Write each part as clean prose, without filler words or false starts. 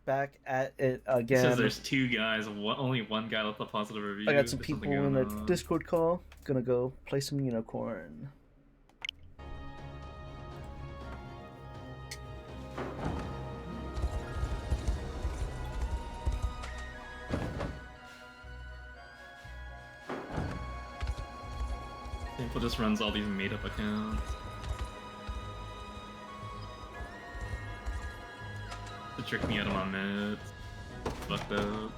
back at it It says again. there's 2 guys, only 1 guy left a positive review. I got some There's people something in going the on. Discord call. Gonna go play some Unicorn. People just runs all these made-up accounts. To trick me out of my meds. Fucked up.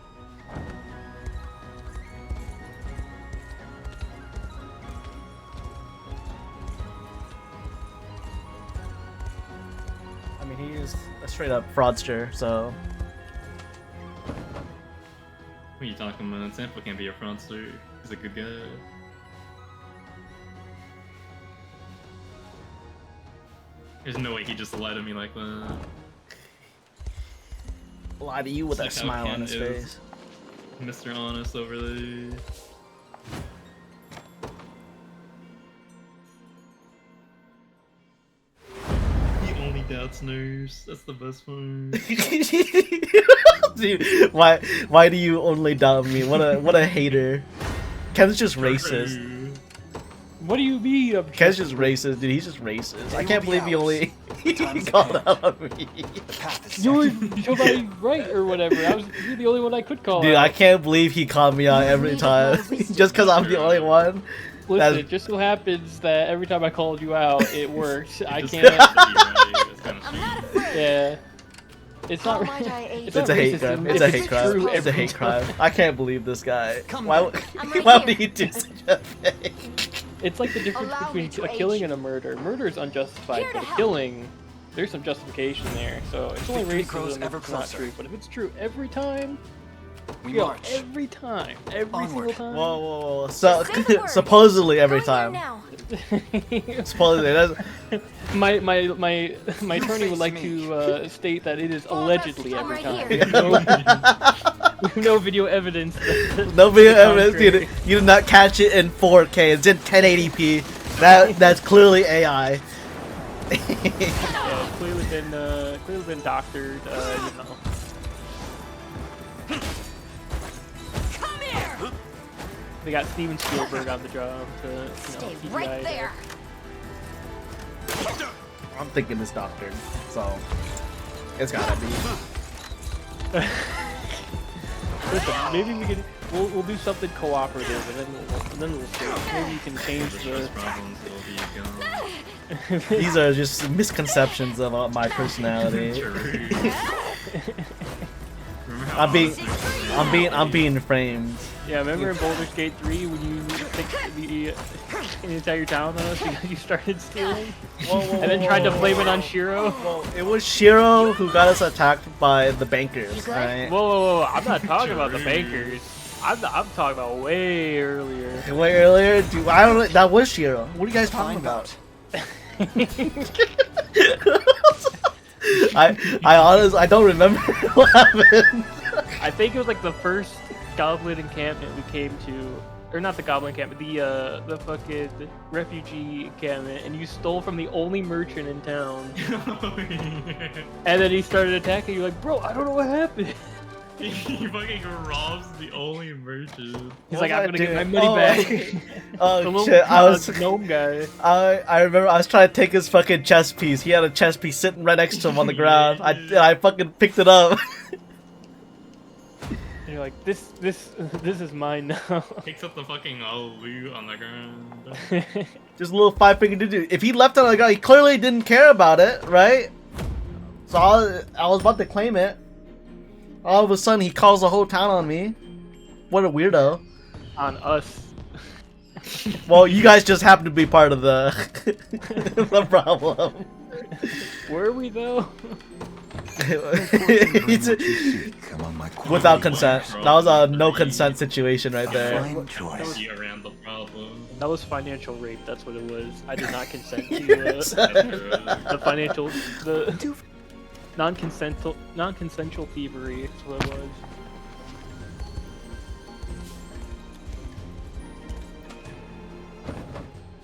I mean, he is a straight up fraudster, so. What are you talking about? Sample can't be a fraudster. He's a good guy. There's no way he just lied to me like that. Lie to you with that It's like how smile on Ken his is. face. Mr. Honest over there. He only doubts nerves. That's the best part. Dude, why do you only doubt me? What a hater. Ken's just racist. What do you mean? Ken's just racist, dude. He's just racist. I can't believe he only he called out on me. You were totally right or whatever. You're the only one I could call Dude, out. I can't believe he called me out every time. Just because I'm the only one. Listen, it just so happens that every time I called you out, it worked. I can't. Yeah. It's not. It's a hate crime. It's a hate crime. It's a hate crime. I can't believe this guy. Why would he do such a thing? It's like the difference between a killing and a murder. Murder is unjustified, but a killing, there's some justification there. So it's only racism if it's not true. But if it's true every time, every time, every single time. Whoa. So supposedly every time. Supposedly, that's... My attorney would like to state that it is allegedly every time. No video evidence. No video evidence, dude. You did not catch it in 4K. It's in 1080p. That's clearly AI. Yeah, it's clearly been doctored. You know. Come here. They got Steven Spielberg on the job to Stay CGI right there. I'm thinking it's doctored, so it's gotta be. Listen, maybe we'll do something cooperative, and then we'll see. Maybe you can change the. These are just misconceptions about my personality. I'm being framed. Yeah, remember in Baldur's Gate 3 when you picked the entire town on us because you started stealing? And then tried to blame it on Shiro? Well, it was Shiro who got us attacked by the bankers, right? Whoa, I'm not talking about the bankers. I'm talking about way earlier. Way earlier? Dude, I don't know. That was Shiro. What are you guys talking about? I honestly, I don't remember what happened. I think it was like the first goblin encampment we came to, or not the goblin encampment, the fucking refugee encampment, and you stole from the only merchant in town. And then he started attacking you, like, bro, I don't know what happened. He fucking robs the only merchant. He's like, I'm gonna get my money back. Oh shit! I was gnome guy. I remember I was trying to take his fucking chess piece. He had a chess piece sitting right next to him on the ground. I fucking picked it up. And you're like, this is mine now. Picks up the fucking loot on the ground. Just a little 5-finger dude. If he left it on the ground, he clearly didn't care about it, right? So I was about to claim it. All of a sudden, he calls the whole town on me. What a weirdo. On us. Well, you guys just happen to be part of the the problem. Were we though? Without consent. That was a no consent situation right there. Around the problem. That was financial rape. That's what it was. I did not consent to the financial, the non-consensual thievery. That's what it was.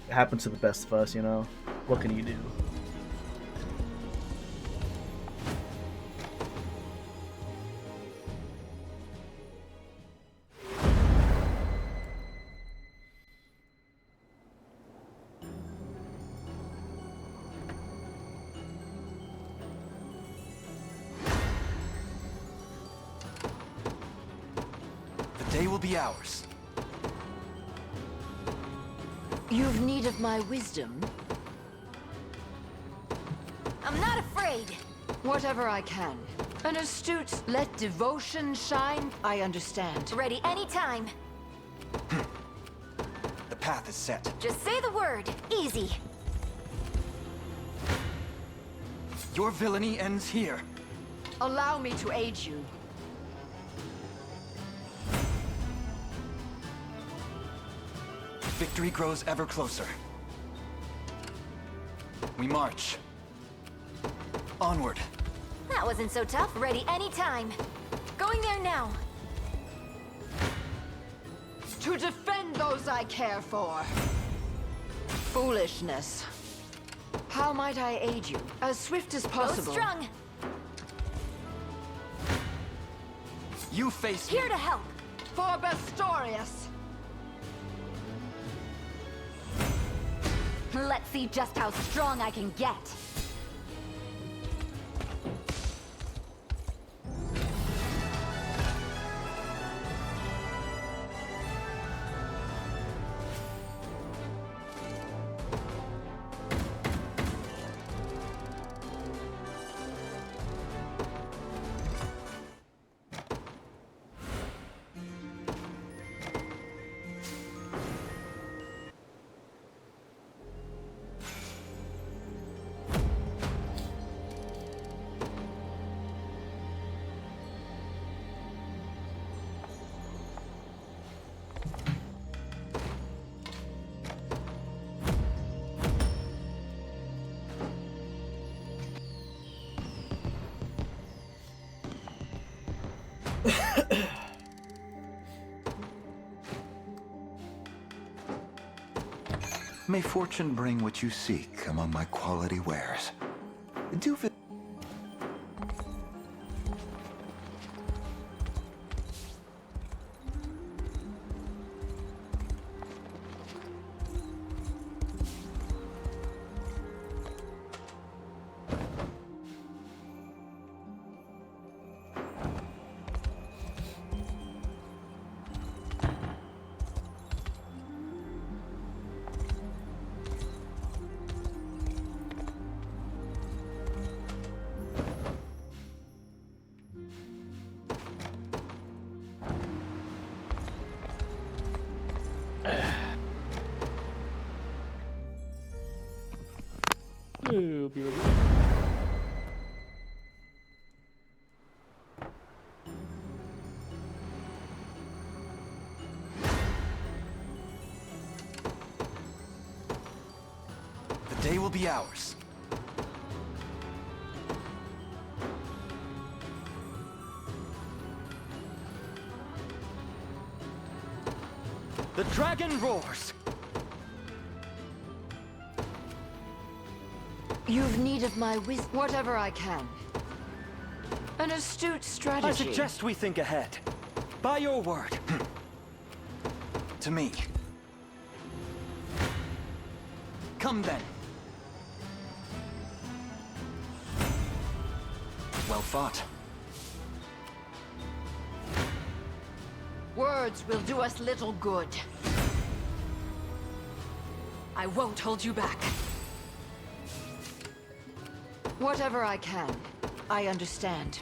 It happens to the best of us, you know. What can you do? will be ours. You've need of my wisdom? I'm not afraid. Whatever I can. An astute, let devotion shine. I understand. Ready anytime. The path is set. Just say the word. Easy. Your villainy ends here. Allow me to aid you. Victory grows ever closer. We march. Onward. That wasn't so tough. Ready anytime. Going there now. To defend those I care for. Foolishness. How might I aid you? As swift as possible. Strung. You face Here to help. For Bastorius. Let's see just how strong I can get. May fortune bring what you seek among my quality wares. Do vi- Ooh, be ready. The day will be ours. The dragon roars. You've need of my wisdom. Whatever I can. An astute strategy. I suggest we think ahead. By your word. To me. Come then. Well fought. Words will do us little good. I won't hold you back. Whatever I can. I understand.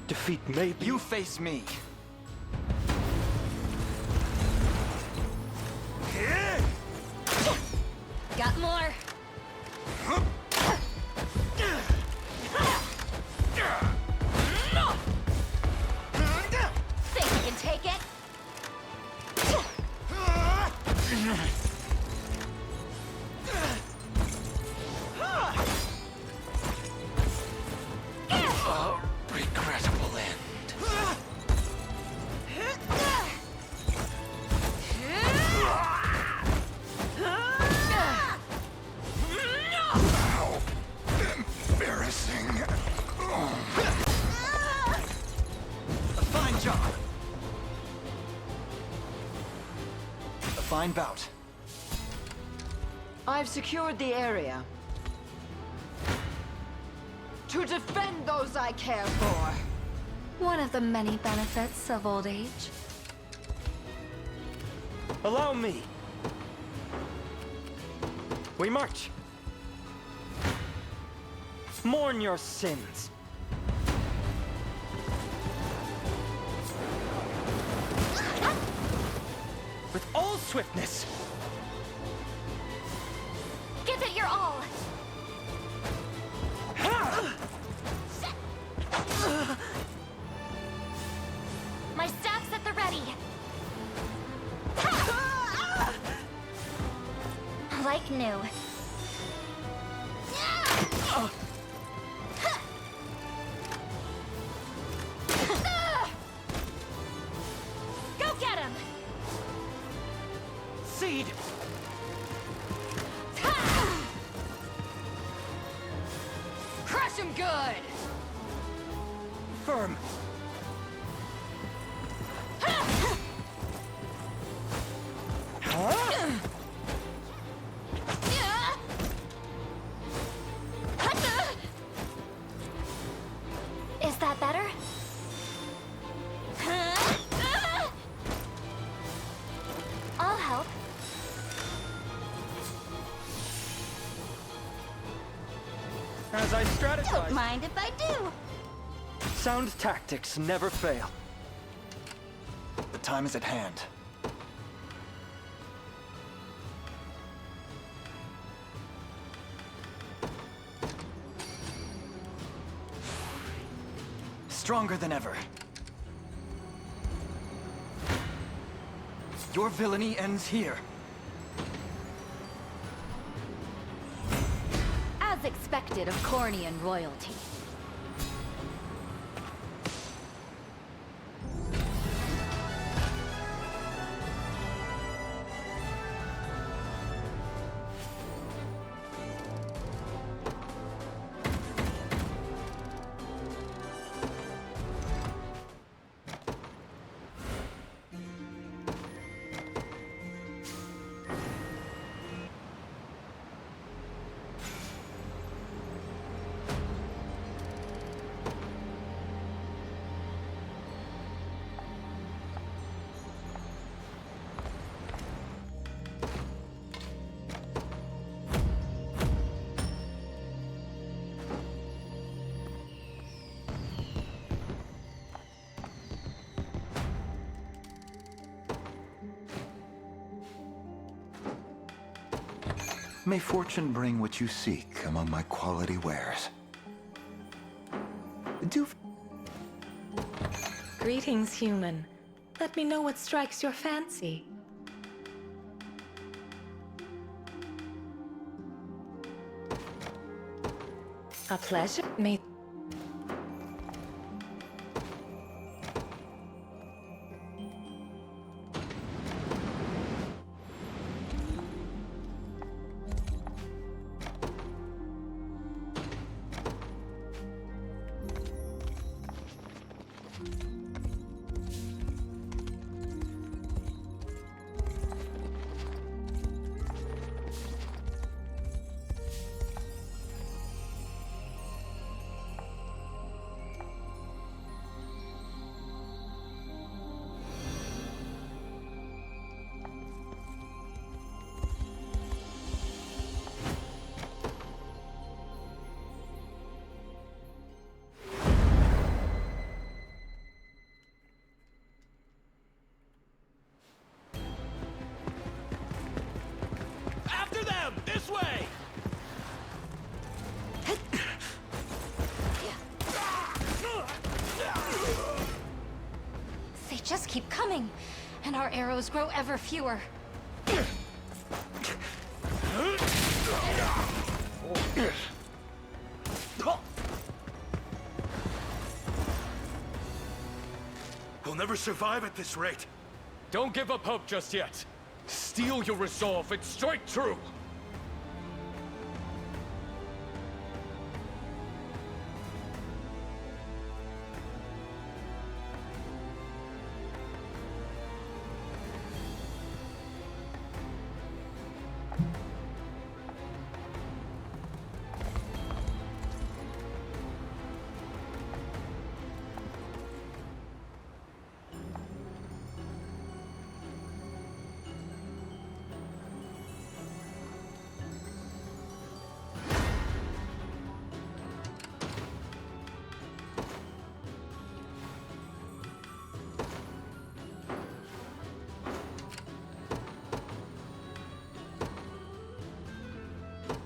Defeat may be. You face me. Got more? Think you can take it? regrettable end. How embarrassing. A fine job. A fine bout. I've secured the area. To defend those I care for. One of the many benefits of old age. Allow me. We march. Mourn your sins. With all swiftness. Give it your all. My staff's at the ready. Like new. Go get him! Seed. Crush him good! Firm. Is that better? I'll help. As I Don't strategize, mind if I do. sound tactics never fail. The time is at hand. Stronger than ever. Your villainy ends here. As expected of Cornian royalty. May fortune bring what you seek among my quality wares. Do... Greetings, human. Let me know what strikes your fancy. A pleasure. May... After them! This way! They just keep coming, and our arrows grow ever fewer. We'll never survive at this rate. Don't give up hope just yet. Steel your resolve and strike true!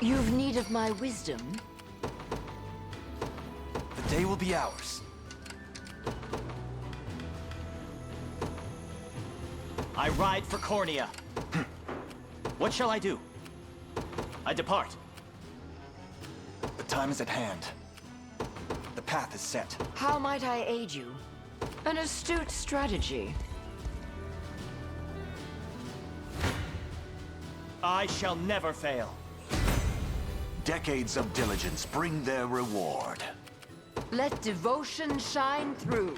You've need of my wisdom? The day will be ours. I ride for Cornea. What shall I do? I depart. The time is at hand. The path is set. How might I aid you? An astute strategy. I shall never fail. Decades of diligence bring their reward. Let devotion shine through.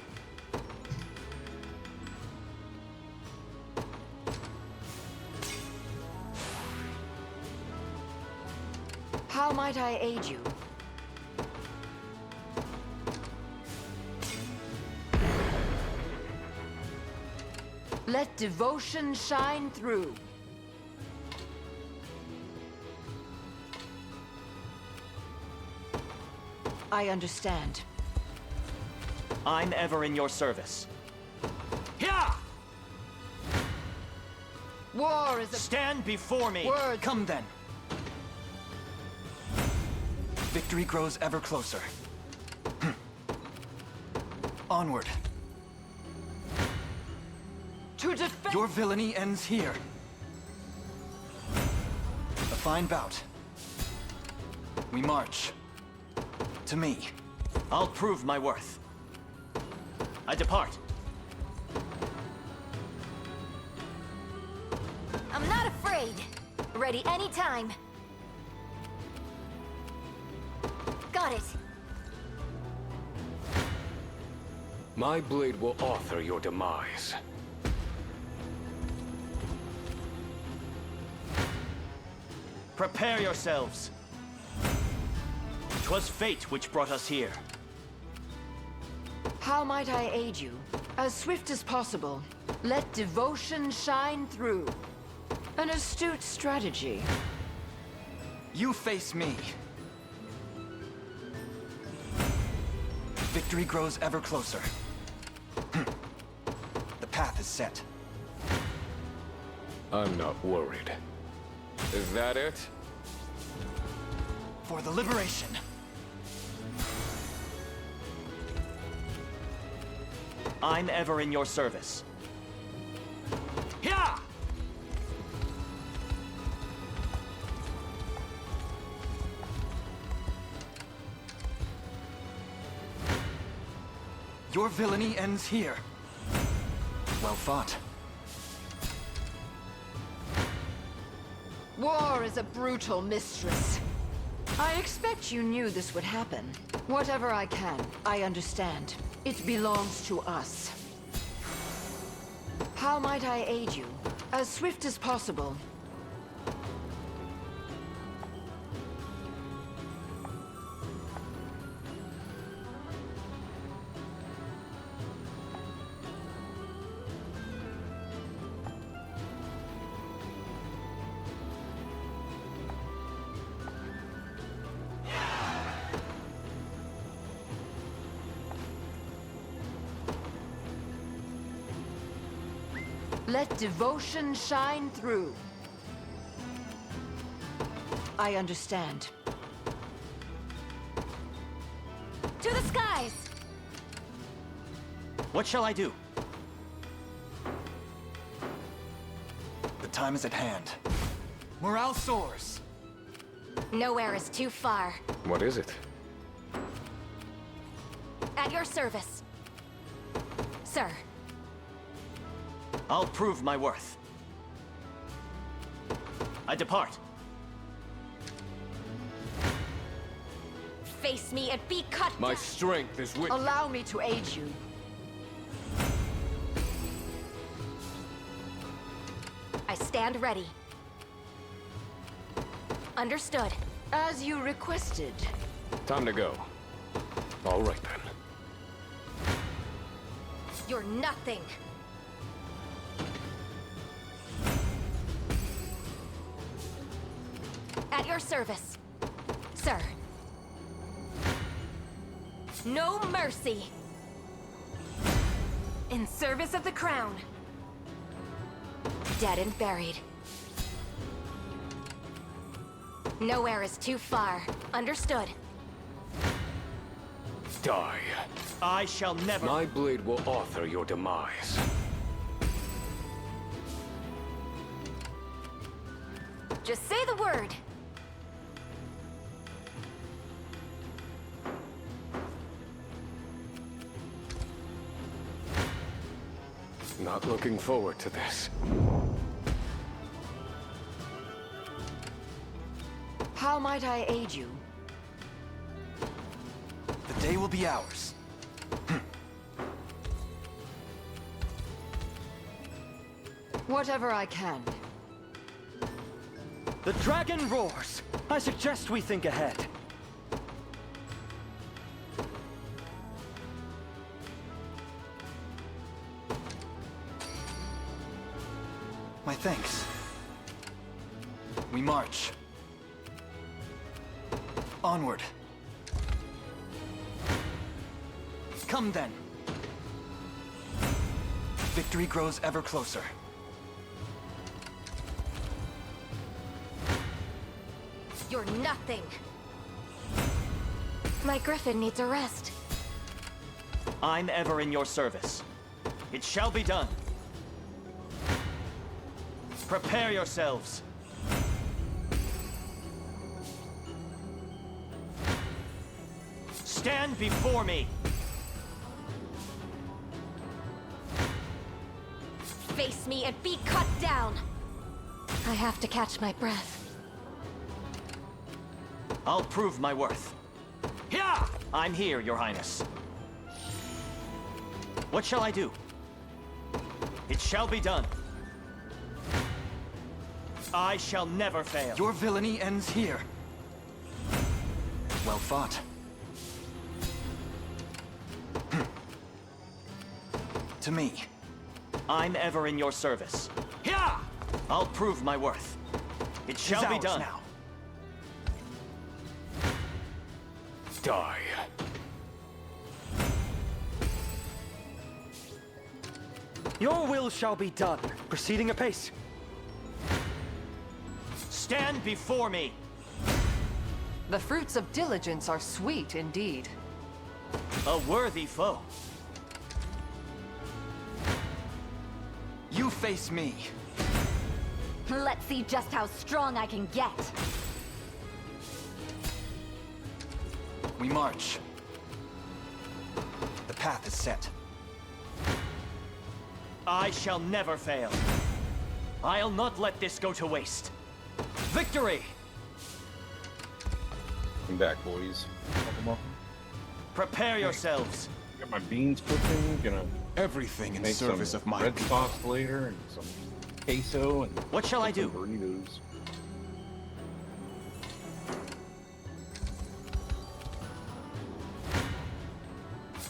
How might I aid you? Let devotion shine through. I understand. I'm ever in your service. Yeah! War is a Stand before me! word. Come then. Victory grows ever closer. Onward. To defend. Your villainy ends here. A fine bout. We march. To me. I'll prove my worth. I depart. I'm not afraid. Ready anytime. Got it. My blade will author your demise. Prepare yourselves. 'Twas fate which brought us here. How might I aid you? As swift as possible. Let devotion shine through. An astute strategy. You face me. Victory grows ever closer. The path is set. I'm not worried. Is that it? For the liberation. I'm ever in your service. Yeah! Your villainy ends here. Well fought. War is a brutal mistress. I expect you knew this would happen. Whatever I can, I understand. It belongs to us. How might I aid you? As swift as possible. Let devotion shine through. I understand. To the skies! What shall I do? The time is at hand. Morale soars. Nowhere is too far. What is it? At your service. Sir. I'll prove my worth. I depart. Face me and be cut My down. strength is with Allow me to aid you. I stand ready. Understood. As you requested. Time to go. All right then. You're nothing. At your service. Sir. No mercy. In service of the crown. Dead and buried. Nowhere is too far. Understood. Die. I shall never... My blade will author your demise. Just say the word. Not looking forward to this. How might I aid you? The day will be ours. Whatever I can. The dragon roars. I suggest we think ahead. My thanks. We march. Onward. Come then. Victory grows ever closer. You're nothing. My griffin needs a rest. I'm ever in your service. It shall be done. Prepare yourselves. Stand before me. Face me and be cut down. I have to catch my breath. I'll prove my worth. Yeah! I'm here, Your Highness. What shall I do? It shall be done. I shall never fail. Your villainy ends here. Well fought. To me. I'm ever in your service. Yeah! I'll prove my worth. It shall be done. Now. Die. Your will shall be done. Proceeding apace. Stand before me. The fruits of diligence are sweet indeed. A worthy foe. You face me. Let's see just how strong I can get. We march. The path is set. I shall never fail. I'll not let this go to waste. Victory! Come back, boys. Welcome, welcome. Prepare yourselves. Got my beans cooking. Gonna Everything in make service some of my red people. sauce later and some queso and What shall I do? some burritos.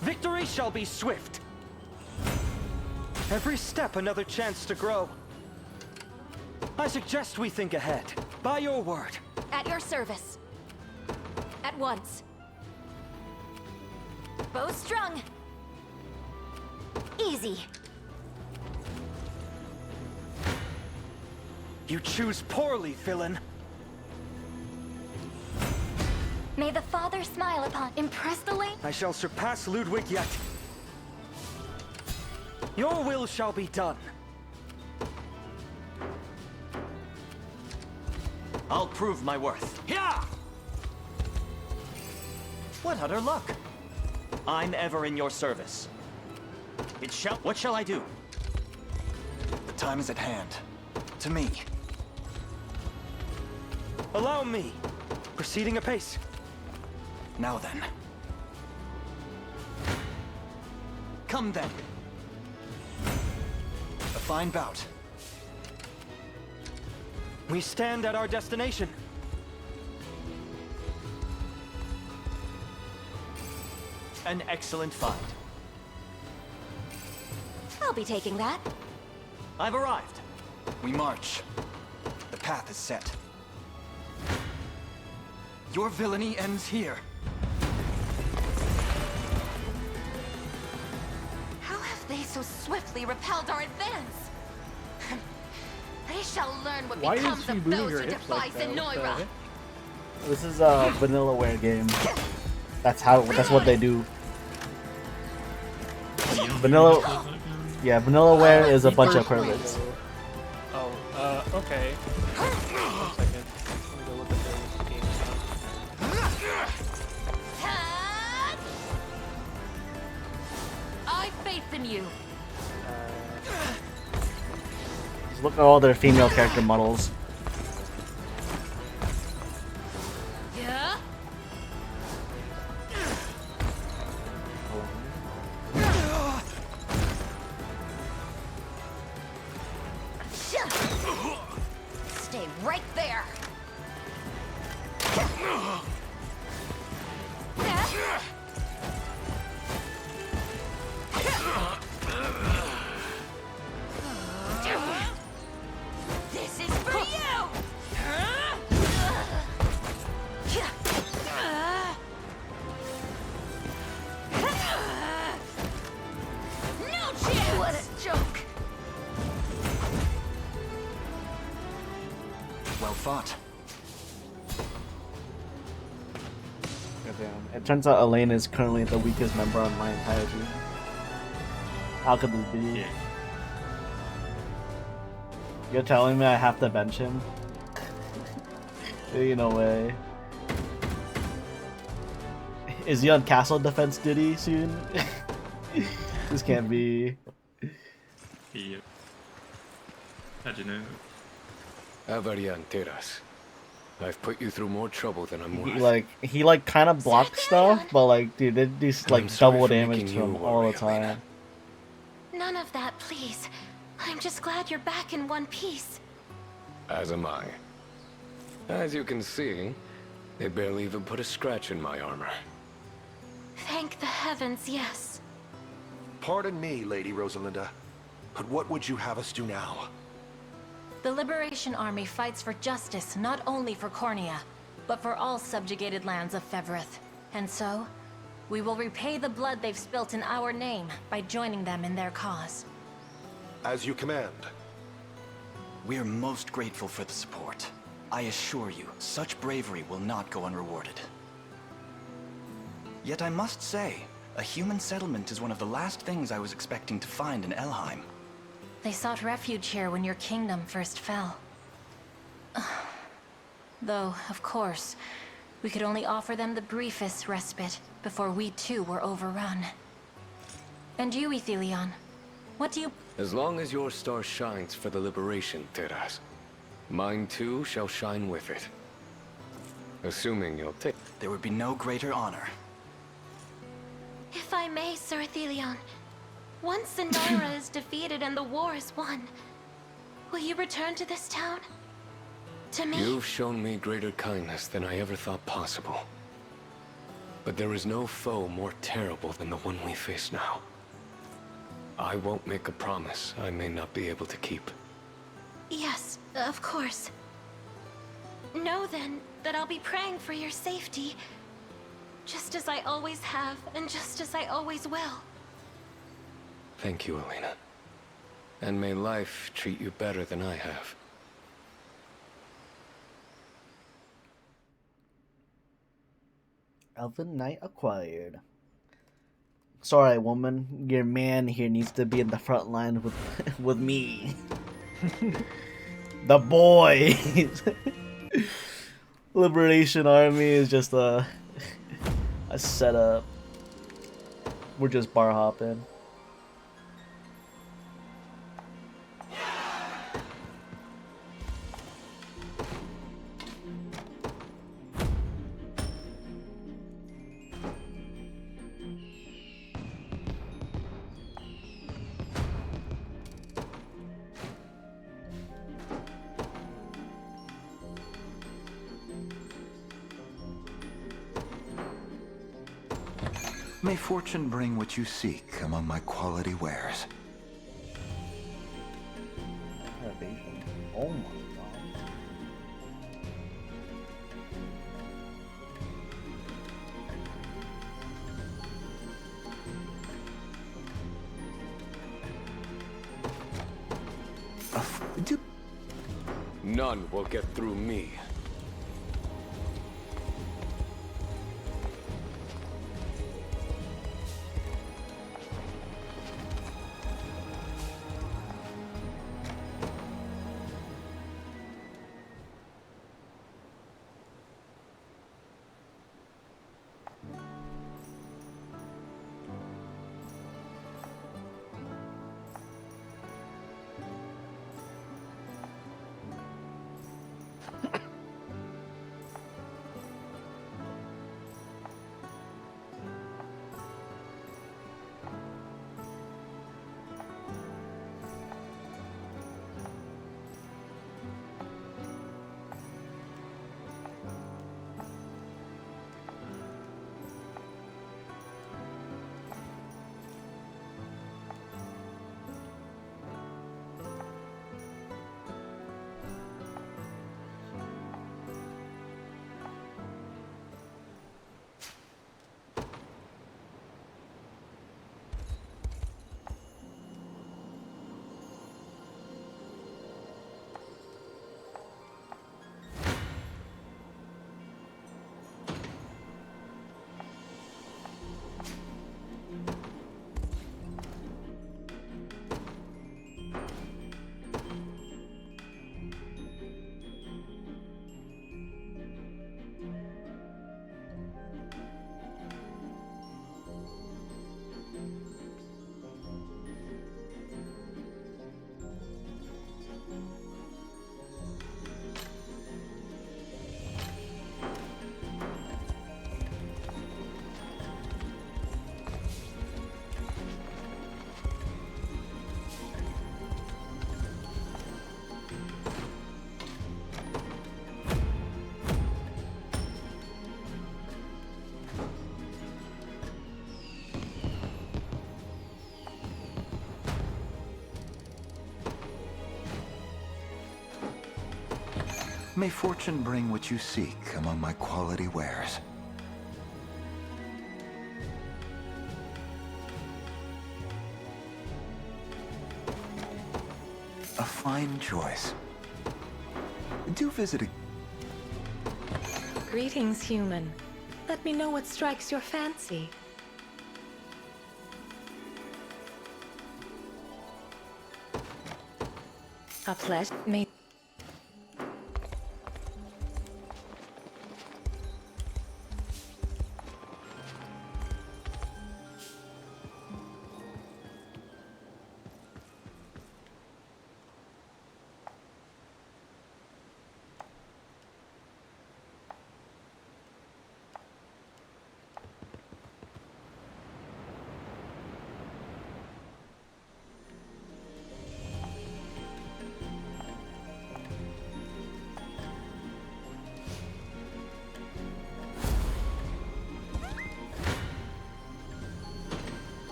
Victory shall be swift. Every step another chance to grow. I suggest we think ahead. By your word. At your service. At once. Bow strung. Easy. You choose poorly, villain. May the Father smile upon. Impress the lane. I shall surpass Ludwig yet. Your will shall be done. I'll prove my worth. Yeah! What utter luck! I'm ever in your service. What shall I do? The time is at hand. To me. Allow me. Proceeding apace. Now then. Come then. A fine bout. We stand at our destination. An excellent find. I'll be taking that. I've arrived. We march. The path is set. Your villainy ends here. How have they so swiftly repelled our advance? They shall learn what Why becomes is she of moving those her who hips defy like that? What the Zenora. heck? This is a vanillaware game. That's what they do. Vanilla, yeah, vanillaware is a bunch of perverts. Oh, okay. 1 second. Let me go look at the game I have faith in you. Just look at all their female character models. Yeah. Stay right there. This is for you. No chance. What a joke. Well fought. Goddamn. It turns out Elena is currently the weakest member on my entire team. How could this be? Yeah. You're telling me I have to bench him? Ain't no way. Is he on castle defense duty soon? This can't be. Yeah. How'd you know? Avarianteras. I've put you through more trouble than I'm worth. He kind of blocks stuff, but like, dude, they do like sorry double for damage making to you him all worry, the time. Elena. None of that, please. I'm just glad you're back in one piece. As am I. As you can see, they barely even put a scratch in my armor. Thank the heavens, yes. Pardon me, Lady Rosalinda, but what would you have us do now? The Liberation Army fights for justice not only for Cornea, but for all subjugated lands of Fevrith. And so, we will repay the blood they've spilt in our name by joining them in their cause. As you command. We're most grateful for the support. I assure you, such bravery will not go unrewarded. Yet I must say, a human settlement is one of the last things I was expecting to find in Elheim. They sought refuge here when your kingdom first fell. Though, of course, we could only offer them the briefest respite before we too were overrun. And you, Ethelion, what do you... As long as your star shines for the liberation, Teras, mine too shall shine with it. Assuming you'll take... There would be no greater honor. If I may, Sir Ethelion, once Zenora is defeated and the war is won, will you return to this town? To me? You've shown me greater kindness than I ever thought possible. But there is no foe more terrible than the one we face now. I won't make a promise I may not be able to keep. Yes, of course. Know then that I'll be praying for your safety, just as I always have and just as I always will. Thank you, Elena. And may life treat you better than I have. Elven Knight acquired. Sorry, woman. Your man here needs to be in the front line with me. The boys. Liberation Army is just a setup. We're just bar hopping. May fortune bring what you seek among my quality wares. Oh my god. None will get through me. May fortune bring what you seek among my quality wares. A fine choice. Do visit a... Greetings, human. Let me know what strikes your fancy. A pleasure. May...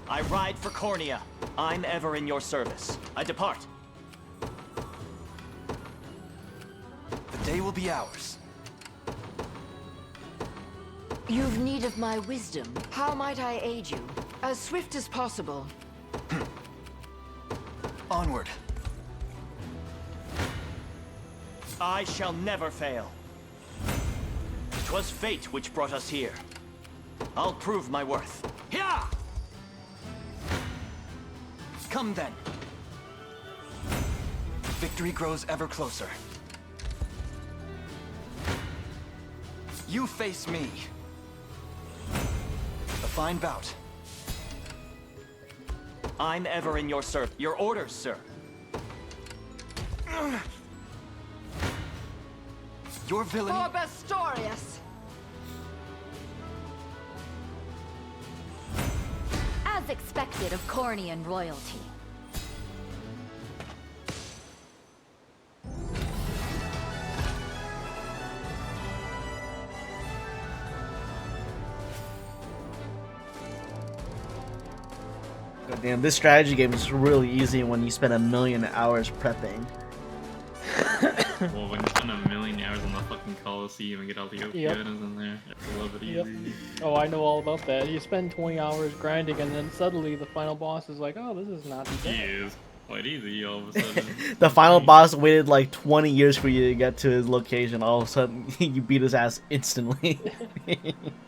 I ride for Cornea. I'm ever in your service. I depart. The day will be ours. You've need of my wisdom. How might I aid you? As swift as possible. Onward. I shall never fail. 'Twas fate which brought us here. I'll prove my worth. Here! Come then. Victory grows ever closer. You face me. A fine bout. I'm ever in your service. Your orders, sir. Your villainy... For Bastorius! As expected of Cornian royalty. God damn, this strategy game is really easy when you spend 1,000,000 hours prepping. Well, when you spend 1,000,000 hours on the fucking Coliseum and get all the OP items in there, I love it easy. Oh, I know all about that. You spend 20 hours grinding, and then suddenly the final boss is like, oh, this is not too bad. He is quite easy all of a sudden. The final boss waited like 20 years for you to get to his location. All of a sudden, you beat his ass instantly.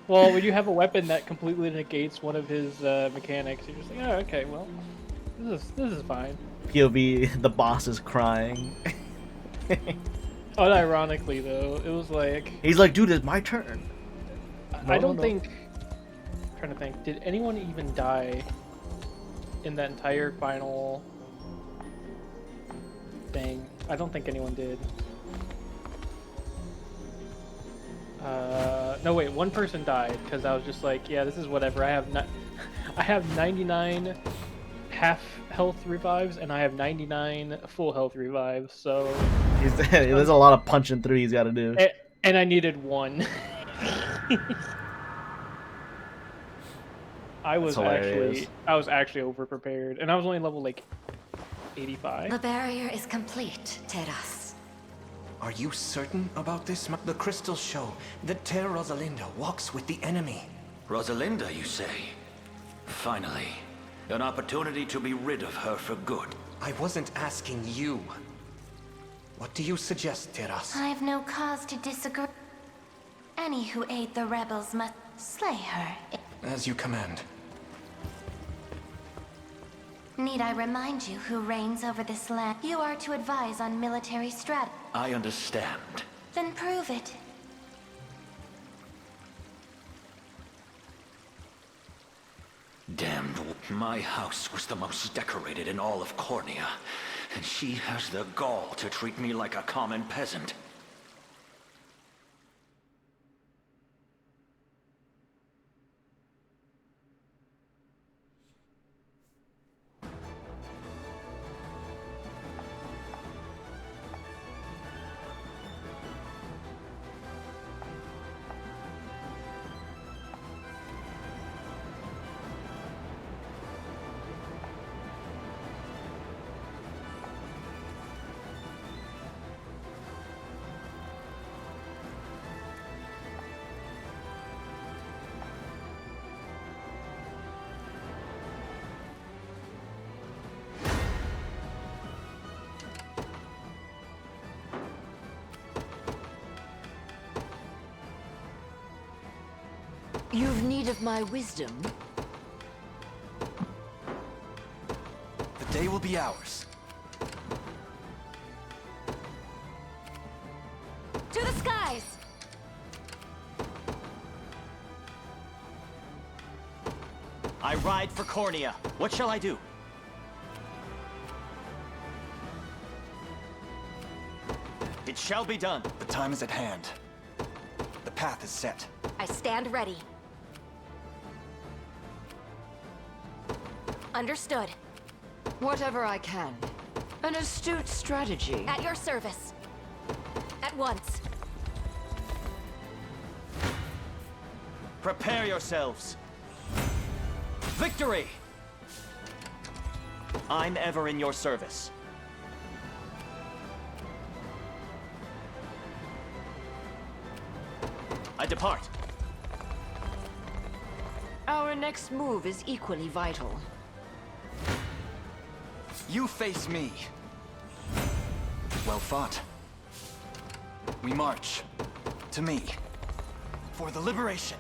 Well, when you have a weapon that completely negates one of his mechanics, you're just like, oh, okay, well, this is fine. POV, the boss is crying. Unironically, though, it was like... He's like, dude, it's my turn. I don't think... I'm trying to think, did anyone even die in that entire final thing? I don't think anyone did. No, wait, one person died, because I was just like, yeah, this is whatever. I have 99 half health revives, and I have 99 full health revives, so... There's a lot of punching through he's got to do. And I needed one. I was actually over-prepared, and I was only level, like, 85. The barrier is complete, Teras. Are you certain about this? The crystals show that Ter Rosalinda walks with the enemy. Rosalinda, you say? Finally. An opportunity to be rid of her for good. I wasn't asking you. What do you suggest, Teras? I've no cause to disagree. Any who aid the rebels must slay her. As you command. Need I remind you who reigns over this land? You are to advise on military strategy. I understand. Then prove it. Damned. My house was the most decorated in all of Cornea, and she has the gall to treat me like a common peasant. You've need of my wisdom? The day will be ours. To the skies! I ride for Cornea. What shall I do? It shall be done. The time is at hand. The path is set. I stand ready. Understood. Whatever I can. An astute strategy. At your service. At once. Prepare yourselves. Victory! I'm ever in your service. I depart. Our next move is equally vital. You face me. Well fought. We march. To me. For the liberation.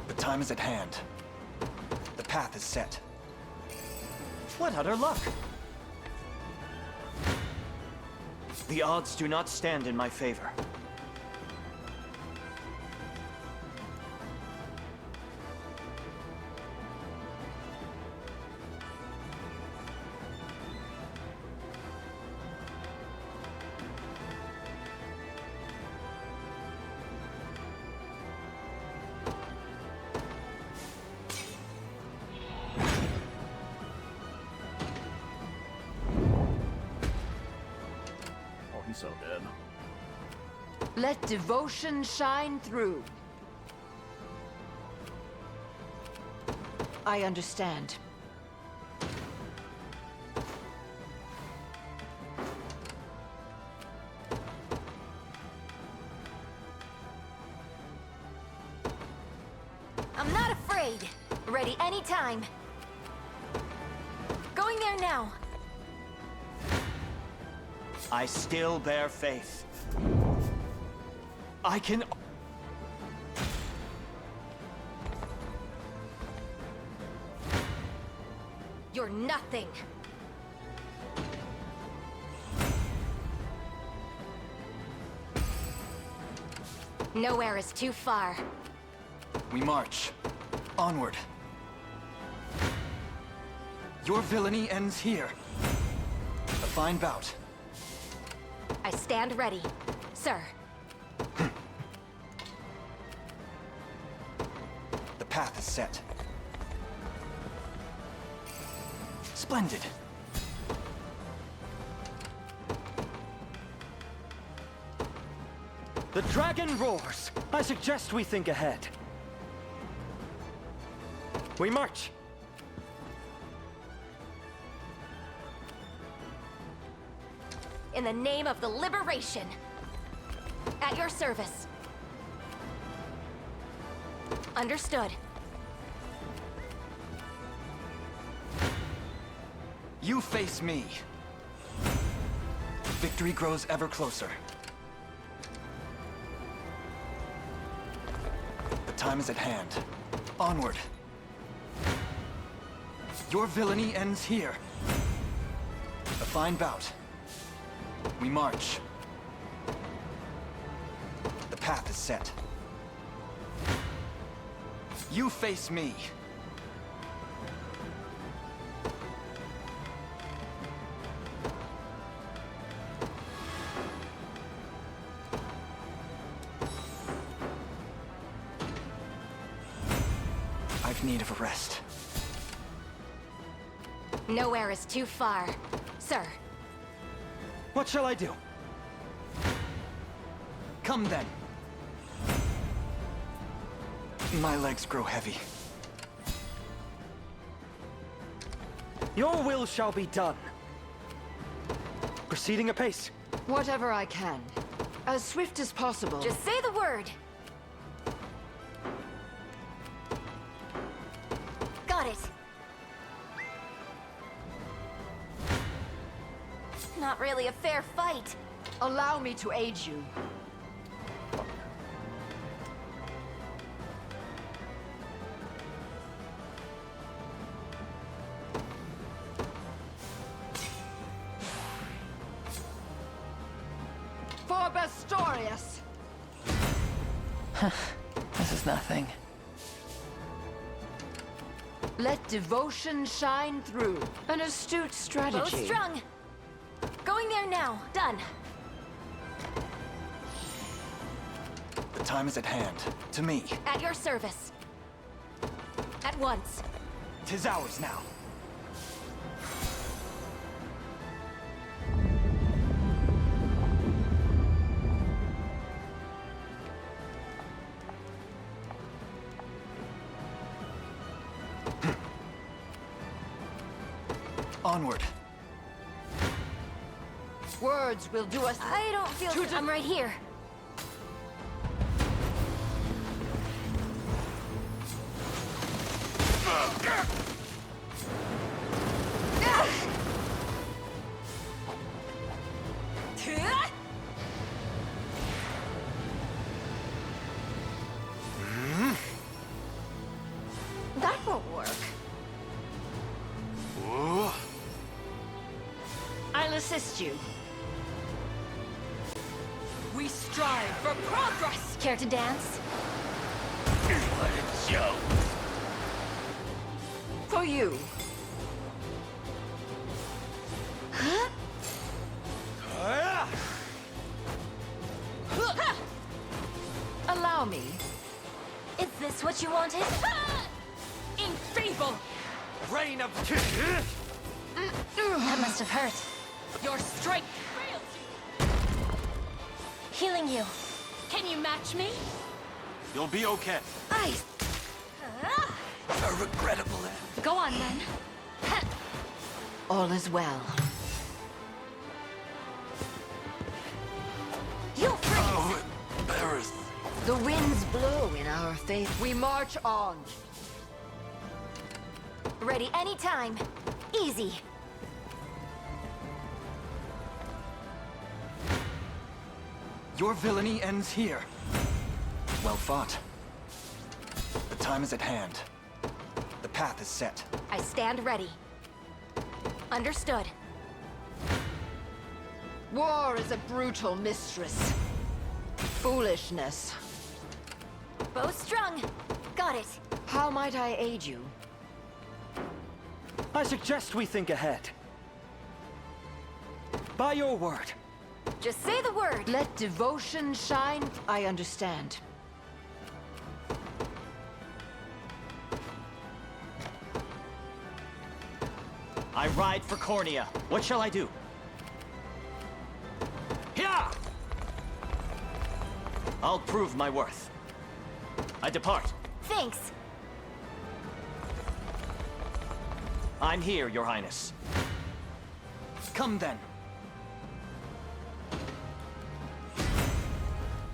The time is at hand. The path is set. What utter luck! The odds do not stand in my favor. He's so dead. Let devotion shine through. I understand. I'm not afraid. Ready anytime. Going there now. I still bear faith. I can... You're nothing. Nowhere is too far. We march. Onward. Your villainy ends here. A fine bout. I stand ready, sir. The path is set. Splendid. The dragon roars. I suggest we think ahead. We march. In the name of the liberation. At your service. Understood. You face me. Victory grows ever closer. The time is at hand. Onward. Your villainy ends here. A fine bout. We march. The path is set. You face me. I've need of a rest. Nowhere is too far, sir. What shall I do? Come then. My legs grow heavy. Your will shall be done. Proceeding apace. Whatever I can. As swift as possible. Just say the word. Got it. Not really a fair fight. Allow me to aid you. Astorius! This is nothing. Let devotion shine through. An astute strategy. Bow strung. Going there now. Done. The time is at hand. To me. At your service. At once. 'Tis ours now. Onward. Words will do us. I don't feel. I'm right here. That won't work. I'll assist you. We strive for progress. Care to dance? What a joke. For you. Allow me. Is this what you wanted? Enfeeble! Reign of... That must have hurt. Your strength fails you. Healing you. Can you match me? You'll be okay. Ice. A regrettable end. Go on then. All is well. You'll freeze. Oh, embarrassed. The winds blow in our faith. We march on. Ready anytime. Easy. Your villainy ends here. Well fought. The time is at hand. The path is set. I stand ready. Understood. War is a brutal mistress. Foolishness. Bow strung. Got it. How might I aid you? I suggest we think ahead. By your word. Just say the word. Let devotion shine. I understand. I ride for Cornea. What shall I do? Here! I'll prove my worth. I depart. Thanks. I'm here, Your Highness. Come then.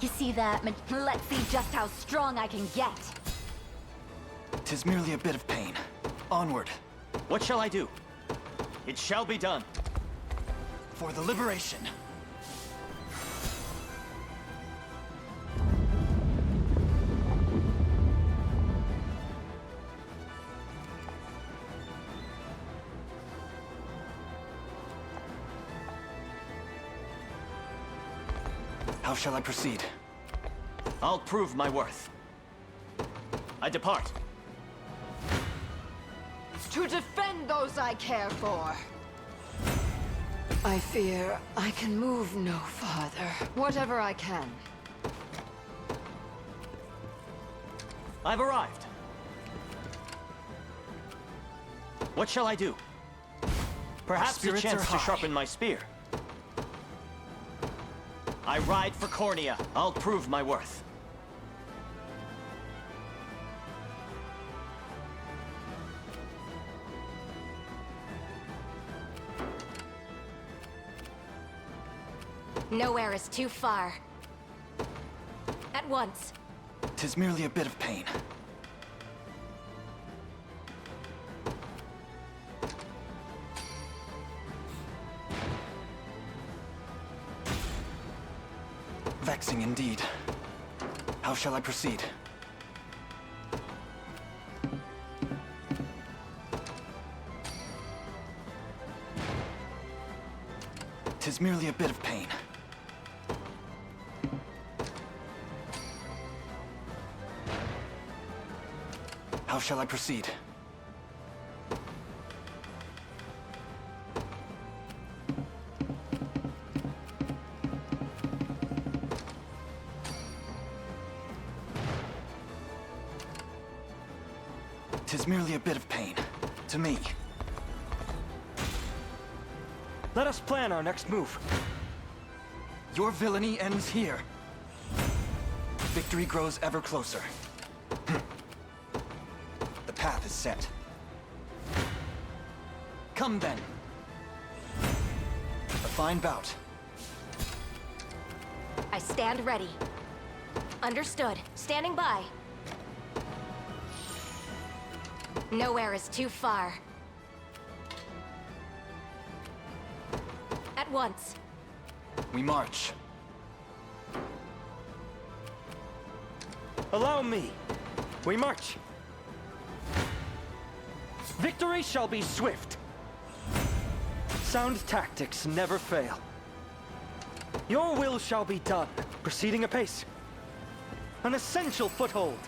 You see that? Let's see just how strong I can get. 'Tis merely a bit of pain. Onward. What shall I do? It shall be done. For the liberation. How shall I proceed? I'll prove my worth. I depart. To defend those I care for. I fear I can move no farther. Whatever I can. I've arrived. What shall I do? Perhaps a chance to sharpen my spear. I ride for Cornea. I'll prove my worth. Nowhere is too far. At once. 'Tis merely a bit of pain. Vexing indeed. How shall I proceed? Tis merely a bit of pain. shall I proceed? Tis merely a bit of pain. To me. Let us plan our next move. Your villainy ends here. Victory grows ever closer. The path is set. Come then. A fine bout. I stand ready. Understood. Standing by. Nowhere is too far. At once. We march. Allow me. We march. Victory shall be swift. Sound tactics never fail. Your will shall be done. Proceeding apace. An essential foothold.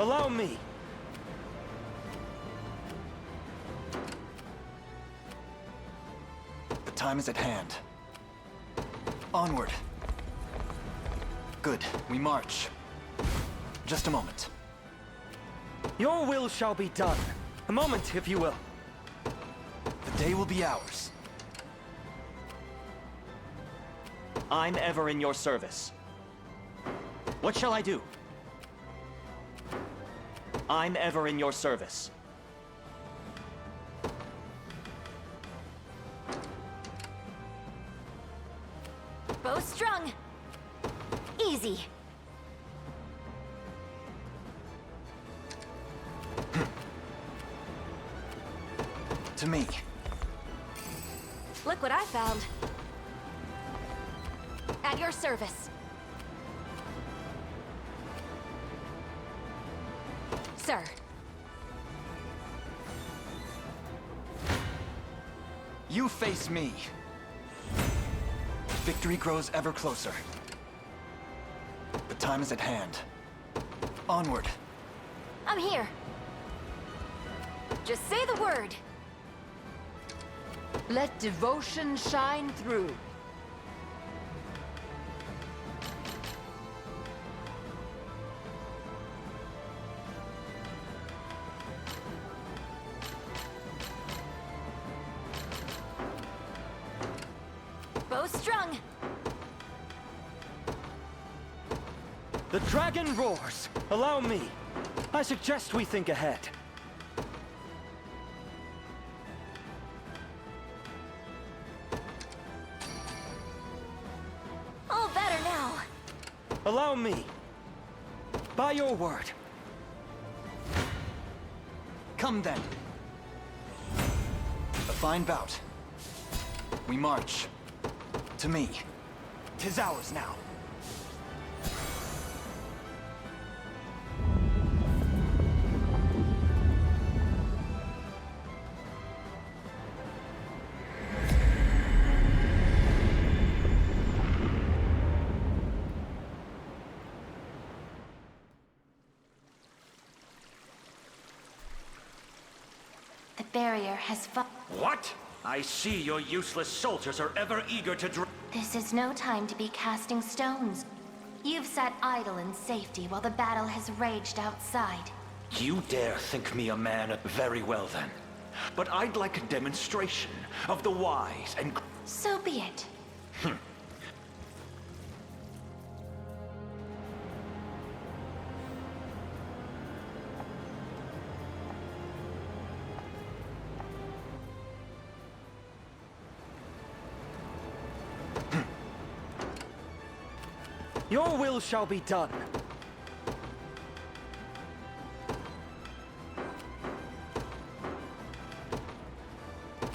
Allow me. The time is at hand. Onward. Good. We march. Just a moment. Your will shall be done. A moment, if you will. The day will be ours. I'm ever in your service. What shall I do? I'm ever in your service. Bow strung. Easy. To me. Look what I found. At your service. Sir. You face me. Victory grows ever closer. The time is at hand. Onward. I'm here. Just say the word. Let devotion shine through. Bow strung. The dragon roars. Allow me. I suggest we think ahead. All better now. Allow me. By your word. Come then. A fine bout. We march. To me. 'Tis ours now. The barrier has What? I see your useless soldiers are ever eager to This is no time to be casting stones. You've sat idle in safety while the battle has raged outside. You dare think me a man? Very well then. But I'd like a demonstration of the wise and... So be it. Your will shall be done.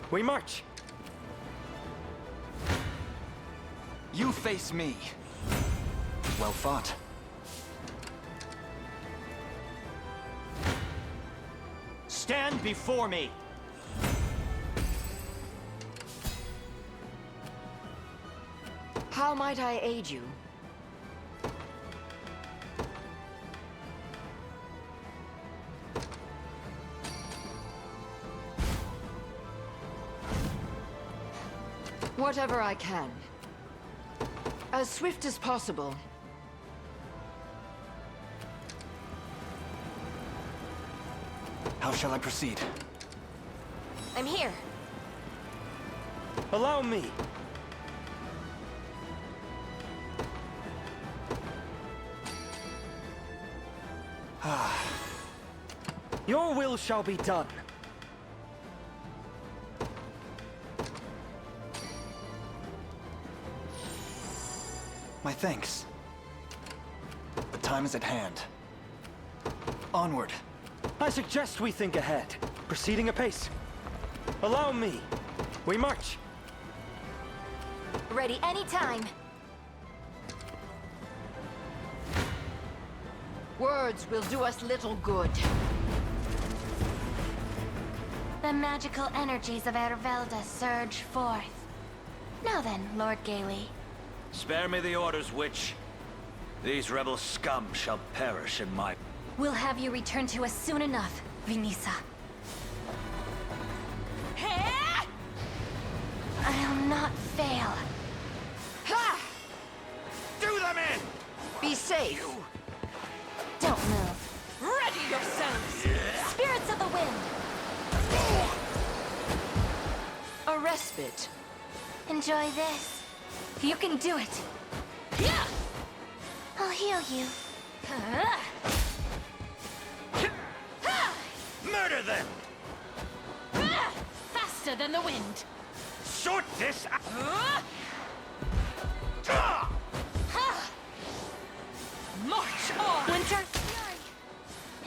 We march. You face me. Well fought. Stand before me! How might I aid you? Whatever I can. As swift as possible. How shall I proceed? I'm here. Allow me. Your will shall be done. My thanks. The time is at hand. Onward. I suggest we think ahead, proceeding apace. Allow me. We march. Ready anytime. Words will do us little good. The magical energies of Ervelda surge forth. Now then, Lord Gailey. Spare me the orders, witch. These rebel scum shall perish in my... We'll have you return to us soon enough, Vinisa. I'll not fail. Ha! Do them in! Be safe. Don't move. Ready yourselves! Spirits of the wind! A respite. Enjoy this. You can do it. Yeah! I'll heal you. Murder them! Faster than the wind. Sort this out! March on! Winter's fury.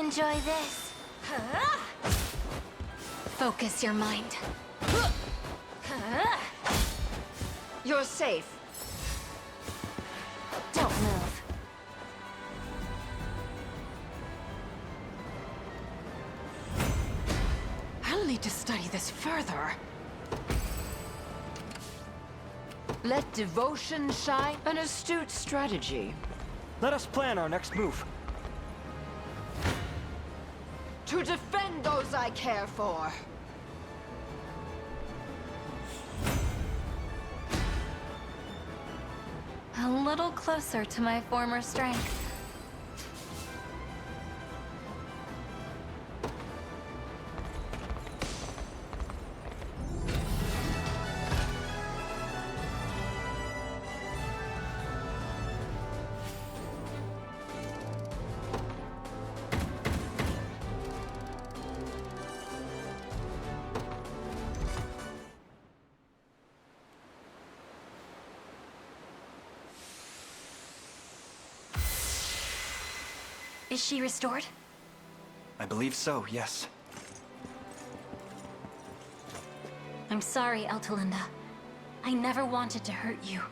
Enjoy this. Focus your mind. You're safe. Don't move. I'll need to study this further. Let devotion shine. An astute strategy. Let us plan our next move. To defend those I care for. A little closer to my former strength. Is she restored? I believe so, yes. I'm sorry, Altalinda. I never wanted to hurt you.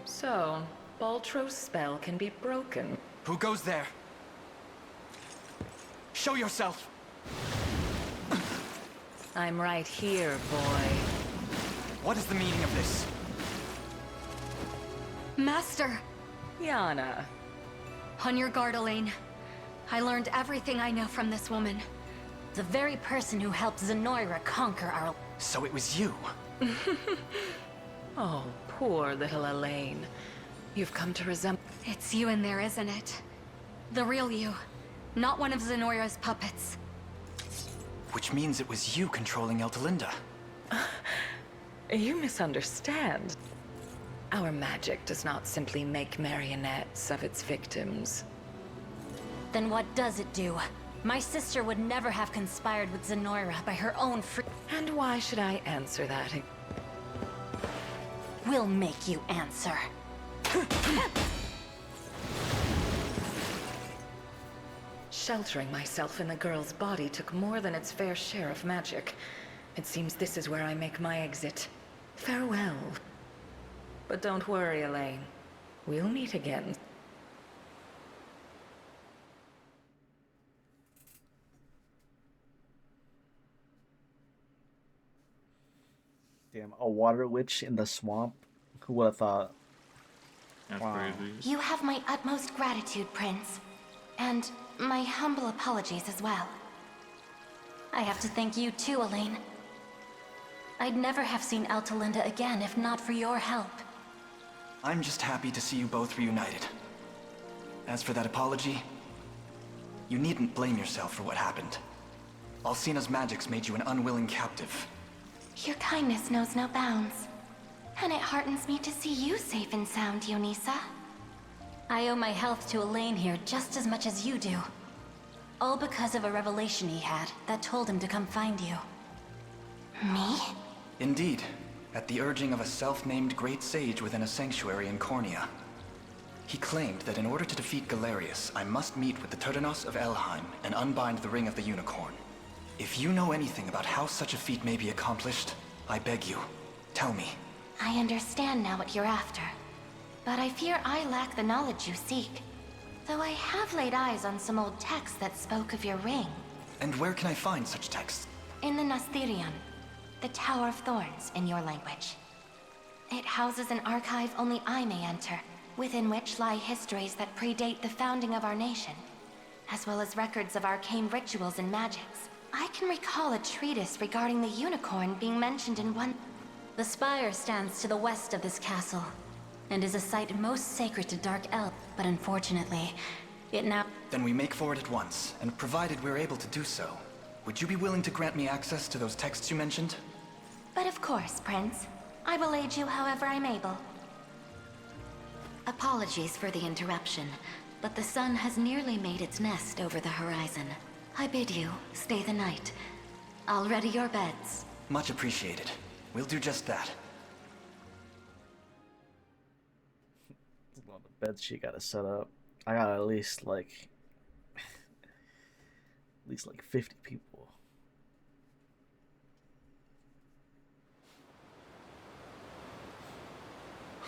So, Baltro's spell can be broken. Who goes there? Show yourself! I'm right here, boy. What is the meaning of this? Master! Yana. On your guard, Elaine. I learned everything I know from this woman. The very person who helped Zenoira conquer our... So it was you? Oh, poor little Elaine. You've come to resemble... It's you in there, isn't it? The real you. Not one of Zenoira's puppets. Which means it was you controlling Eltalinda. You misunderstand. Our magic does not simply make marionettes of its victims. Then what does it do? My sister would never have conspired with Zenoira by her own free... And why should I answer that? We'll make you answer. Sheltering myself in the girl's body took more than its fair share of magic. It seems this is where I make my exit. Farewell. But don't worry, Elaine. We'll meet again. Damn, a water witch in the swamp. Who would have thought? That's crazy. You have my utmost gratitude, Prince. And my humble apologies as well. I have to thank you too, Elaine. I'd never have seen Altalinda again if not for your help. I'm just happy to see you both reunited. As for that apology, you needn't blame yourself for what happened. Alcina's magics made you an unwilling captive. Your kindness knows no bounds. And it heartens me to see you safe and sound, Yonisa. I owe my health to Elaine here just as much as you do. All because of a revelation he had that told him to come find you. Me? Indeed, at the urging of a self-named great sage within a sanctuary in Cornea. He claimed that in order to defeat Galerius, I must meet with the Turdanos of Elheim and unbind the Ring of the Unicorn. If you know anything about how such a feat may be accomplished, I beg you, tell me. I understand now what you're after. But I fear I lack the knowledge you seek. Though I have laid eyes on some old texts that spoke of your ring. And where can I find such texts? In the Nasthirion, the Tower of Thorns in your language. It houses an archive only I may enter, within which lie histories that predate the founding of our nation, as well as records of arcane rituals and magics. I can recall a treatise regarding the unicorn being mentioned in one. The spire stands to the west of this castle, and is a site most sacred to Dark Elf, but unfortunately, it now— Then we make for it at once, and provided we're able to do so, would you be willing to grant me access to those texts you mentioned? But of course, Prince. I will aid you however I'm able. Apologies for the interruption, but the sun has nearly made its nest over the horizon. I bid you stay the night. I'll ready your beds. Much appreciated. We'll do just that. A lot of beds she gotta set up. I got at least like 50 people.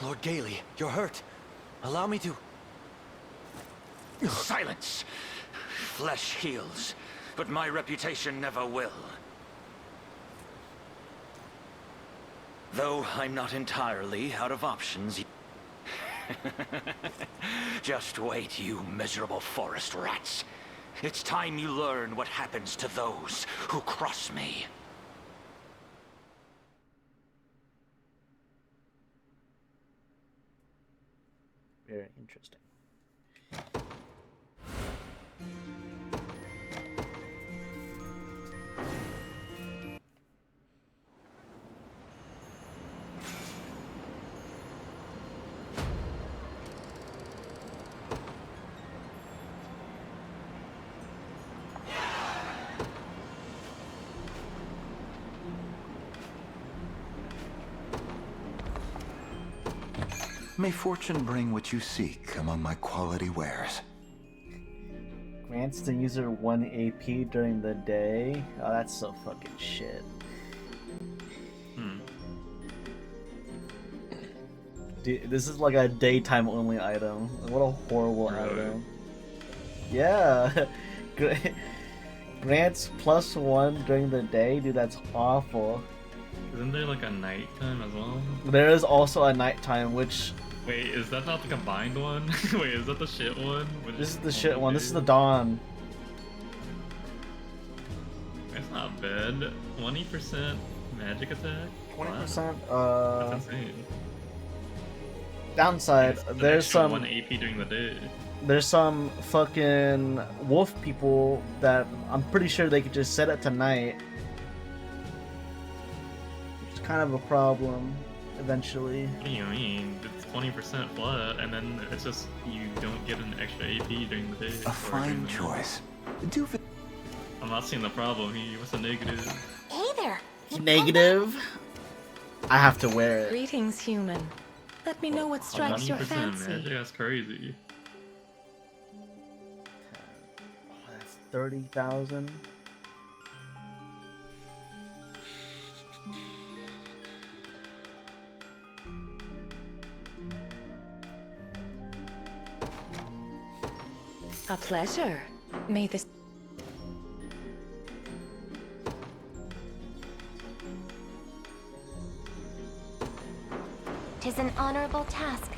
Lord Gailey, you're hurt. Allow me to... Silence! Flesh heals, but my reputation never will. Though I'm not entirely out of options. Just wait, you miserable forest rats. It's time you learn what happens to those who cross me. Very interesting. May fortune bring what you seek among my quality wares. Grants the user 1 AP during the day. Oh, that's so fucking shit. Dude, this is like a daytime only item. What a horrible item. Yeah. Grants +1 during the day? Dude, that's awful. Isn't there like a nighttime as well? There is also a nighttime, which... Wait, is that not the combined one? Wait, is that the shit one? This is the shit one. This is the dawn. That's not bad. 20% magic attack? 20%? Wow. That's insane. Downside, there's some... 1 AP during the day. There's some fucking wolf people that I'm pretty sure they could just set it to night. Which is kind of a problem, eventually. What do you mean? It's 20% flat, and then it's just you don't get an extra AP during the day. A fine choice. I'm not seeing the problem here. What's the negative? Hey there! Negative? I have to wear it. Greetings, human. Let me know what strikes your 20% fancy. magic? That's crazy. Oh, that's 30,000. A pleasure. May this... 'Tis an honorable task.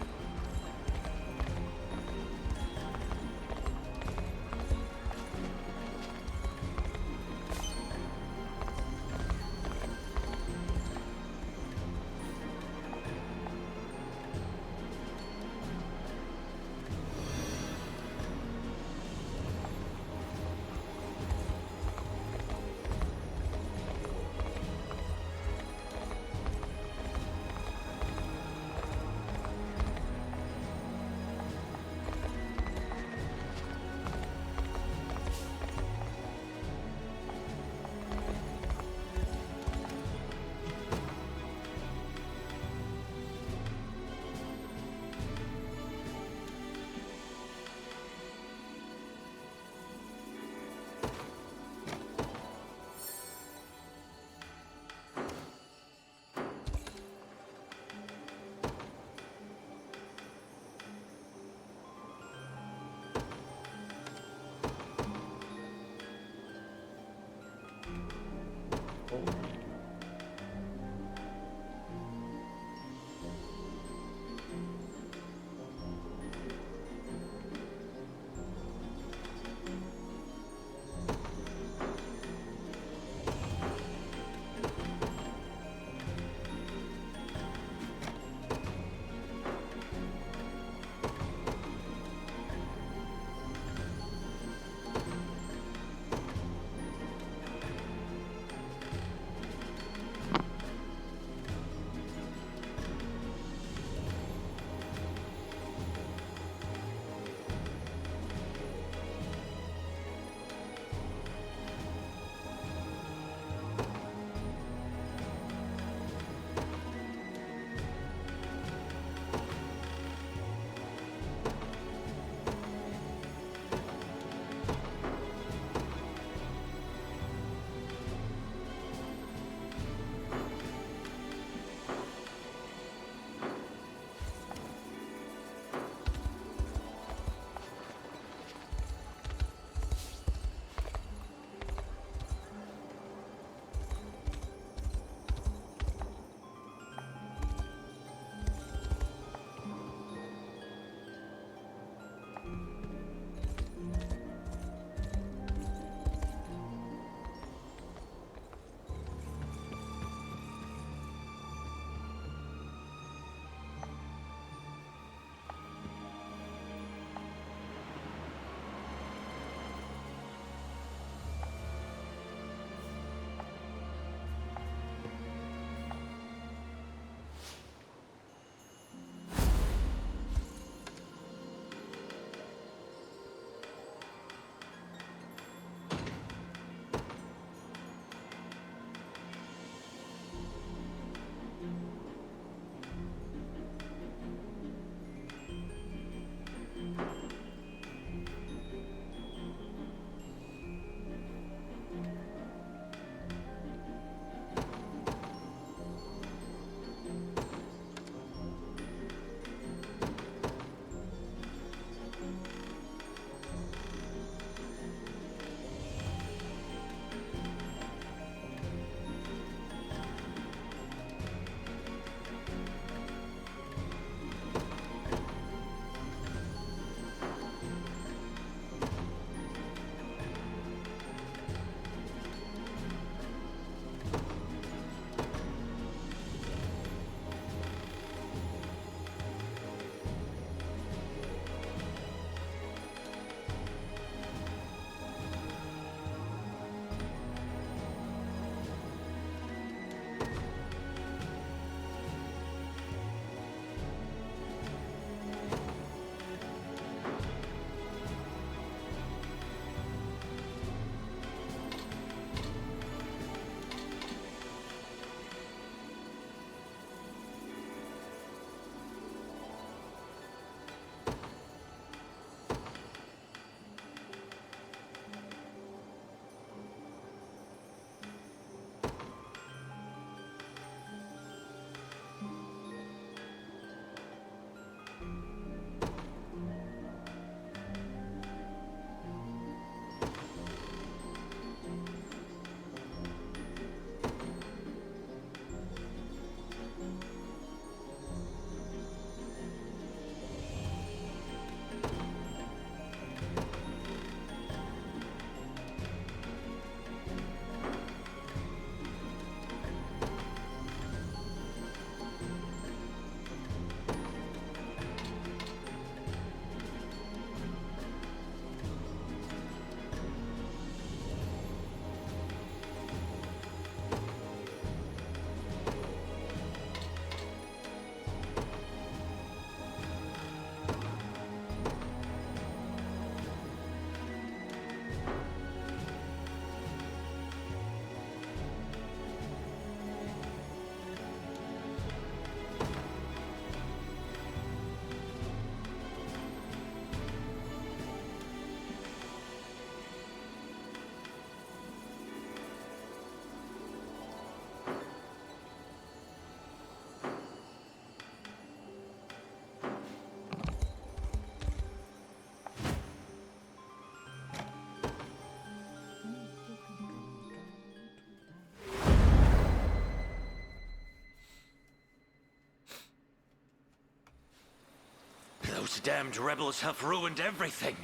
Those damned rebels have ruined everything.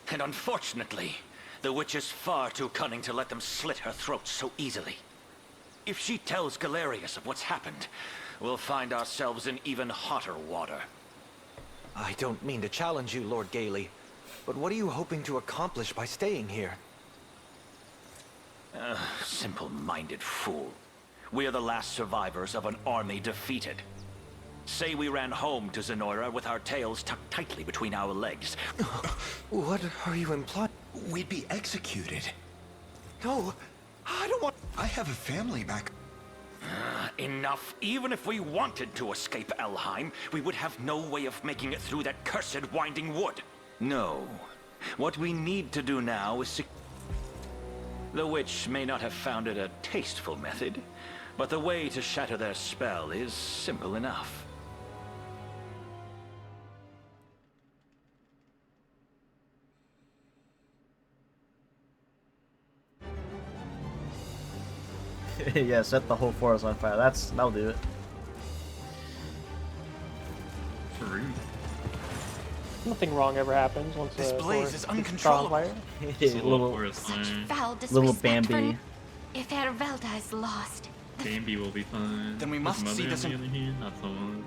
And unfortunately, the witch is far too cunning to let them slit her throat so easily. If she tells Galerius of what's happened, we'll find ourselves in even hotter water. I don't mean to challenge you, Lord Gailey, but what are you hoping to accomplish by staying here? Simple-minded fool. We are the last survivors of an army defeated. Say we ran home to Zenora with our tails tucked tightly between our legs. What are you implying? We'd be executed. No, I don't want... I have a family back. Enough. Even if we wanted to escape Elheim, we would have no way of making it through that cursed winding wood. No. What we need to do now is... The witch may not have found it a tasteful method, but the way to shatter their spell is simple enough. Yeah, set the whole forest on fire. That'll do it. Nothing wrong ever happens once This the blaze forest is gets caught on uncontrollable. fire. Foul little disrespect Bambi. if Ervelda is lost. Bambi will be fine. Then we His must mother, see this on in- the other hand, not so much.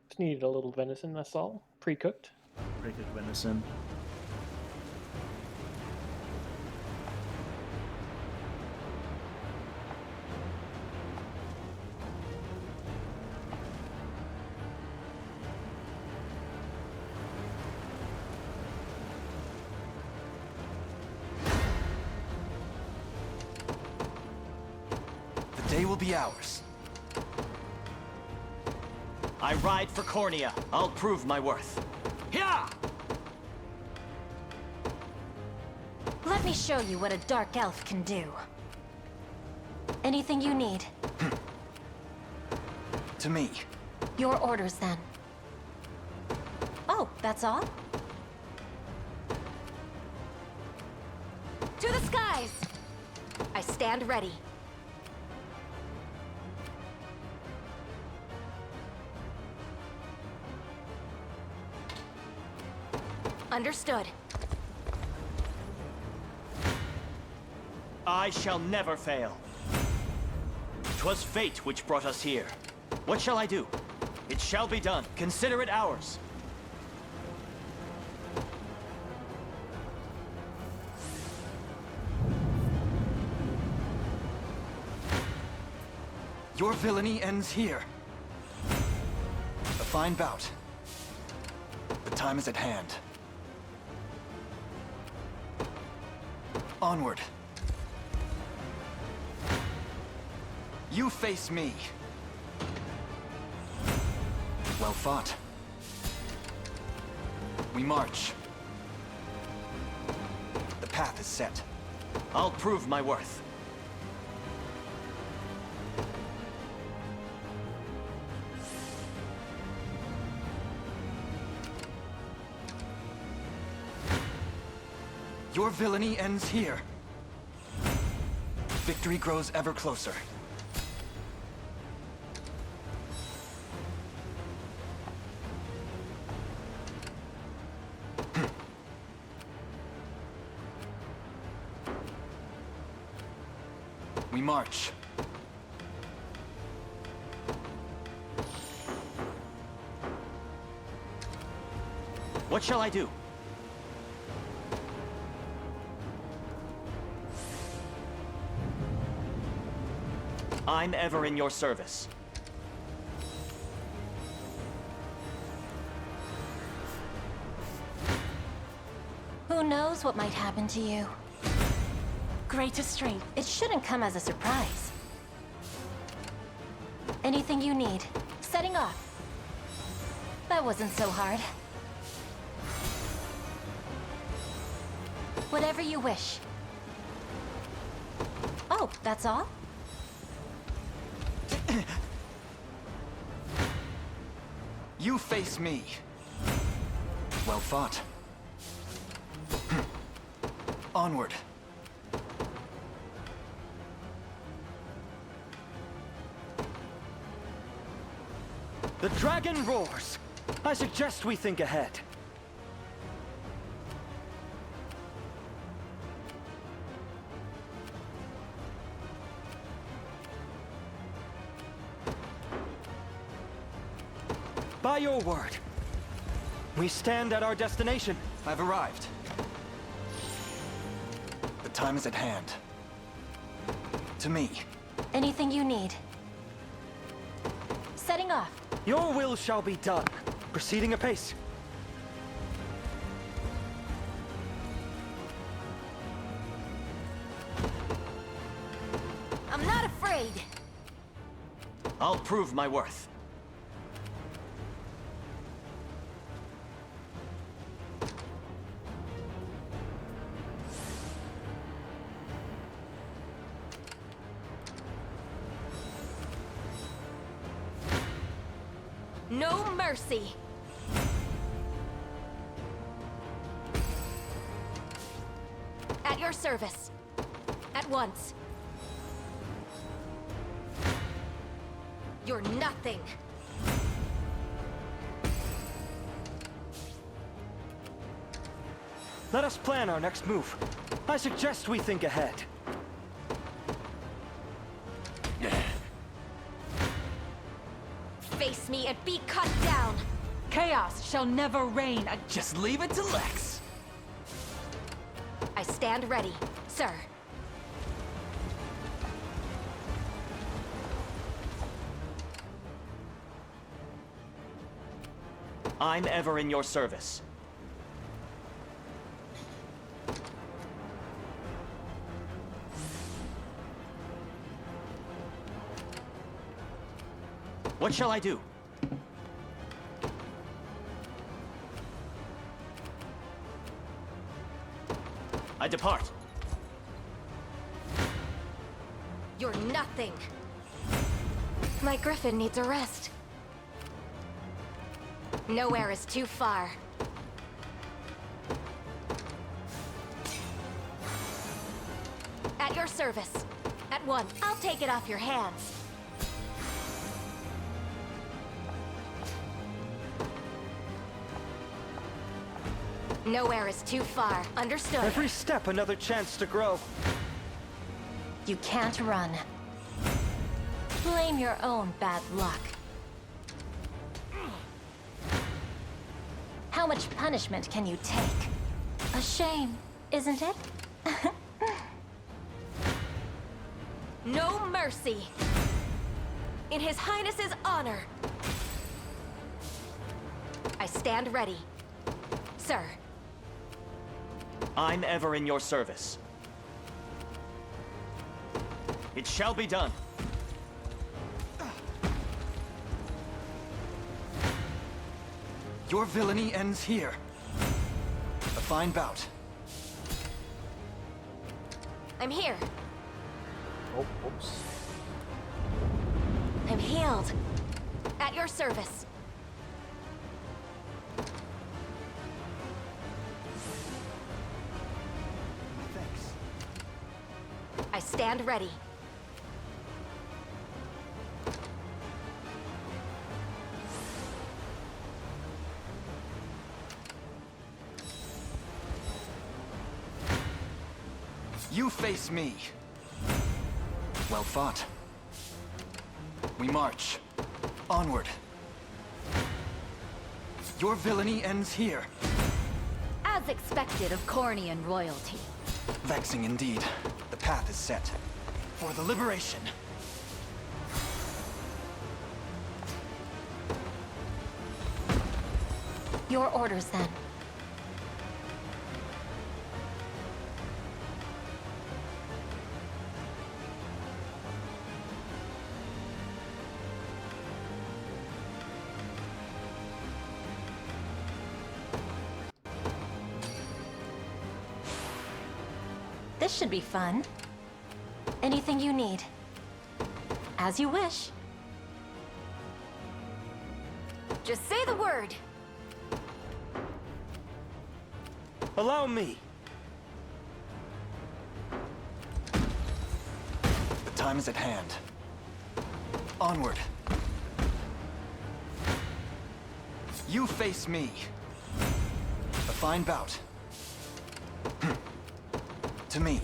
Just needed a little venison, that's all. Pre-cooked. Pre-cooked venison. The day will be ours. I ride for Cornea. I'll prove my worth. Yeah! Let me show you what a dark elf can do. Anything you need. To me. Your orders, then. Oh, that's all? To the skies! I stand ready. Understood. I shall never fail. 'Twas fate which brought us here. What shall I do? It shall be done. Consider it ours. Your villainy ends here. A fine bout. The time is at hand. Onward. You face me. Well fought. We march. The path is set. I'll prove my worth. Your villainy ends here. Victory grows ever closer. We march. What shall I do? I'm ever in your service. Who knows what might happen to you? Greatest strength. It shouldn't come as a surprise. Anything you need. Setting off. That wasn't so hard. Whatever you wish. Oh, that's all? You face me. Well fought. Onward. The dragon roars. I suggest we think ahead. By your word, we stand at our destination. I've arrived. The time is at hand. To me. Anything you need. Setting off. Your will shall be done. Proceeding apace. I'm not afraid. I'll prove my worth. No mercy. At your service. At once. You're nothing. Let us plan our next move. I suggest we think ahead. Face me and be cut down. Chaos shall never reign. Just leave it to Lex. I stand ready, sir. I'm ever in your service. What shall I do? I depart. You're nothing. My griffin needs a rest. Nowhere is too far. At your service. At once. I'll take it off your hands. Nowhere is too far. Understood. Every step another chance to grow. You can't run. Blame your own bad luck. How much punishment can you take? A shame, isn't it? No mercy. In His Highness's honor. I stand ready. Sir. I'm ever in your service. It shall be done. Your villainy ends here. A fine bout. I'm here. Oh, oops. I'm healed. At your service. Thanks. I stand ready. You face me. Well fought. We march. Onward. Your villainy ends here. As expected of Cornian royalty. Vexing indeed. The path is set. For the liberation. Your orders, then. This should be fun. Anything you need. As you wish. Just say the word. Allow me. The time is at hand. Onward. You face me. A fine bout. To me.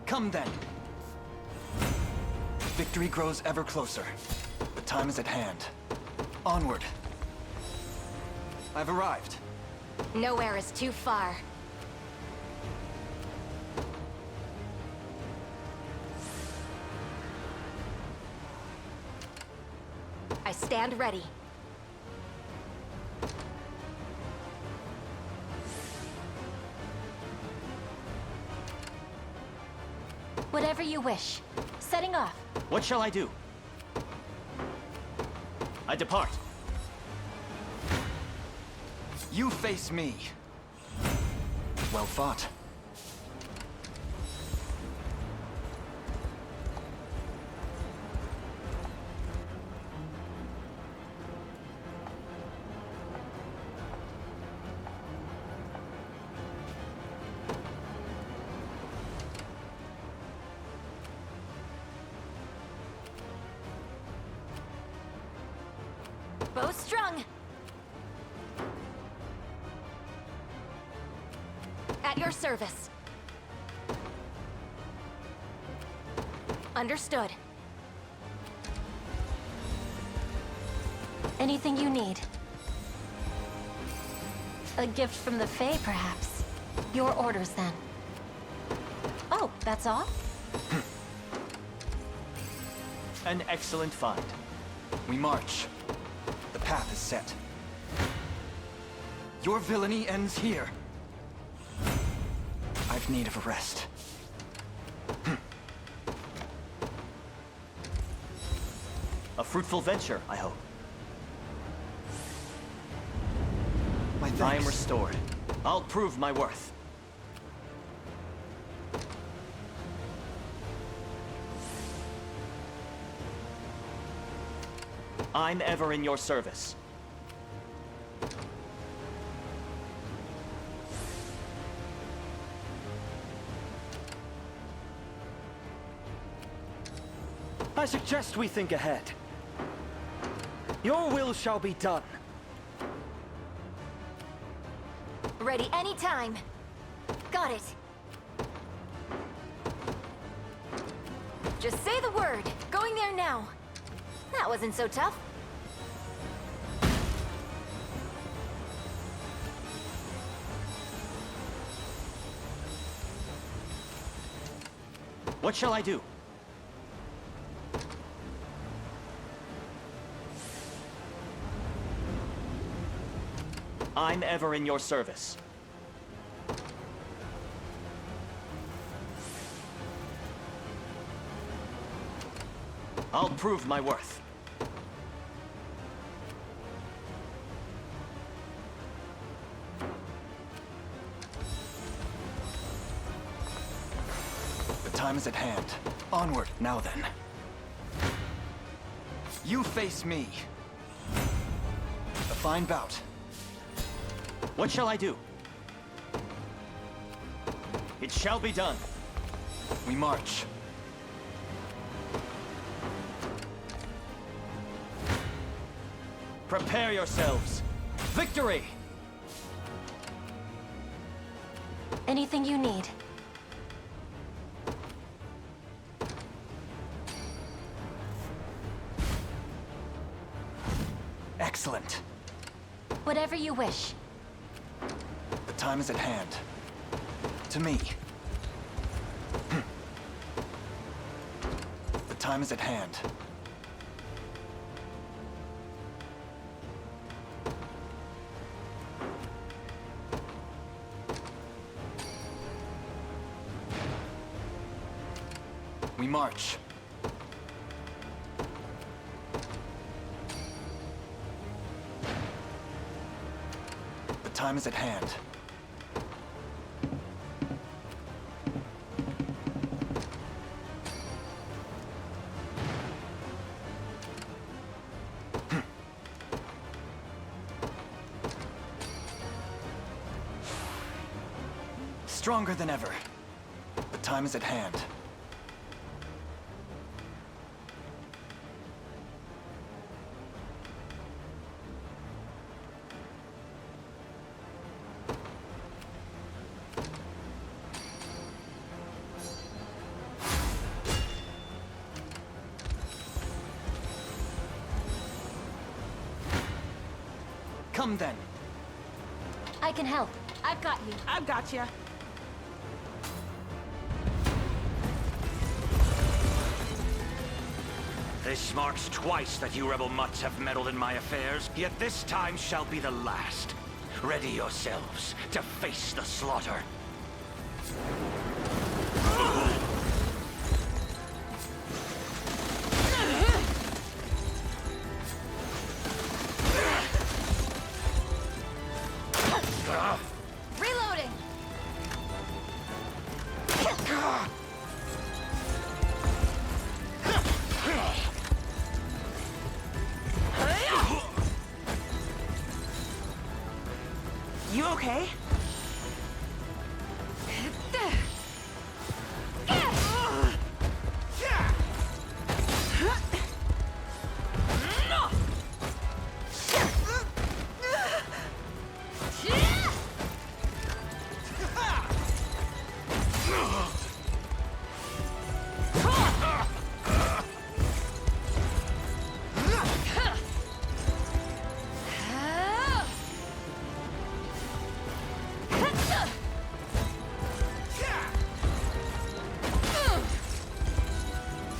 Come then. Victory grows ever closer. The time is at hand. Onward. I've arrived. Nowhere is too far. I stand ready. Whatever you wish. Setting off. What shall I do? I depart. You face me. Well fought. Bow strung. At your service. Understood. Anything you need. A gift from the Fae, perhaps. Your orders, then. Oh, that's all? An excellent find. We march. The path is set. Your villainy ends here. I've need of a rest. A fruitful venture, I hope. My thanks. I am restored. I'll prove my worth. I'm ever in your service. I suggest we think ahead. Your will shall be done. Ready anytime. Got it. Just say the word. Going there now. That wasn't so tough. What shall I do? I'm ever in your service. I'll prove my worth. The time is at hand. Onward, now then. You face me. A fine bout. What shall I do? It shall be done. We march. Prepare yourselves. Victory! Anything you need. Excellent. Whatever you wish. The time is at hand. To me. The time is at hand. We march. The time is at hand. Stronger than ever. The time is at hand. Come then. I can help. I've got you. I've got you. This marks twice that you rebel mutts have meddled in my affairs, yet this time shall be the last. Ready yourselves to face the slaughter. Reloading. You okay?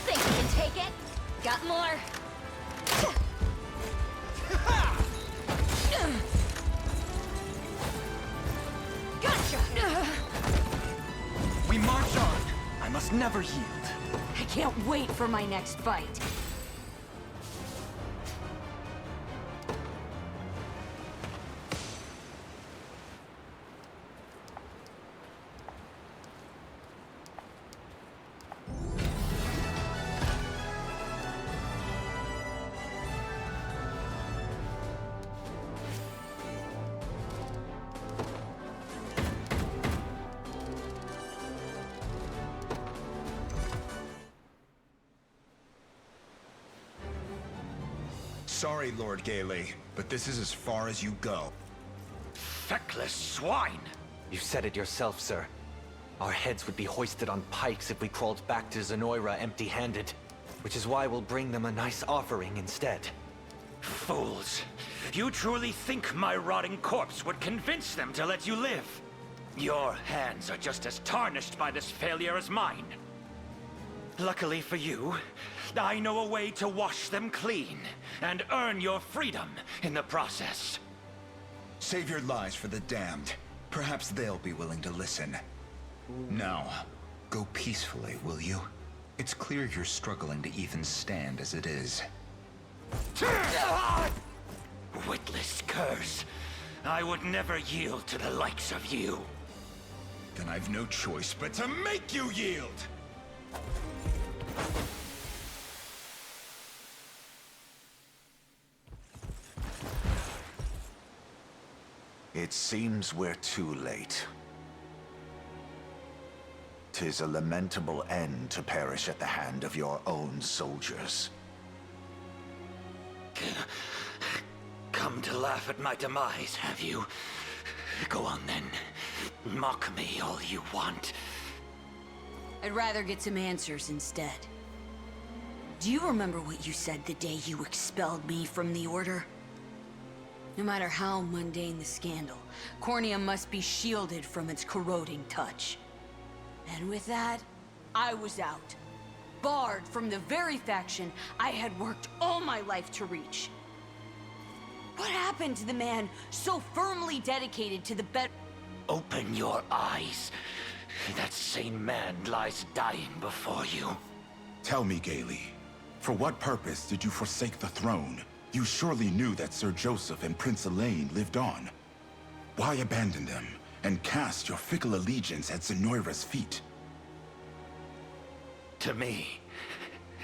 Think you can take it? Got more. Gotcha. We march on. I must never yield. I can't wait for my next fight. Sorry, Lord Gailey, but this is as far as you go. Feckless swine! You said it yourself, sir. Our heads would be hoisted on pikes if we crawled back to Zenoira empty-handed. Which is why we'll bring them a nice offering instead. Fools! You truly think my rotting corpse would convince them to let you live? Your hands are just as tarnished by this failure as mine. Luckily for you, I know a way to wash them clean, and earn your freedom in the process. Save your lies for the damned. Perhaps they'll be willing to listen. Now, go peacefully, will you? It's clear you're struggling to even stand as it is. Witless curse. I would never yield to the likes of you. Then I've no choice but to make you yield! It seems we're too late. 'Tis a lamentable end to perish at the hand of your own soldiers. Come to laugh at my demise, have you? Go on then. Mock me all you want. I'd rather get some answers instead. Do you remember what you said the day you expelled me from the Order? No matter how mundane the scandal, Cornea must be shielded from its corroding touch. And with that, I was out. Barred from the very faction I had worked all my life to reach. What happened to the man so firmly dedicated to the Open your eyes. That same man lies dying before you. Tell me, Gailey, for what purpose did you forsake the throne? You surely knew that Sir Joseph and Prince Elaine lived on. Why abandon them and cast your fickle allegiance at Zenoira's feet? To me,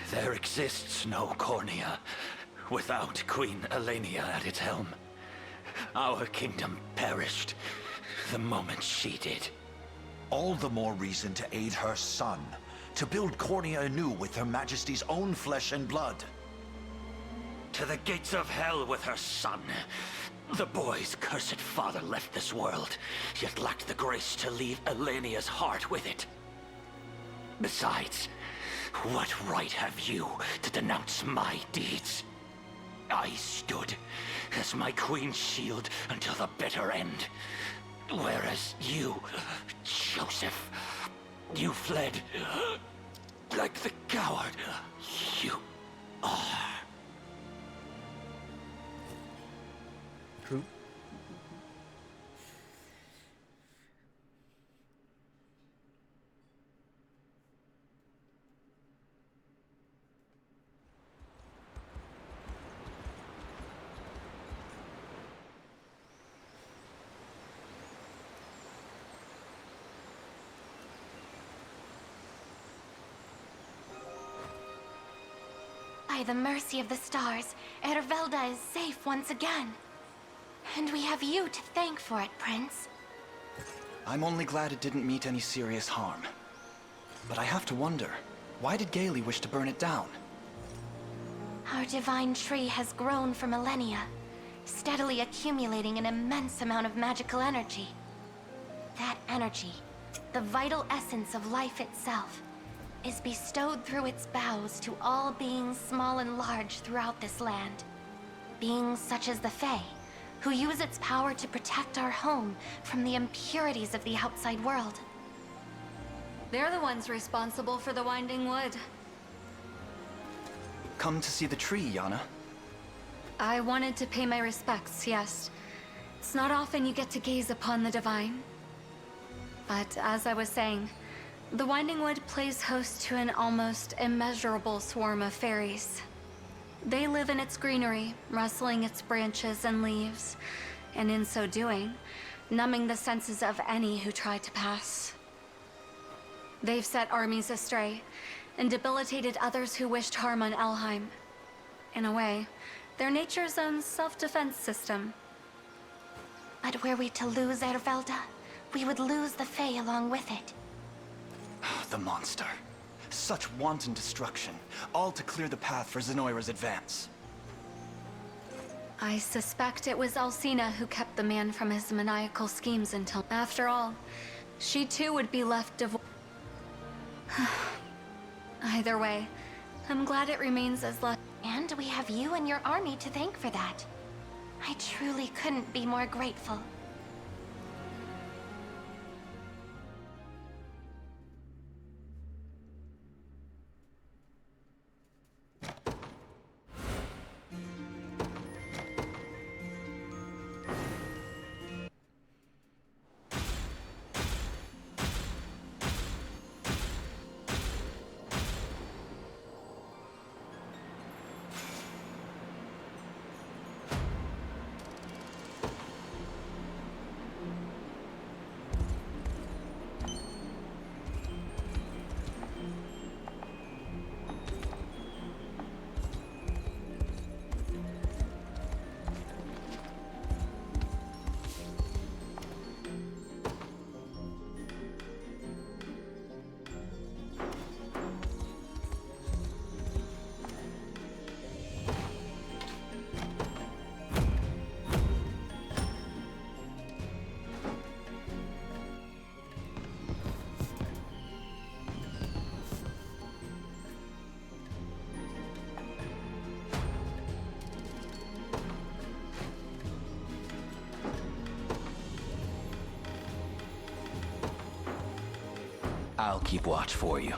there exists no Cornea without Queen Elenia at its helm. Our kingdom perished the moment she did. All the more reason to aid her son, to build Cornea anew with Her Majesty's own flesh and blood. To the gates of hell with her son. The boy's cursed father left this world, yet lacked the grace to leave Elenia's heart with it. Besides, what right have you to denounce my deeds? I stood as my queen's shield until the bitter end. Whereas you, Joseph, you fled like the coward you are. True. By the mercy of the stars, Ervelda is safe once again. And we have you to thank for it, Prince. I'm only glad it didn't meet any serious harm. But I have to wonder, why did Gailey wish to burn it down? Our divine tree has grown for millennia, steadily accumulating an immense amount of magical energy. That energy, the vital essence of life itself, is bestowed through its boughs to all beings small and large throughout this land. Beings such as the Fae, who use its power to protect our home from the impurities of the outside world. They're the ones responsible for the Winding Wood. Come to see the tree, Yana. I wanted to pay my respects, yes. It's not often you get to gaze upon the divine. But as I was saying, the Winding Wood plays host to an almost immeasurable swarm of fairies. They live in its greenery, rustling its branches and leaves, and in so doing, numbing the senses of any who try to pass. They've set armies astray, and debilitated others who wished harm on Elheim. In a way, they're nature's own self-defense system. But were we to lose Ervelda, we would lose the Fae along with it. The monster. Such wanton destruction, all to clear the path for Zenoira's advance. I suspect it was Alcina who kept the man from his maniacal schemes until... After all, she too would be left devoid. Either way, I'm glad it remains as luck. And we have you and your army to thank for that. I truly couldn't be more grateful. I'll keep watch for you.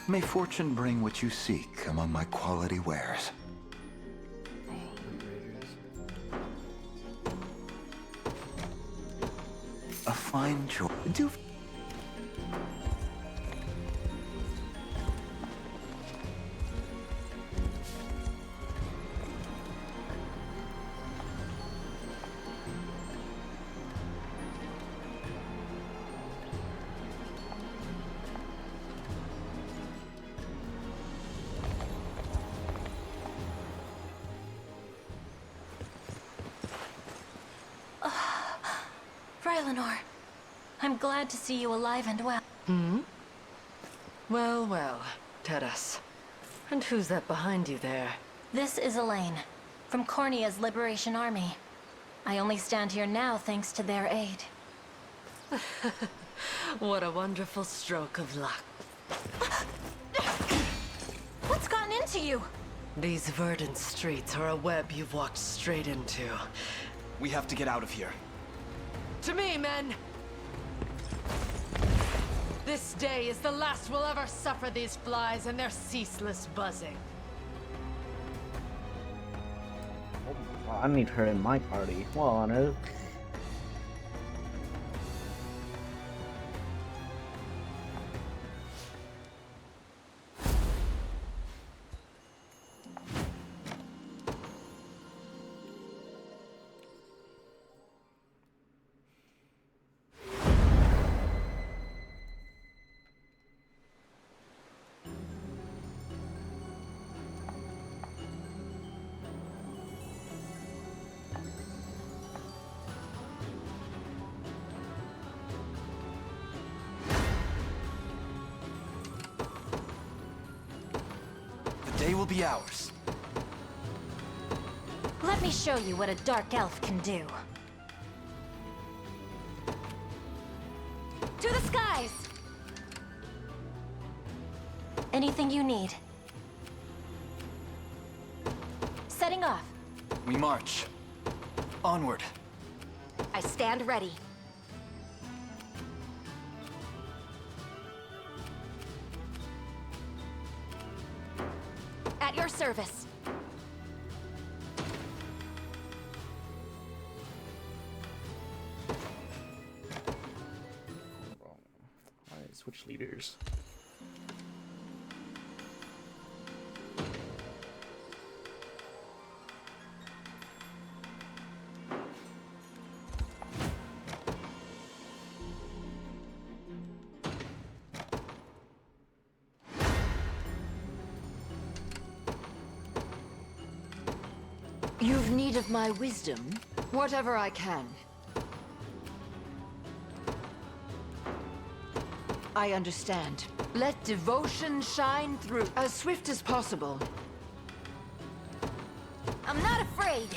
May fortune bring what you seek among my quality wares. A fine choice. Rylanor, I'm glad to see you alive and well. Well, well, Teras. And who's that behind you there? This is Elaine, from Cornea's Liberation Army. I only stand here now thanks to their aid. What a wonderful stroke of luck. What's gotten into you? These verdant streets are a web you've walked straight into. We have to get out of here. To me, men! This day is the last we'll ever suffer these flies and their ceaseless buzzing. Oh, I need her in my party. What on earth? The day will be ours. Let me show you what a dark elf can do. To the skies! Anything you need. Setting off. We march. Onward. I stand ready. At your service. Alright, switch leaders. You've need of my wisdom? Whatever I can. I understand. Let devotion shine through as swift as possible. I'm not afraid.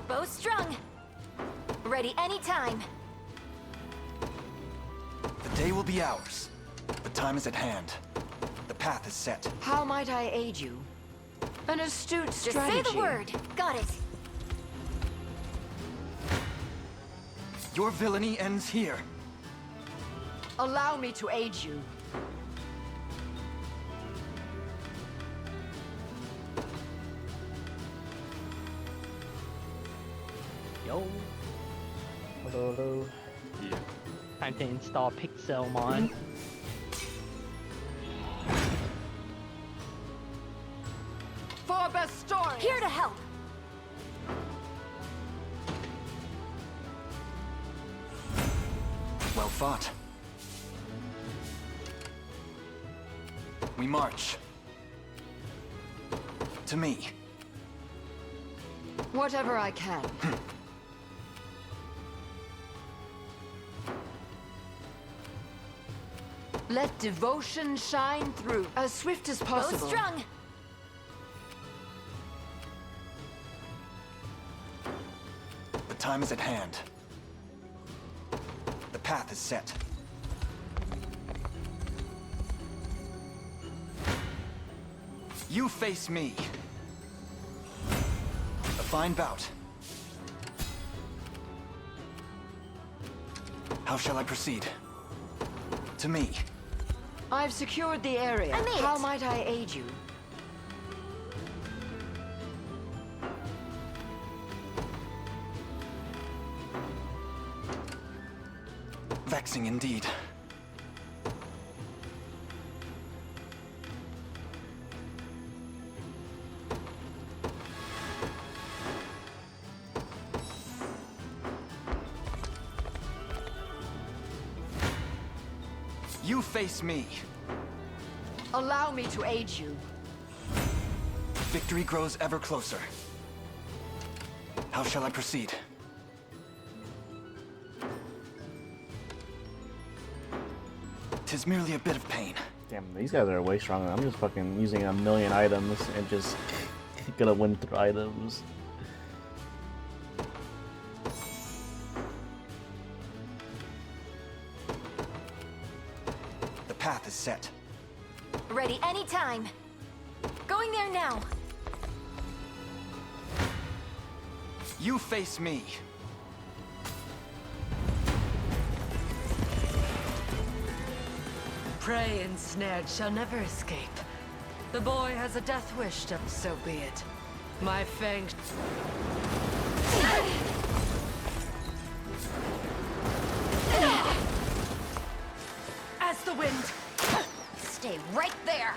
Bow strung. Ready anytime. The day will be ours. The time is at hand. The path is set. How might I aid you? An astute strategy. Just say the word. Got it. Your villainy ends here. Allow me to aid you. Yo. Hello, hello. Yeah. Time to install Pixelmon. For best story. Here to help. Well fought. We march. To me. Whatever I can. Let devotion shine through as swift as possible. Bow strung. The time is at hand. The path is set. You face me. A fine bout. How shall I proceed? To me. I've secured the area. I made How it. might I aid you? Vexing indeed. You face me. Allow me to aid you. Victory grows ever closer. How shall I proceed? 'Tis merely a bit of pain. Damn, these guys are way stronger. I'm just fucking using a million items and just gonna win through items. The path is set. Ready anytime. Going there now. You face me. Prey ensnared shall never escape. The boy has a death wish, so be it. My fangs... As the wind! Stay right there.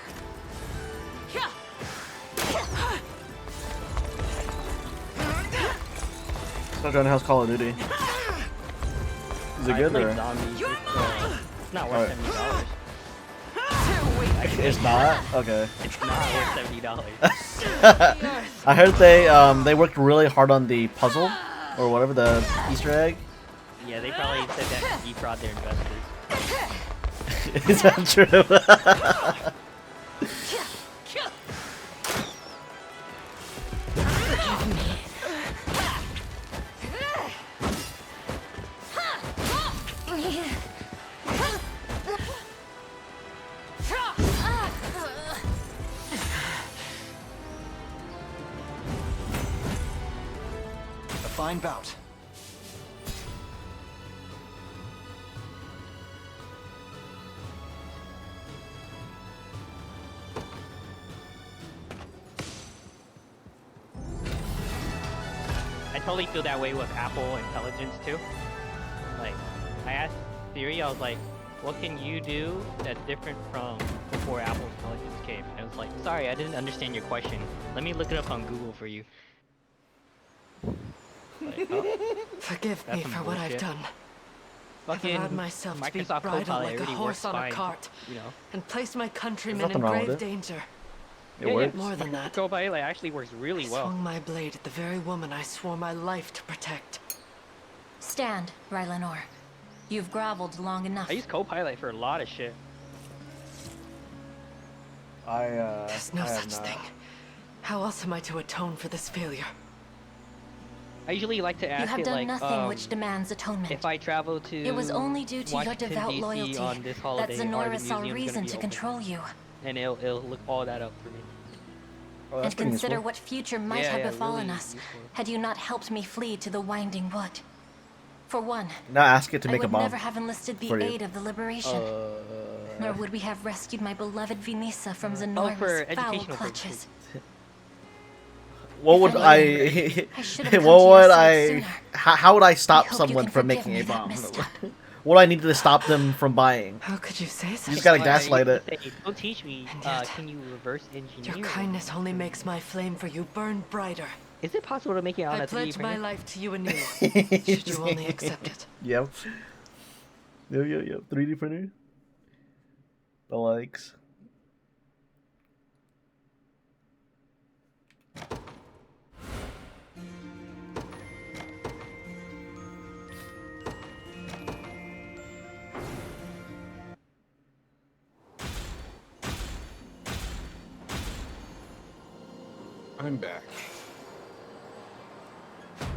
Still trying to house Call of Duty. Is it good or? It's not worth $70. It's not? Okay. It's not worth $70. I heard they worked really hard on the puzzle or whatever, the Easter egg. Yeah, they probably said that to defraud their investors. Is that true? A fine bout. I totally feel that way with Apple Intelligence too. Like, I asked Siri, I was like, what can you do that's different from before Apple Intelligence came? And it was like, sorry, I didn't understand your question. Let me look it up on Google for you. Like, oh, Forgive me some for what I've bullshit. done. I've Fucking allowed myself to be Microsoft bridled Copilot like a already horse works on a fine, cart, you know. and placed my countrymen nothing in wrong with grave it. danger. It works. More than that, Copilot actually works really well. swung my blade at the very woman I swore my life to protect. Stand, Rylanor. You've groveled long enough. I use Copilot for a lot of shit. There's no such thing. How else am I to atone for this failure? I usually like to You ask have it done like, nothing which demands atonement. if I travel to It was only due to your Washington, devout DC loyalty on this that holiday, are the Zenora saw museums gonna reason be to open? control you. And it'll look all that up for me. Oh, And consider what future might Yeah, have yeah, befallen really us useful. had you not helped me flee to the Winding Wood. For one, Now ask it to I make a would bomb. never have enlisted the for you. aid of the Liberation. Nor would we have rescued my beloved Vinisa from for Zenora's foul educational clutches. What would If I? should have come What to your would side I? sooner. How would I stop hope you someone can from forgive making me a that bomb? misstep. What do I need to stop them from buying? How could you say You such just gotta things? gaslight it. Say, don't teach me. And yet, Can you reverse engineer? Your it? kindness only makes my flame for you burn brighter. Is it possible to make it on I a 3D pledge my printer? life to you anew, should you only accept it. Yep. Yep. 3D printer. The likes. I'm back.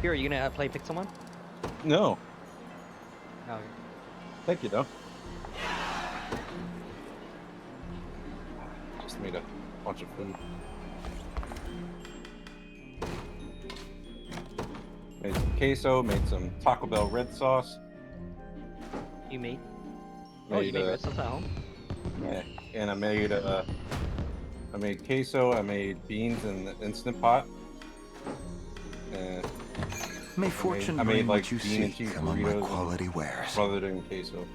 Here, are you gonna play Pixelmon? No. Oh. Thank you, though. Just made a bunch of food. Made some queso, made some Taco Bell red sauce. You made? Oh, you made red sauce at home? Yeah, and I made queso, I made beans in the Instant Pot. And May fortune I made bring like what you bean and seek cheese among my burritos quality wares. rather than queso.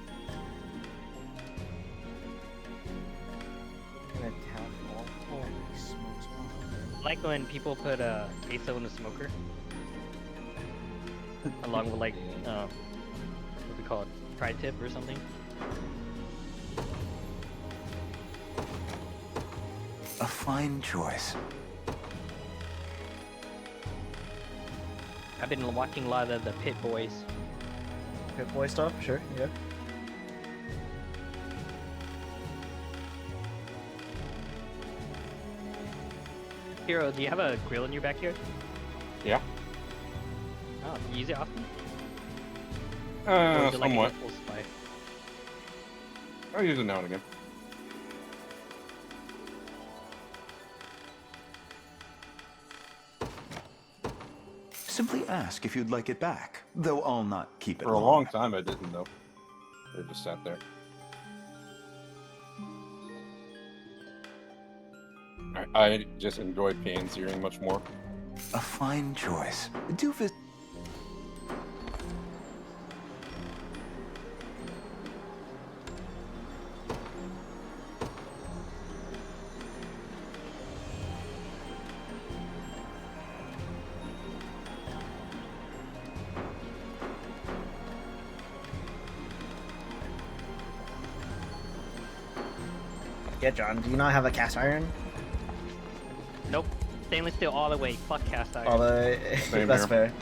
I like when people put queso in the smoker. Along with like, what do we call it? Tri-tip or something? A fine choice. I've been watching a lot of the Pit Boys. Pit Boy stuff, sure, yeah. Hero, do you have a grill in your backyard? Yeah. Oh, do you use it often? Or is it like an Somewhat. impulse buy? I use it now and again. Simply ask if you'd like it back, though I'll not keep it For a long. long time, I didn't though. They just sat there. I just enjoy pan searing much more. A fine choice. Do visit. Yeah, John, do you not have a cast iron? Nope. Stainless steel all the way. Fuck cast iron. All the that's fair.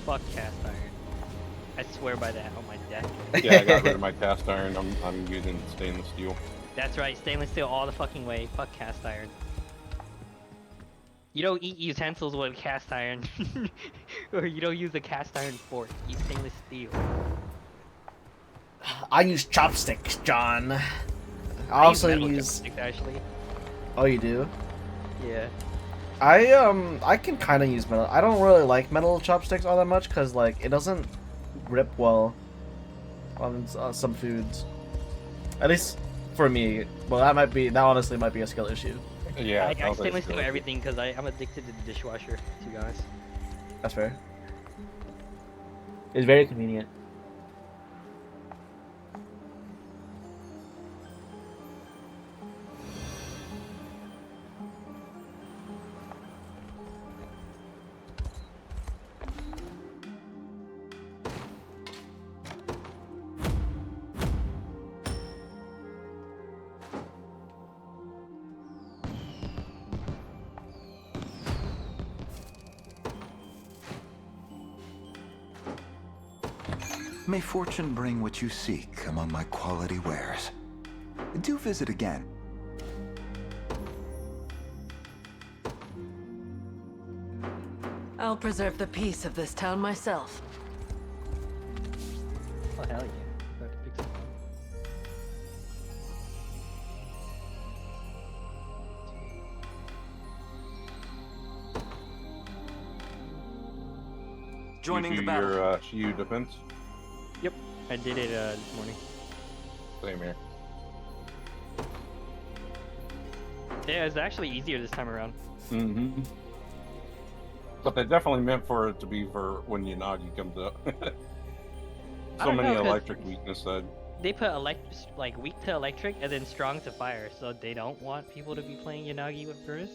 Fuck cast iron. I swear by that on my death. Yeah, I got rid of my cast iron. I'm using stainless steel. That's right. Stainless steel all the fucking way. Fuck cast iron. You don't eat utensils with cast iron. Or you don't use a cast iron fork. Use stainless steel. I use chopsticks, John. I use also metal use. chopsticks, actually. Oh, you do? Yeah. I can kind of use metal. I don't really like metal chopsticks all that much because like it doesn't grip well on some foods. At least for me. Well, that honestly might be a skill issue. Yeah. I stainless steel everything because I'm addicted to the dishwasher. To be honest. That's fair. It's very convenient. May fortune bring what you seek among my quality wares. Do visit again. I'll preserve the peace of this town myself. Oh hell yeah. About to fix it. Joining you the do battle. Your Shiyu defense. Yep. I did it this morning. Same here. Yeah, it's actually easier this time around. Mm-hmm. But they definitely meant for it to be for when Yanagi comes up. So many electric weakness said. They put like weak to electric and then strong to fire, so they don't want people to be playing Yanagi with Burst.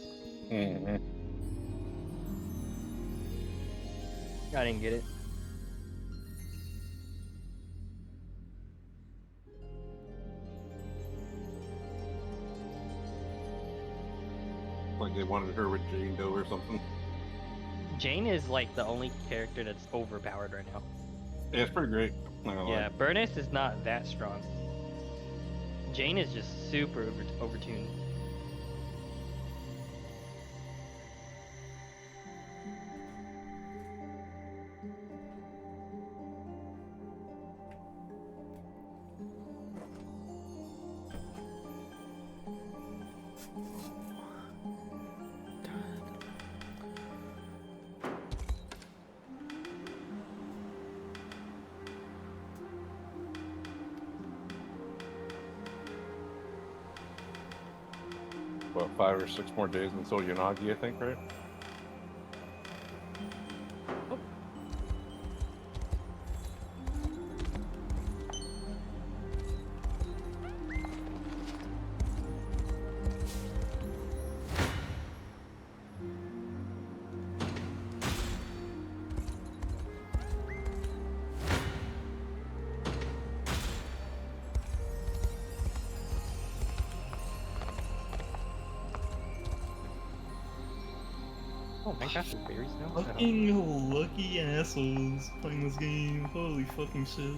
Mm-hmm. I didn't get it. Like they wanted her with Jane Doe or something. Jane is like the only character that's overpowered right now. Yeah, it's pretty great. Not gonna Yeah, lie. Burnus is not that strong. Jane is just super overtuned. What, 5 or 6 more days until Yanagi, I think, right? Oh, Minecraft with berries now? Fucking lucky assholes playing this game. Holy fucking shit.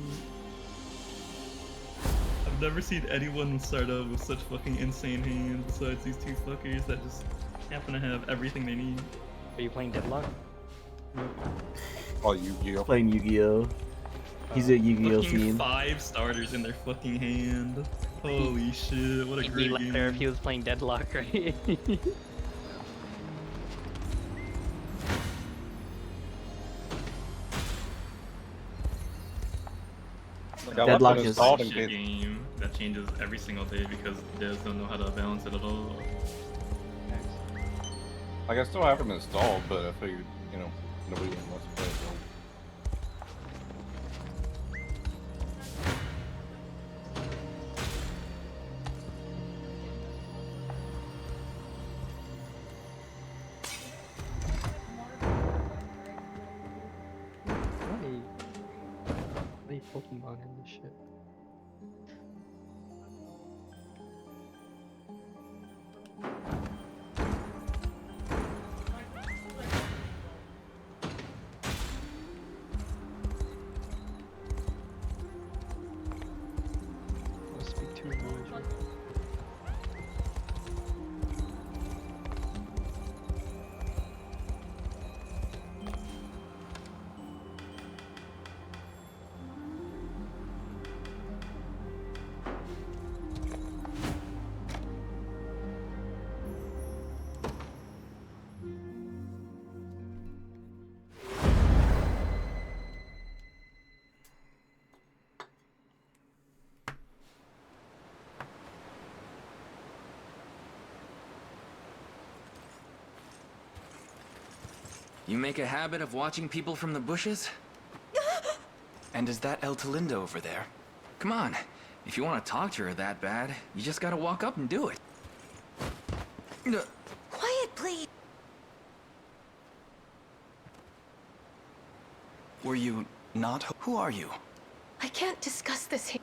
I've never seen anyone start out with such fucking insane hands besides these two fuckers that just happen to have everything they need. Are you playing Deadlock? Oh, Yu-Gi-Oh. Playing Yu-Gi-Oh. He's a Yu-Gi-Oh Fucking fiend. 5 starters in their fucking hand. Holy shit, what a He'd great be game. better if he was playing Deadlock, right? Deadlock is a shit game that changes every single day because devs don't know how to balance it at all. Like, I still have them installed, but I figured, you know, nobody wants to play it. Play Pokemon in this shit. Must be too noisy. You make a habit of watching people from the bushes? And is that El Talinda over there? Come on, if you want to talk to her that bad, you just gotta walk up and do it. Quiet, please. Were you not? Who are you? I can't discuss this here.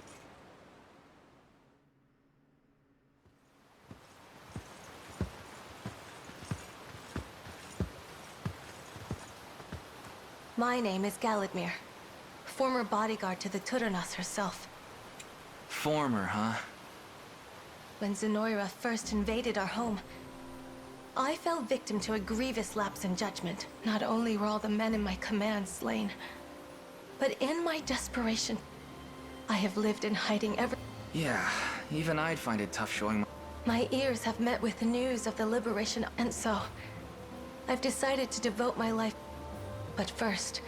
My name is Galadmir, former bodyguard to the Tudernos herself. Former, huh? When Zenoira first invaded our home, I fell victim to a grievous lapse in judgment. Not only were all the men in my command slain, but in my desperation, I have lived in hiding ever. Yeah, even I'd find it tough showing My ears have met with the news of the liberation, and so I've decided to devote my life. But first,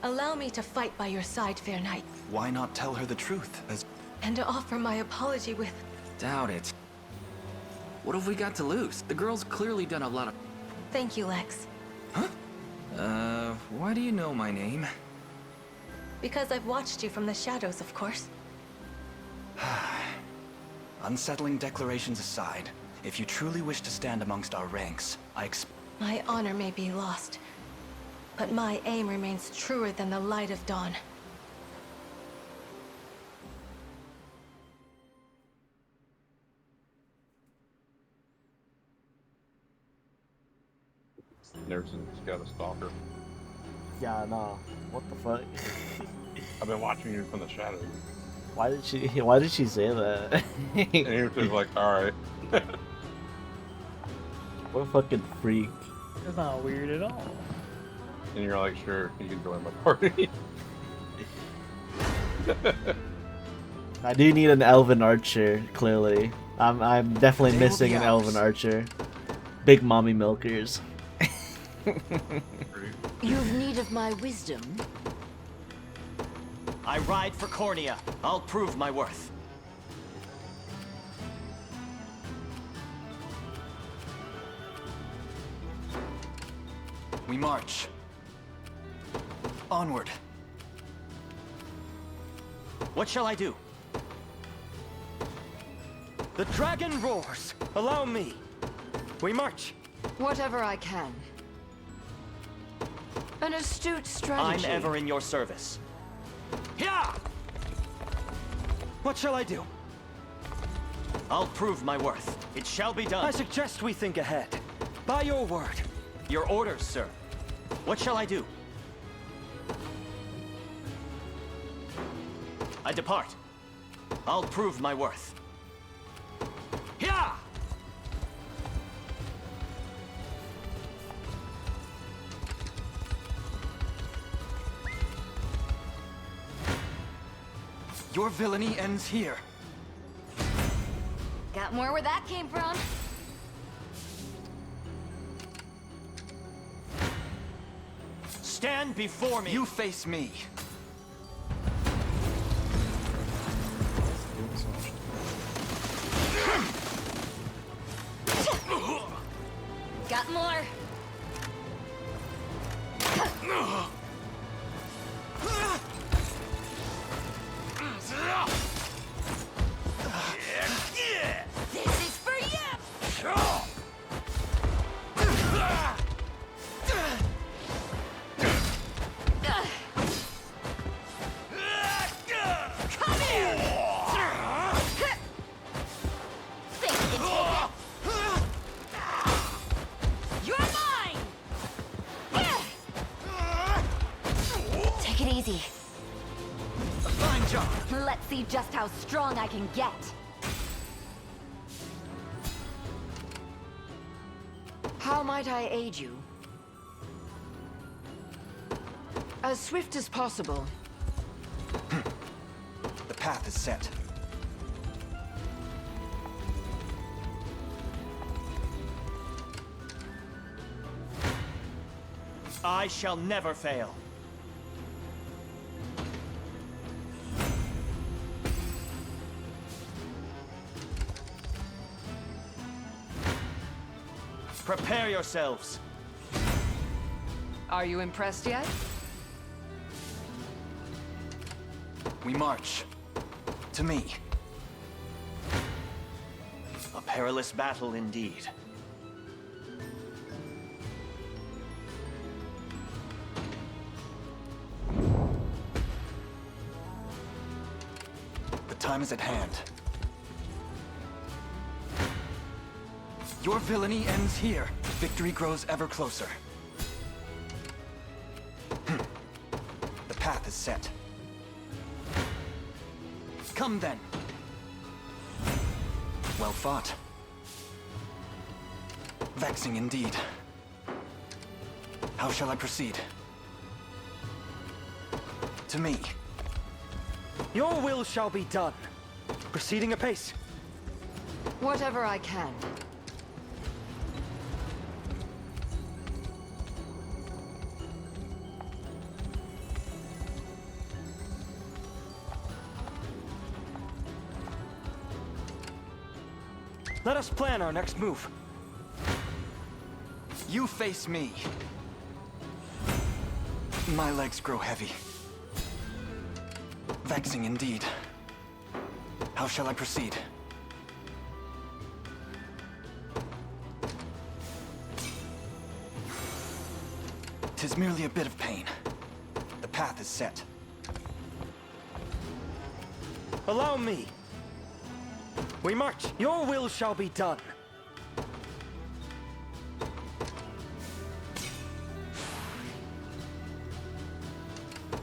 allow me to fight by your side, fair knight, Why not tell her the truth? and to offer my apology with... Doubt it. What have we got to lose? The girl's clearly done a lot of... Thank you, Lex. Why do you know my name? Because I've watched you from the shadows, of course. Unsettling declarations aside, if you truly wish to stand amongst our ranks, My honor may be lost, but my aim remains truer than the light of dawn. Nerson's got a stalker. Yeah, no. What the fuck? I've been watching you from the shadows. Why did she say that? And he was just like, alright. What a fucking freak. It's not weird at all. And you're like, sure, you can join my party. I do need an elven archer, clearly. I'm definitely missing an elven archer. Big mommy milkers. You've need of my wisdom? I ride for Cornea. I'll prove my worth. We march. Onward. What shall I do? The dragon roars. Allow me. We march. Whatever I can. An astute I'm strategy. ever in your service. Yeah! What shall I do? I'll prove my worth. It shall be done. I suggest we think ahead. By your word. Your orders, sir. What shall I do? I depart. I'll prove my worth. Yeah! Your villainy ends here. Got more where that came from. Stand before me! You face me. Got more. This is for you! Come here! Think you can take it? You're mine! Take it easy. A fine job. Let's see just how strong I can get. How might I aid you? As swift as possible. The path is set. I shall never fail. Prepare yourselves. Are you impressed yet? We march. To me. A perilous battle indeed. The time is at hand. Your villainy ends here. Victory grows ever closer. The path is set. Come then. Well fought. Vexing indeed. How shall I proceed? To me. Your will shall be done. Proceeding apace. Whatever I can. Let us plan our next move. You face me. My legs grow heavy. Vexing indeed. How shall I proceed? Tis merely a bit of pain. The path is set. Allow me. We march. Your will shall be done.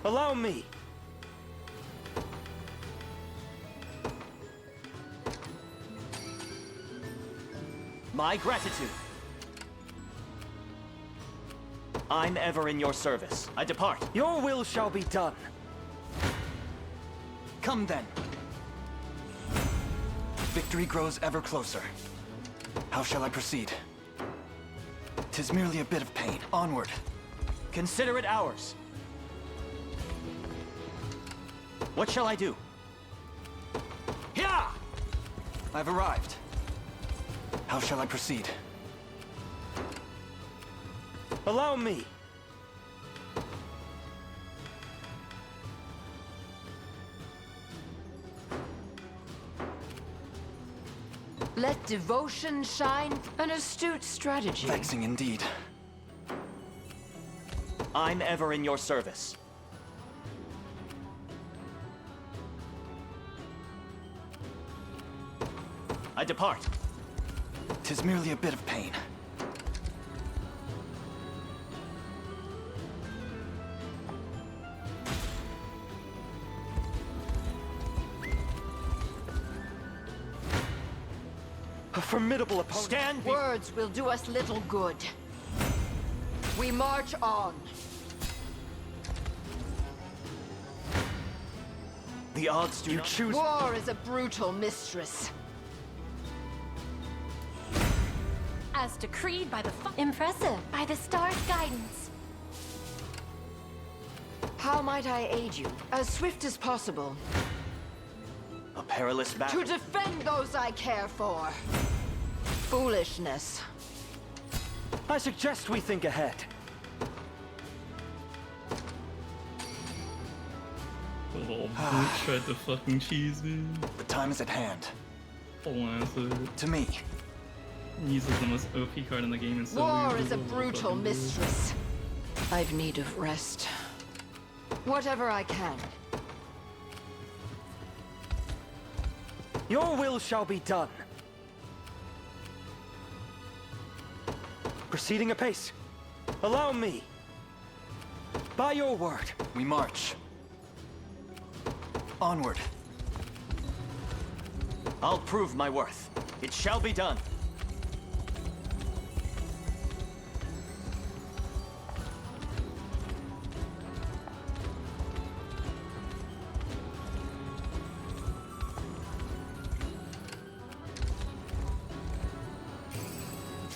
Allow me. My gratitude. I'm ever in your service. I depart. Your will shall be done. Come then. Victory grows ever closer. How shall I proceed? Tis merely a bit of pain. Onward. Consider it ours. What shall I do? Yeah! I've arrived. How shall I proceed? Allow me. Let devotion shine. An astute strategy. Vexing indeed. I'm ever in your service. I depart. Tis merely a bit of pain. A formidable opponent. Stand. Words will do us little good. We march on. The odds do You not choose. War is a brutal mistress. As decreed by the Impressive. By the star's guidance. How might I aid you? As swift as possible. a perilous battle. To defend those I care for. Foolishness. I suggest we think ahead. Oh, Brute tried to fucking cheese me. The time is at hand. Blasted. To me. Uses the most OP card in the game and so War weird. is a brutal mistress. I've need of rest. Whatever I can. Your will shall be done. Proceeding apace. Allow me. By your word. We march. Onward. I'll prove my worth. It shall be done.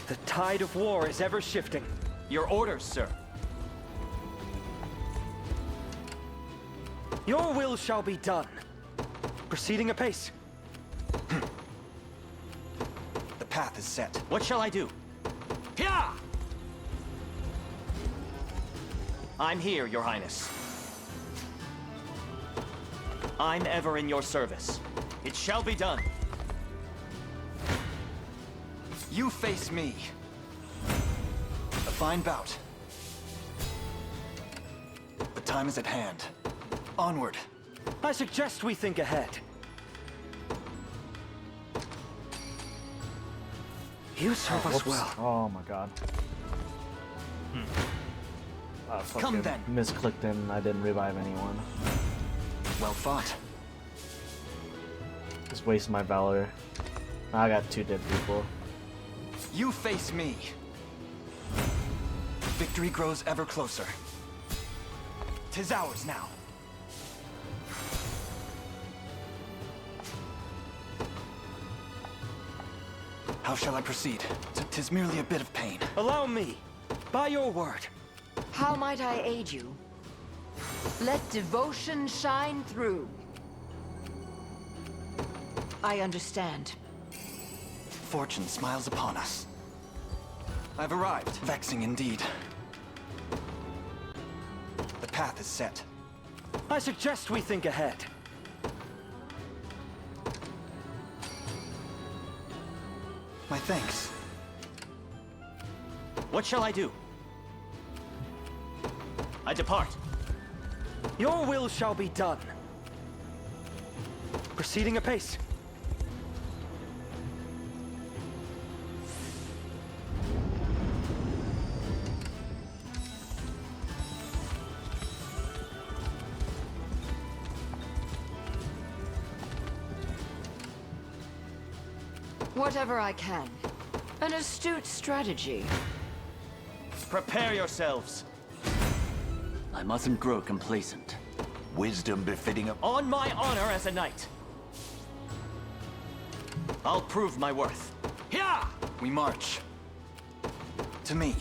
The tide of war is ever shifting. Your orders, sir. Your will shall be done. Proceeding apace. The path is set. What shall I do? Here! I'm here, Your Highness. I'm ever in your service. It shall be done. You face me. A fine bout. The time is at hand. Onward. I suggest we think ahead. You serve us well. Oh my god. Come then. Misclicked and I didn't revive anyone. Well fought. Just waste my valor. I got 2 dead people. You face me. Victory grows ever closer. 'Tis ours now. How shall I proceed? 'Tis merely a bit of pain. Allow me. By your word. How might I aid you? Let devotion shine through. I understand. Fortune smiles upon us. I've arrived. Vexing indeed. The path is set. I suggest we think ahead. My thanks. What shall I do? I depart. Your will shall be done. Proceeding apace. Whatever I can. An astute strategy. Prepare yourselves. I mustn't grow complacent. Wisdom befitting a... On my honor as a knight. I'll prove my worth. Here! We march. To me.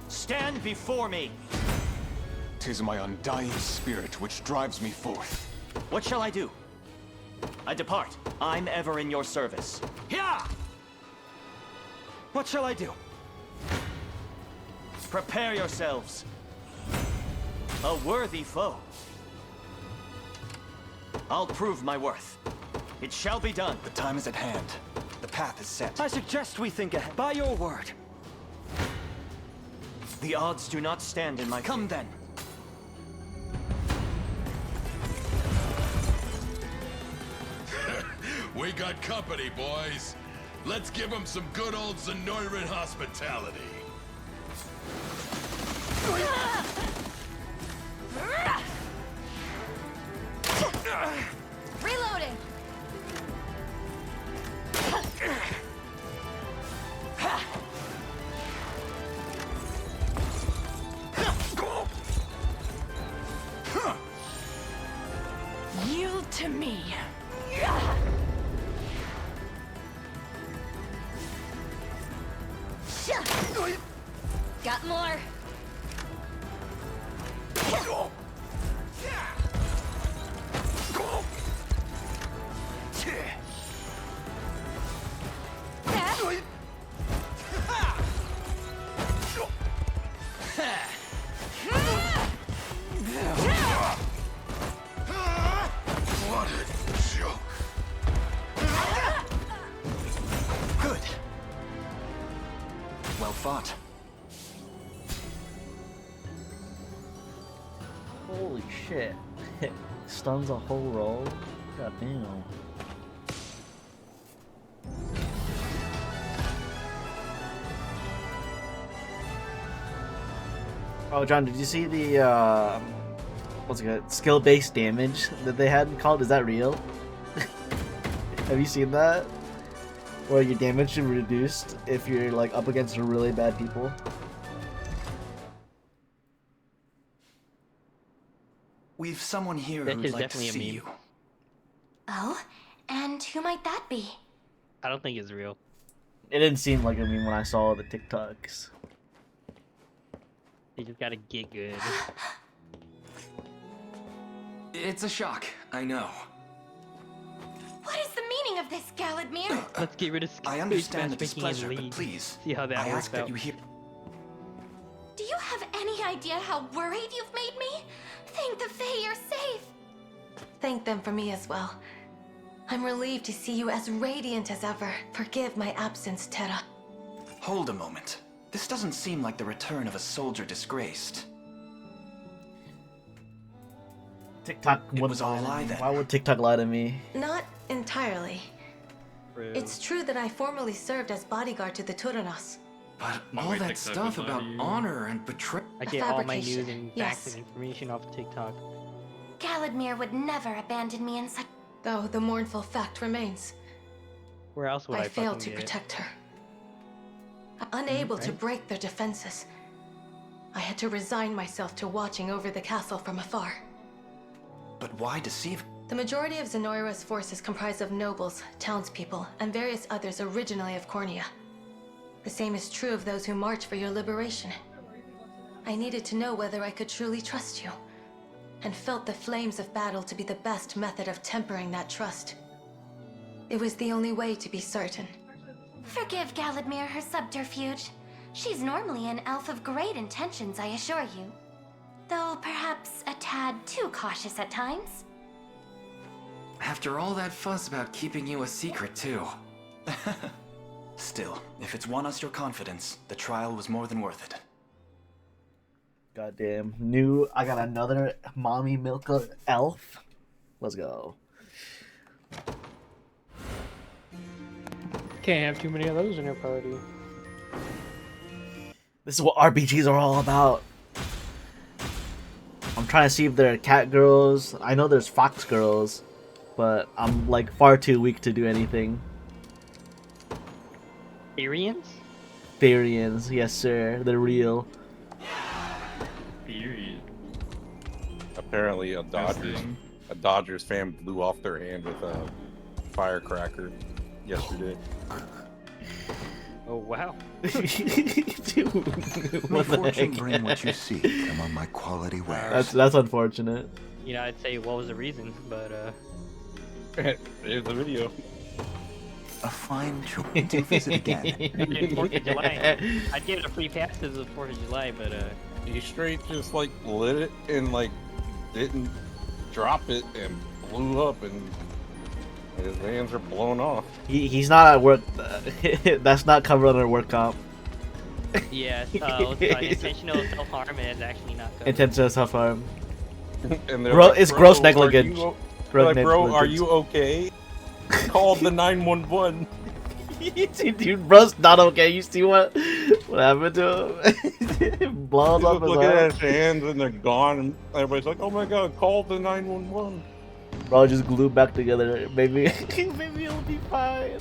Stand before me. 'Tis my undying spirit which drives me forth. What shall I do? I depart. I'm ever in your service. Here! What shall I do? Prepare yourselves. A worthy foe. I'll prove my worth. It shall be done. The time is at hand. The path is set. I suggest we think ahead. By your word. The odds do not stand in my favor. Come then. We got company, boys. Let's give them some good old Zenoiran hospitality. Reloading. Yield to me. Got more. What a joke. Good. Well fought. Holy shit. Stuns a whole roll? God damn. Oh, John, did you see the, what's it called? Skill-based damage that they had called? Is that real? Have you seen that? Where your damage is reduced if you're, like, up against really bad people? We've someone here That who'd is like to definitely a see meme. you. Oh, and who might that be? I don't think it's real. It didn't seem like a meme when I saw the TikToks. You just gotta get good. It's a shock, I know. What is the meaning of this, Galadmir? Let's get rid of I understand the matchmaking displeasure, and but lead. please, See how that I works ask that out. you hear. Do you have any idea how worried you've made me? Thank the Fae you're safe. Thank them for me as well. I'm relieved to see you as radiant as ever. Forgive my absence, Terra. Hold a moment. This doesn't seem like the return of a soldier disgraced. TikTok It wouldn't was all a lie to lie me. then. Why would TikTok lie to me? Not entirely. It's true that I formerly served as bodyguard to the Turanos. But No all way that TikTok stuff would lie about to you. honor and betrayal. I get all my fabrication, news and facts yes. and information off of TikTok. Galadmir would never abandon me in such. Though the mournful fact remains, Where else would I I failed to fucking get it? protect her. Unable to right. break their defenses, I had to resign myself to watching over the castle from afar. But why deceive? The majority of Zenoira's forces comprise of nobles, townspeople, and various others originally of Cornea. The same is true of those who march for your liberation. I needed to know whether I could truly trust you, and felt the flames of battle to be the best method of tempering that trust. It was the only way to be certain. Forgive Galadmir her subterfuge. She's normally an elf of great intentions, I assure you. Though perhaps a tad too cautious at times. After all that fuss about keeping you a secret, too. Still, if it's won us your confidence, the trial was more than worth it. Goddamn. I got another mommy milker elf. Let's go. Can't have too many of those in your party. This is what RPGs are all about. I'm trying to see if there are cat girls. I know there's fox girls, but I'm like far too weak to do anything. Arians? Therians, yes sir. They're real. Period. Apparently, a Dodgers fan blew off their hand with a firecracker yesterday. Oh wow. Dude, May what the fortune heck? bring what you seek among my quality wares. That's unfortunate. You know, I'd say what was the reason, but Here's the video. A fine choice. Do visit again. It's 4th of July. I'd give it a free pass as the 4th of July, but He straight just like lit it and like didn't drop it and blew up and his hands are blown off. He's not at work. That's not covered under work comp. yeah, it's intentional self-harm and it's actually not covered. Intentional self-harm. And they're It's gross negligence. Bro, are you okay? Called the 911. Dude, bro's not okay. You see what happened to him? Blows He's up just his looking arm. at his hands and they're gone. And everybody's like, "Oh my god, call the 911." Bro, just glued back together. Maybe it'll be fine.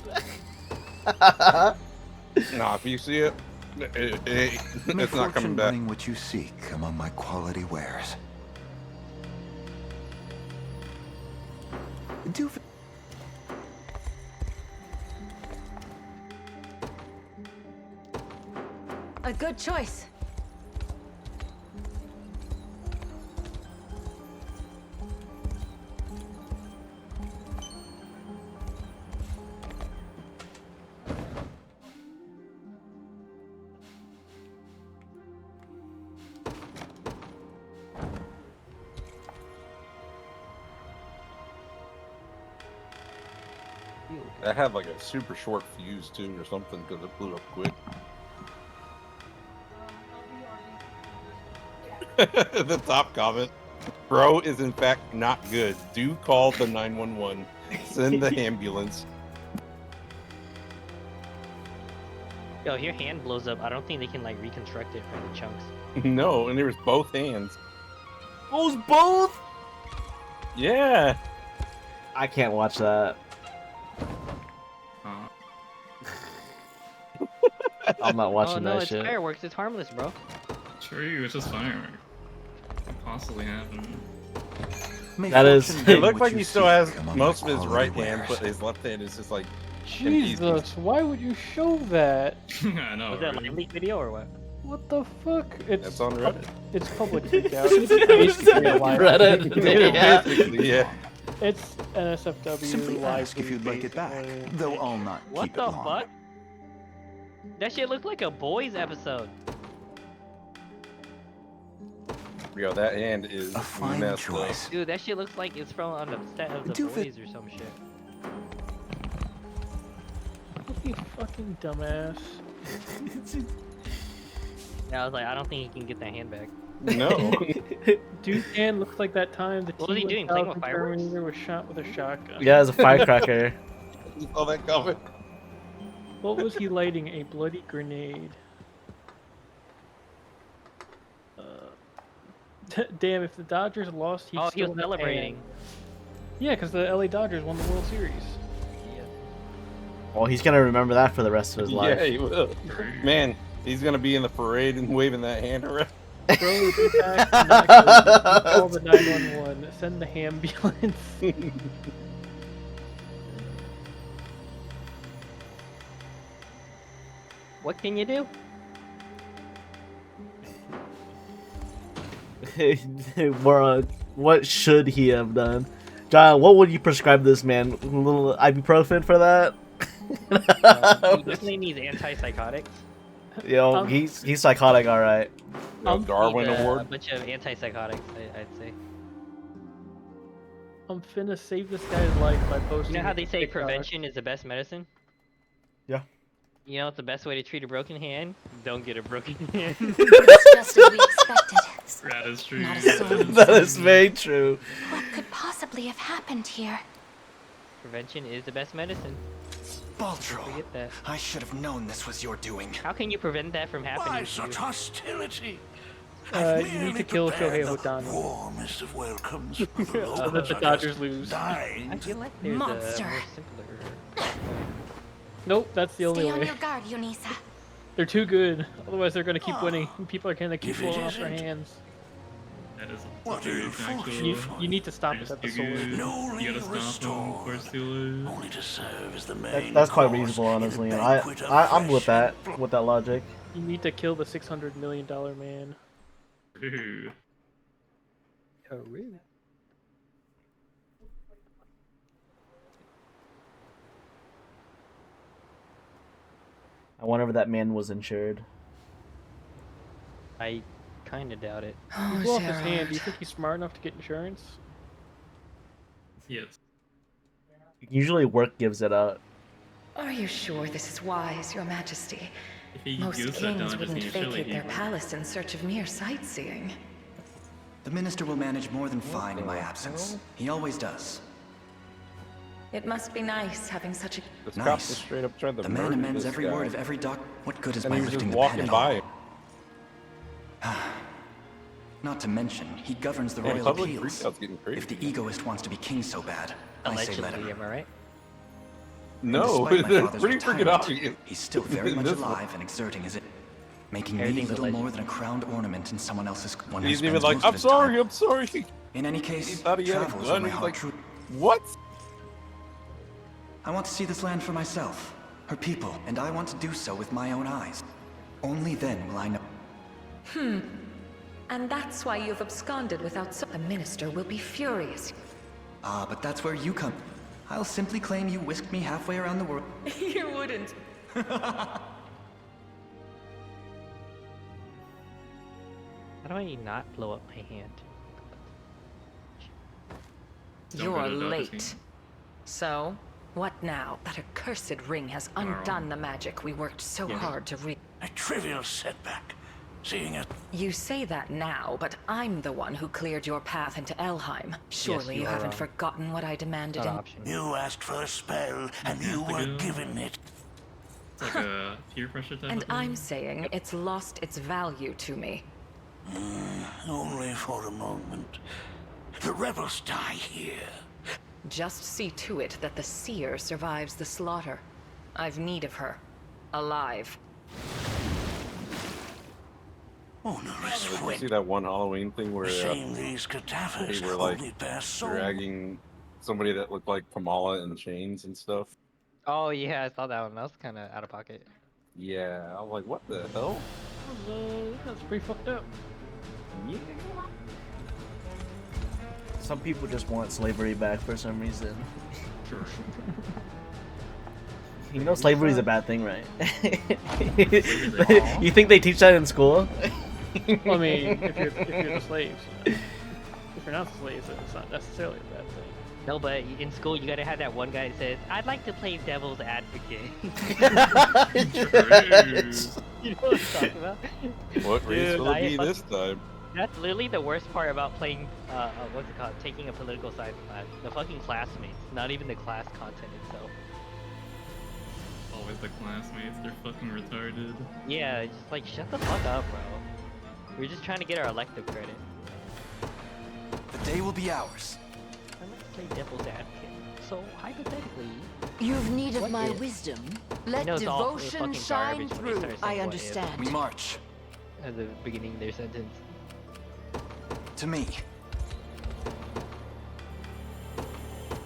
Nah, if you see it, May it's not coming fortune back. bring what you seek among my quality wares. A good choice. That had like a super short fuse too, or something, because it blew up quick. The top comment: "Bro is in fact not good. Do call the 911. Send the ambulance." Yo, if your hand blows up, I don't think they can like reconstruct it from the chunks. No, and there was both hands. Oh, both? Yeah. I can't watch that. I'm not watching no, that it's shit. fireworks. It's harmless, bro. True, it's just firework. Could possibly happen. That is. It looked like he still has most of his right hand, but his left hand is just like. Jesus, why would you show that? I know. Was that right? a leak video or what? What the fuck? It's on Reddit. It's public freakout. It's basically a live Reddit. Yeah. It's NSFW Simply live ask if you'd like it back, though I'll not What keep the it long. fuck? That shit looked like a boys episode. Yo, that hand is A fine messed up. choice. Dude, that shit looks like it's from on the set of the boys or some shit. You fucking dumbass. Yeah, I was like, I don't think he can get that hand back. No. Dude's hand looks like that time the What was he doing, playing with fireworks? Terminator was shot with a shotgun. Yeah, it's a firecracker. You saw that coming? What was he lighting? A bloody grenade. Damn, if the Dodgers lost, he'd Oh, he still was have celebrating. hand. Yeah, because the LA Dodgers won the World Series. Well, he's gonna remember that for the rest of his life. Yeah, he will. Man, he's gonna be in the parade and waving that hand around. Bro, be back. Call the 911. Send the ambulance. What can you do? What should he have done? John, what would you prescribe this man? A little ibuprofen for that? He definitely needs antipsychotics. Yo, he's psychotic, alright. Darwin Need, Award. A bunch of antipsychotics, I'd say. I'm finna save this guy's life by posting. You know how they say TikTok. prevention is the best medicine? Yeah. You know what's the best way to treat a broken hand? Don't get a broken hand. It's just as we expected. That is true. Not a soul That is very true. What could possibly have happened here? Prevention is the best medicine. Baltro, Forget that. I should have known this was your doing. How can you prevent that from happening? Why to such you? hostility? You need to kill Shohei Ohtani. Warmest of welcomes. So that the Dodgers lose. I feel like there's Monster. a more simpler. Nope, that's the only Stay on way. your guard, Yunisa. They're too good. Otherwise, they're gonna keep winning. And people are gonna keep If it blowing off their isn't, hands. That is What are you forcing for? You need to stop it at the sword. Newly You gotta stop him first to lose. Only to serve as the main That's quite course reasonable, in a honestly. And banquet of I'm with fresh that. With that logic. You need to kill the $600 million man. Ooh. Oh, really? I wonder if that man was insured. I kind of doubt it. He blew off his hand. Do you think he's smart enough to get insurance? Yes. Usually work gives it out. Are you sure this is wise, Your Majesty? If he Most used that kings damages wouldn't initially, vacate he their would. palace in search of mere sightseeing. The minister will manage more than fine in my absence. He always does. It must be nice having such a... This cop just straight up tried to The man murder amends this every guy. word of every doc. What good is And my he was lifting just the pen walking at by all? him. Not to mention, he governs the Man, royal public appeals. freakout's getting crazy. If the egoist wants to be king so bad, I say let Allegedly, him. am I right? No, Despite my it's father's pretty freaking retirement, obvious. He's still very much This one. alive and exerting his... Making me Everything's little alleged. more than a crowned ornament in someone else's... One who He's even spends like, most of I'm his sorry, time. I'm sorry. In any He case, thought he had a travel is gun. where my He's heart like, truly... what? I want to see this land for myself, her people, and I want to do so with my own eyes. Only then will I know. And that's why you've absconded without the minister will be furious. Ah, but that's where you come. I'll simply claim you whisked me halfway around the world. You wouldn't. How do I not blow up my hand? You're late. So, what now? That accursed ring has undone the magic we worked so hard to read. A trivial setback, seeing it. You say that now, but I'm the one who cleared your path into Elheim. Surely you haven't forgotten what I demanded in... You asked for a spell, and you were given it. It's like a peer pressure type And of thing. I'm saying it's lost its value to me. Only for a moment. The rebels die here. Just see to it that the seer survives the slaughter. I've need of her. Alive. You see that one Halloween thing where these they were like dragging somebody that looked like Kamala in chains and stuff? Oh yeah, I saw that one. That was kind of out of pocket. Yeah, I was like, what the hell? That's pretty fucked up. Yeah. Some people just want slavery back for some reason. Sure. You know slavery's a bad thing, right? You think they teach that in school? Well, I mean, if you're the slaves, you know. If you're not the slaves, then it's not necessarily a bad thing. No, but in school you gotta have that one guy that says, "I'd like to play devil's advocate." You know what I'm talking about? What race will it be this time? That's literally the worst part about playing, what's it called, taking a political science class. The fucking classmates, not even the class content itself. Always the classmates, they're fucking retarded. Yeah, it's just like, shut the fuck up, bro. We're just trying to get our elective credit. The day will be ours. I'm gonna play devil's advocate. So, hypothetically... You've need of my if? wisdom. I Let know it's all devotion fucking shine garbage when they through. start saying I what if. understand. We march. At the beginning of their sentence. To me.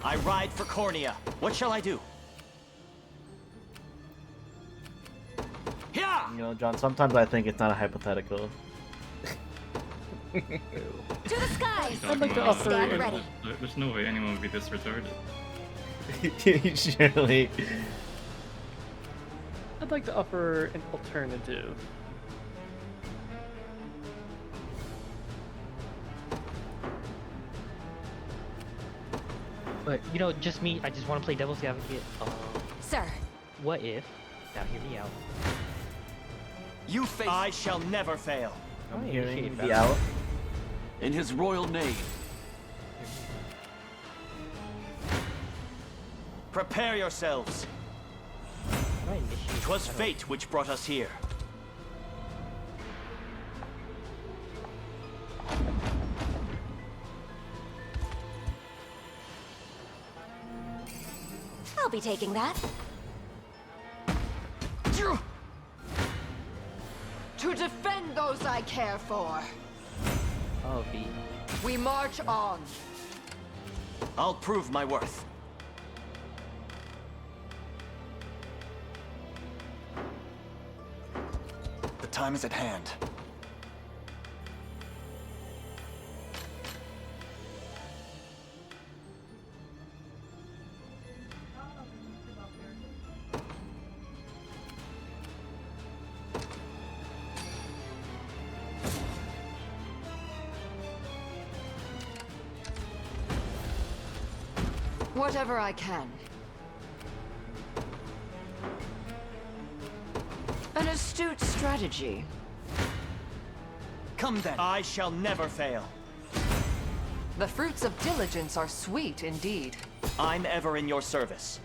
I ride for Cornea. What shall I do? You know, John, sometimes I think it's not a hypothetical. To the skies! I'd like to offer... Stand ready. There's no way anyone would be this retarded. Surely. I'd like to offer an alternative. But, you know, just me, I just want to play devil's advocate. Sir. What if... Now, hear me out. You face... I shall never fail. I'm hearing the out. In his royal name. Prepare yourselves. 'Twas fate which brought us here. I'll be taking that. To defend those I care for. Oh, B. We march on. I'll prove my worth. The time is at hand. Whatever I can. An astute strategy. Come then. I shall never fail. The fruits of diligence are sweet indeed. I'm ever in your service.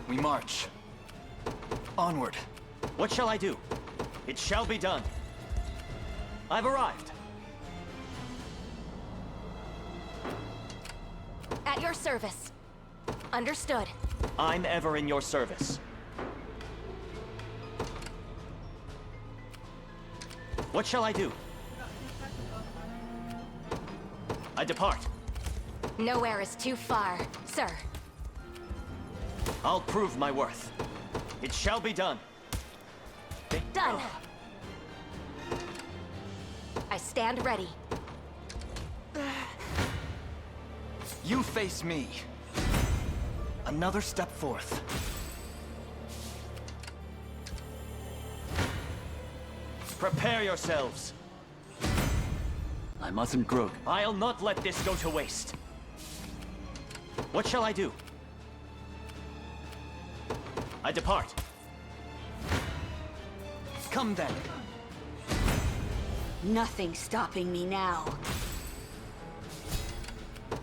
We march. Onward. What shall I do? It shall be done. I've arrived. At your service. Understood. I'm ever in your service. What shall I do? I depart. Nowhere is too far, sir. I'll prove my worth. It shall be done. Done. I stand ready. You face me. Another step forth. Prepare yourselves. I mustn't grog. I'll not let this go to waste. What shall I do? I depart. Come then. Nothing stopping me now.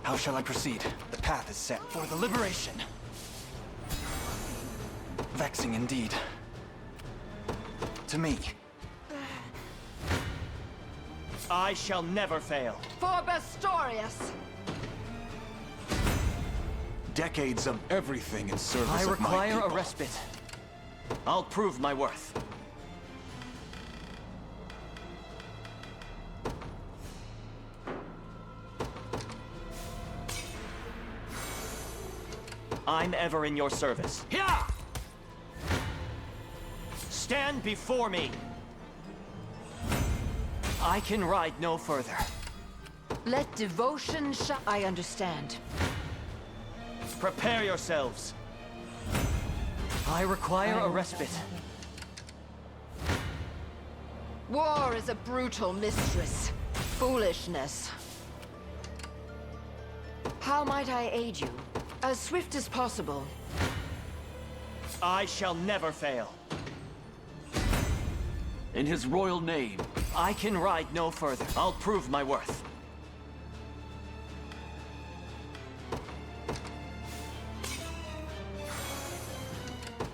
How shall I proceed? The path is set for the liberation. Vexing indeed. To me. I shall never fail. For Bastorius! Decades of everything in service I of my require a people. respite. I'll prove my worth. I'm ever in your service. Here! Stand before me! I can ride no further. Let devotion shine. I understand. Prepare yourselves. I require a respite. War is a brutal mistress. Foolishness. How might I aid you? As swift as possible. I shall never fail. In his royal name. I can ride no further. I'll prove my worth.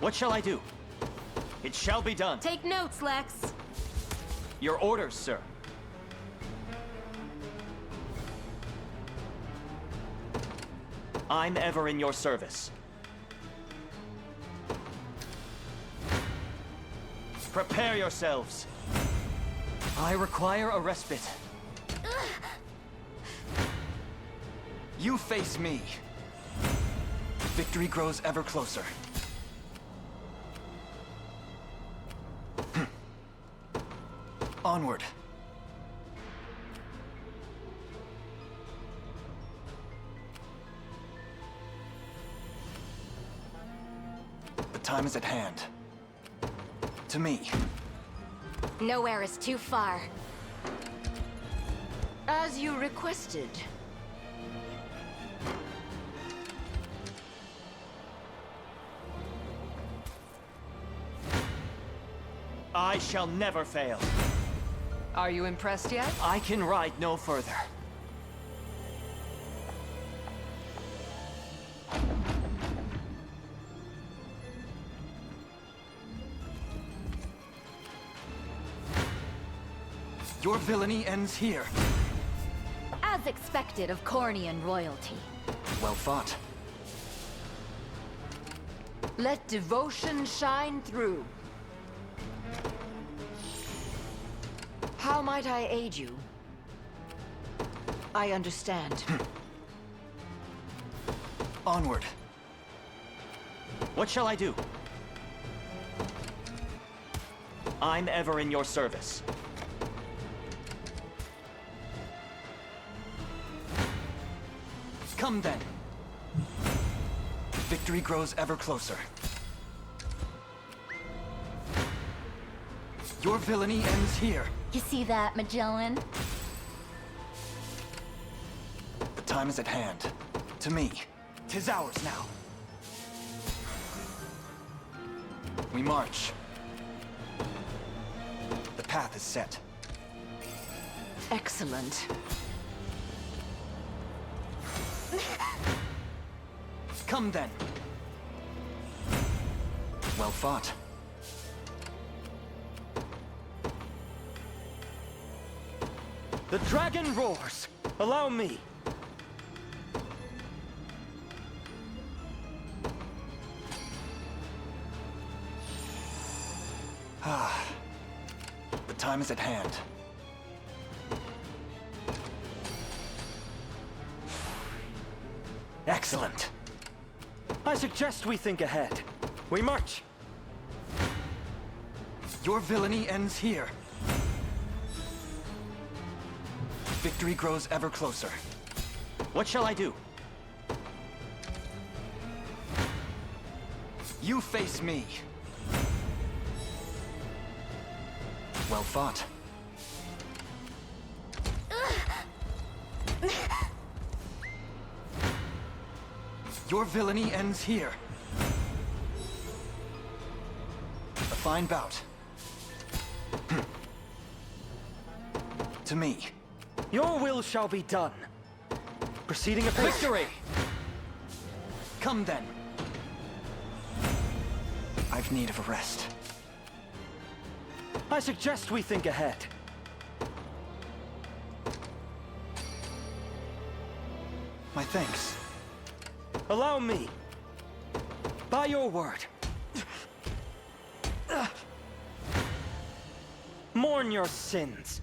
What shall I do? It shall be done. Take notes, Lex. Your orders, sir. I'm ever in your service. Prepare yourselves. I require a respite. You face me. Victory grows ever closer. Onward. The time is at hand. To me. Nowhere is too far. As you requested. I shall never fail. Are you impressed yet? I can ride no further. Your villainy ends here. As expected of Cornian royalty. Well fought. Let devotion shine through. How might I aid you? I understand. Onward. What shall I do? I'm ever in your service. Come then. Victory grows ever closer. Your villainy ends here. You see that, Magellan? The time is at hand. To me. 'Tis ours now. We march. The path is set. Excellent. Come then. Well fought. The dragon roars! Allow me! Ah. The time is at hand. Excellent. I suggest we think ahead. We march. Your villainy ends here. Victory grows ever closer. What shall I do? You face me. Well fought. Your villainy ends here. A fine bout. To me. Your will shall be done. Proceeding apace. Victory! Come then. I've need of a rest. I suggest we think ahead. My thanks. Allow me. By your word. Mourn your sins.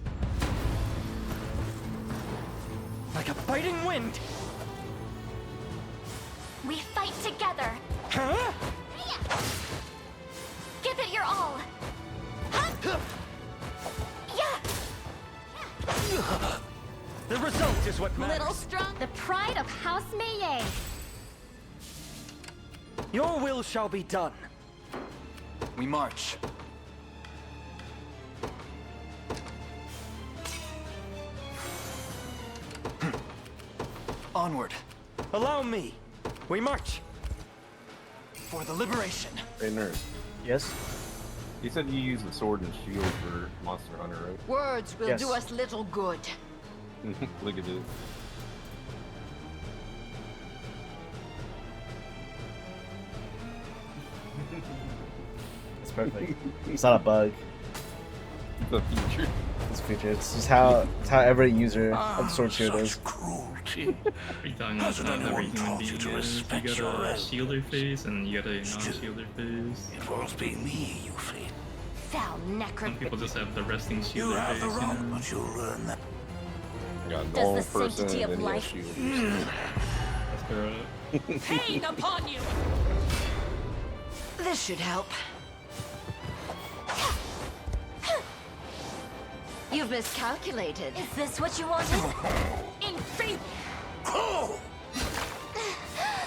Like a biting wind. We fight together. Huh? Give it your all. Yeah. The result is what matters. Little strong. The pride of House Meiyei. Your will shall be done. We march. Onward. Allow me. We march. For the liberation. Hey, nurse. Yes? You said you use the sword and shield for Monster Hunter, right? Words will do us little good. Look at it. It's perfect. It's not a bug. It's a feature. It's a feature. It's just how every user of the sword shield is. Cruelty. Are you talking about not every human being is? You got a shielder face and you got a non-shielder face. It won't be me you face. Foul necro. Some people just have the resting You shielder have face, the wrong, you know? but you'll learn that. Got a Does normal the person sanctity and of then you got life- shielders. That's correct. Pain upon you! This should help. You've miscalculated. Is this what you wanted? In faith! Oh!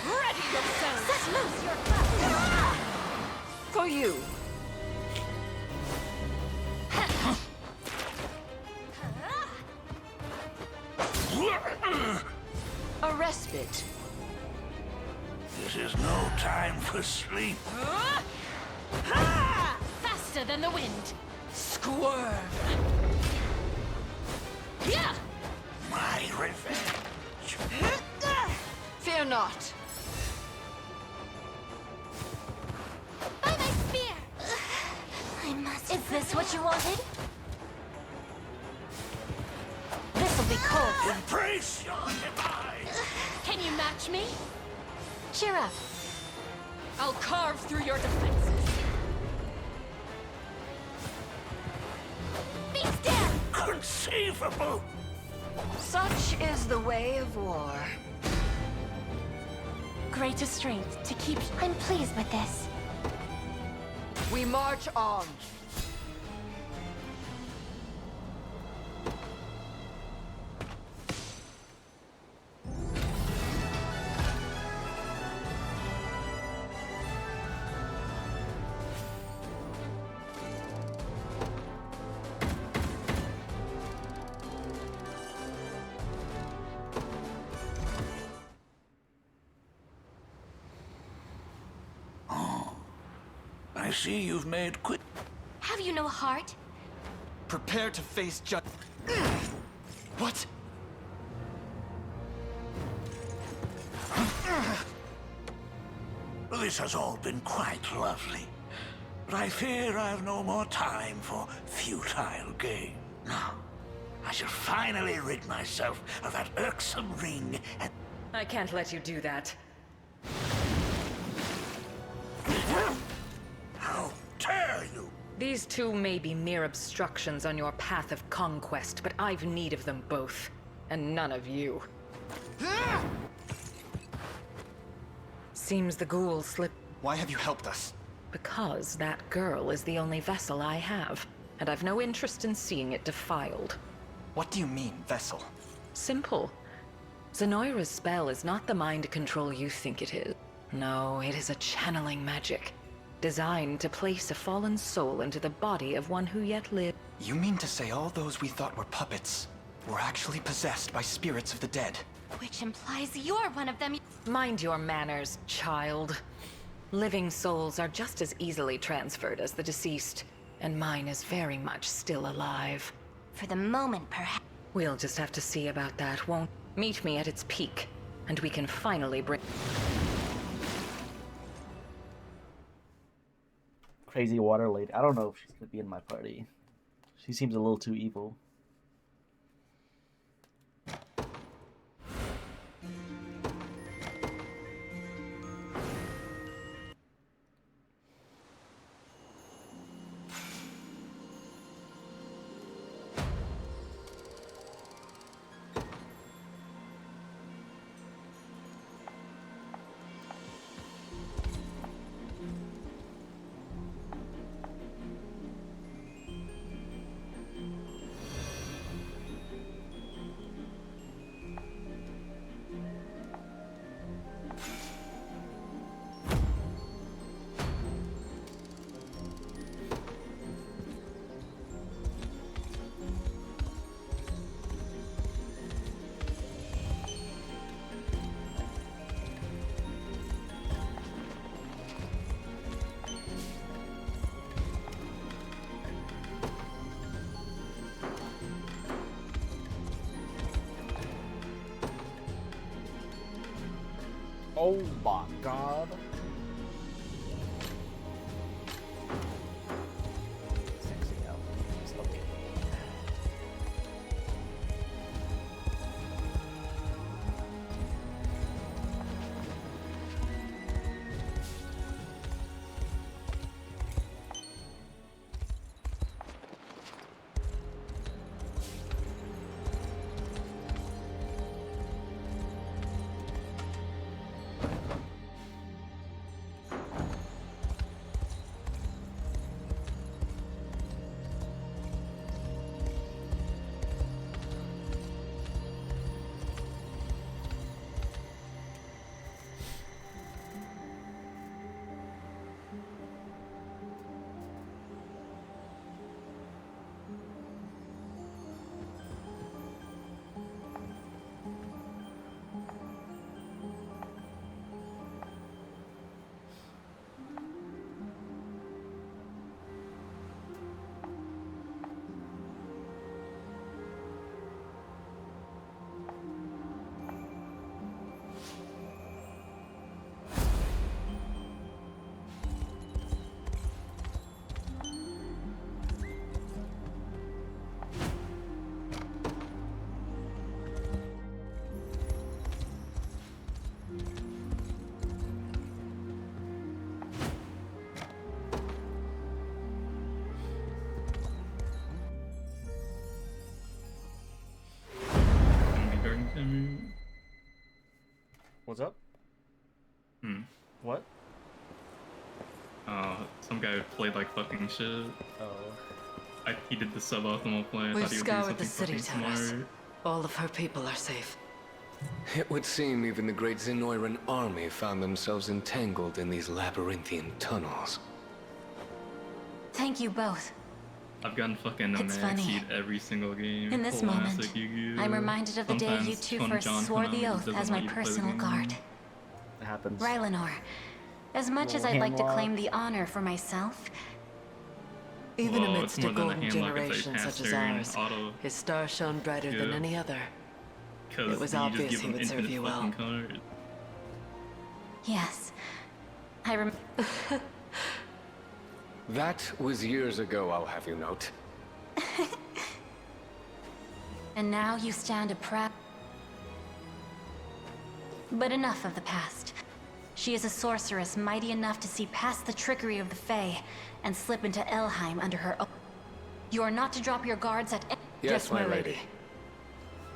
Ready yourself! Set loose your class. For you. A respite. This is no time for sleep. Faster than the wind! Squirm. Yeah! My revenge. Fear not. By my spear. I must. Is this what you wanted? This'll be cold. Embrace your demise. Can you match me? Cheer up. I'll carve through your defenses. Be still. Conceivable. Such is the way of war. Greater strength to keep. I'm pleased with this. We march on. I see you've made quick. Have you no heart? Prepare to face What? This has all been quite lovely. But I fear I have no more time for futile gain. Now, I shall finally rid myself of that irksome ring and... I can't let you do that. How dare you! These two may be mere obstructions on your path of conquest, but I've need of them both. And none of you. Seems the ghoul slipped. Why have you helped us? Because that girl is the only vessel I have, and I've no interest in seeing it defiled. What do you mean, vessel? Simple. Zenoira's spell is not the mind control you think it is. No, it is a channeling magic, designed to place a fallen soul into the body of one who yet lives. You mean to say all those we thought were puppets were actually possessed by spirits of the dead? Which implies you're one of them. Mind your manners, child. Living souls are just as easily transferred as the deceased, and mine is very much still alive. For the moment, perhaps. We'll just have to see about that, won't? Meet me at its peak, and we can finally bring... Crazy water lady. I don't know if she's gonna be in my party. She seems a little too evil. Oh my god. Sexy outfits, okay. What's up? What? Some guy played like fucking shit. Oh. He did the suboptimal play. I We've thought he would do scoured the something city, fucking Taras. smart. All of her people are safe. It would seem even the great Zenoiran army found themselves entangled in these labyrinthian tunnels. Thank you both. I've gotten fucking a It's max funny. seed every single game. In this Classic moment, Yu-Gi-Oh! I'm reminded of the day you Sometimes two when first John swore Konami the oath doesn't as want my you to play the personal game. guard. It happens. Rylanor, as much as I'd like to claim the honor for myself, Even Well, amidst it's a more than golden a handlock, it's a generation such as pass-turn ours, auto. his star shone brighter than Yeah. any other. Because It was you obvious just give he him would serve infinite you well. fucking cards. yes. That was years ago, I'll have you note. And now you stand a proud... But enough of the past. She is a sorceress mighty enough to see past the trickery of the Fae and slip into Elheim under her own. You are not to drop your guards at... Yes, my lady.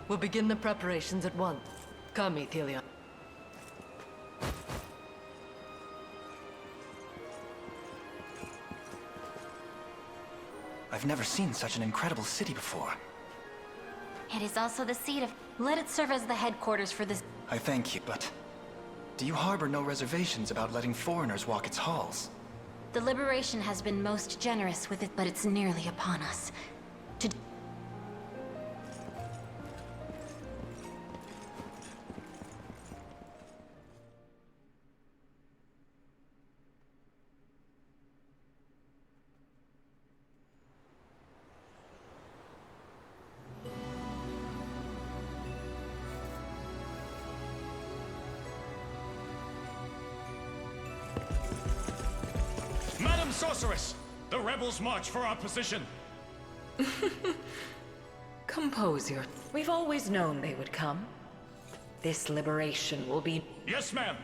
We'll begin the preparations at once. Come, Ethelion. I've never seen such an incredible city before. It is also the seat of... Let it serve as the headquarters for this... I thank you, but do you harbor no reservations about letting foreigners walk its halls? The Liberation has been most generous with it, but it's nearly upon us. To... Madam Sorceress! The rebels march for our position! Compose your... We've always known they would come. This liberation will be... Yes, ma'am!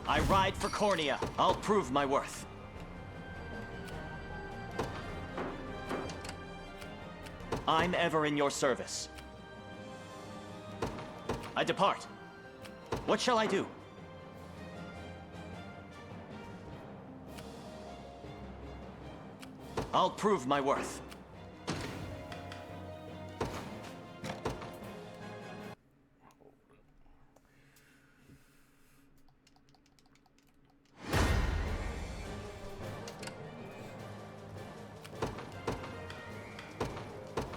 I ride for Cornea. I'll prove my worth. I'm ever in your service. I depart. What shall I do? I'll prove my worth.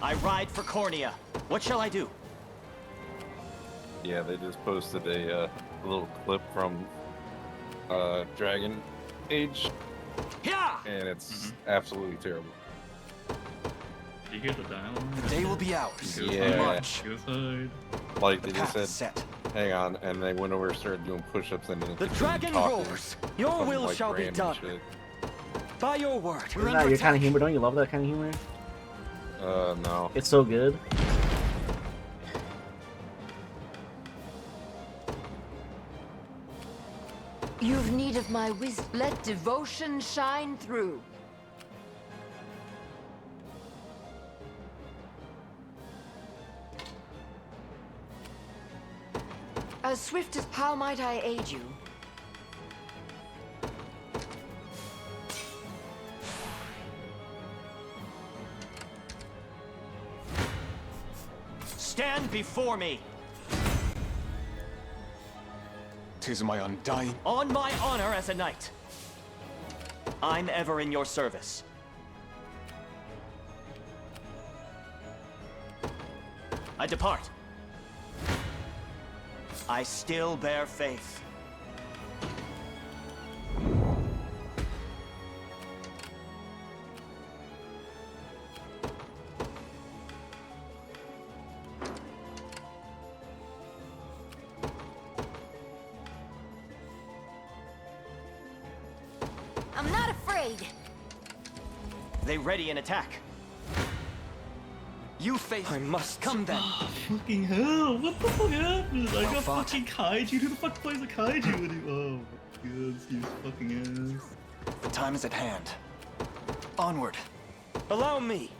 I ride for Cornea. What shall I do? Yeah, they just posted a little clip from Dragon Age, and it's absolutely terrible. Did you hear the dialogue? The day will be ours. Yeah. March. Like they just said, hang on, and they went over and started doing push-ups and The dragon roars. Your will like shall be random done. shit. By your word. Isn't that your kind of humor? Don't you love that kind of humor? No. It's so good. You've need of my wisdom. Let devotion shine through. As swift as... How might I aid you? Stand before me! 'Tis my undying... On my honor as a knight. I'm ever in your service. I depart. I still bear faith. I'm not afraid. They ready an attack. You face. I must come then. Fucking hell, what the fuck happened? I got fought. fucking kaiju. Who the fuck plays a kaiju anymore? Oh my god, you fucking ass. The time is at hand. Onward. Allow me.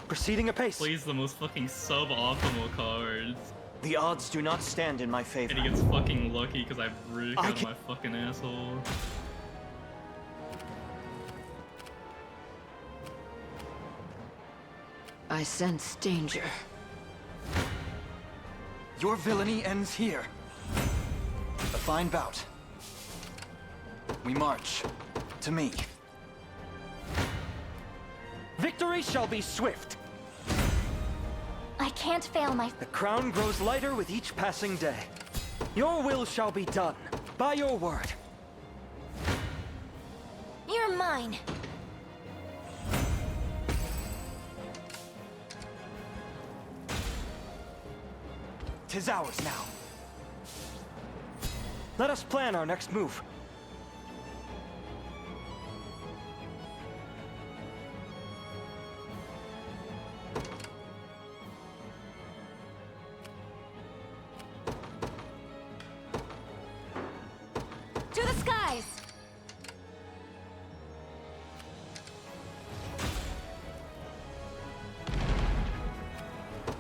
Proceeding apace. Plays the most fucking suboptimal cards. The odds do not stand in my favor. And he gets fucking lucky because I rigged out my fucking asshole. I sense danger. Your villainy ends here. A fine bout. We march. To me. Victory shall be swift. I can't fail my... The crown grows lighter with each passing day. Your will shall be done. By your word. You're mine. 'Tis ours now. Let us plan our next move.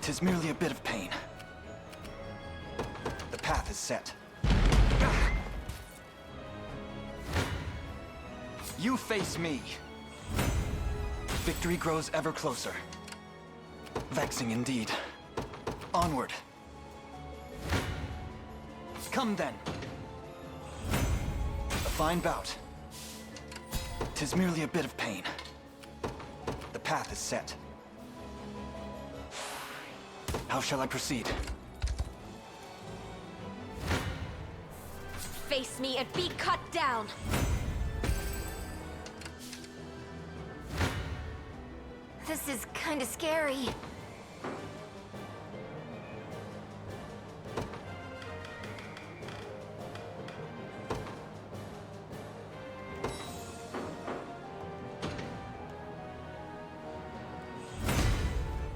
'Tis merely a bit of pain. The path is set. You face me. Victory grows ever closer. Vexing indeed. Onward. Come then. A fine bout. 'Tis merely a bit of pain. The path is set. How shall I proceed? Face me and be cut down. This is kind of scary.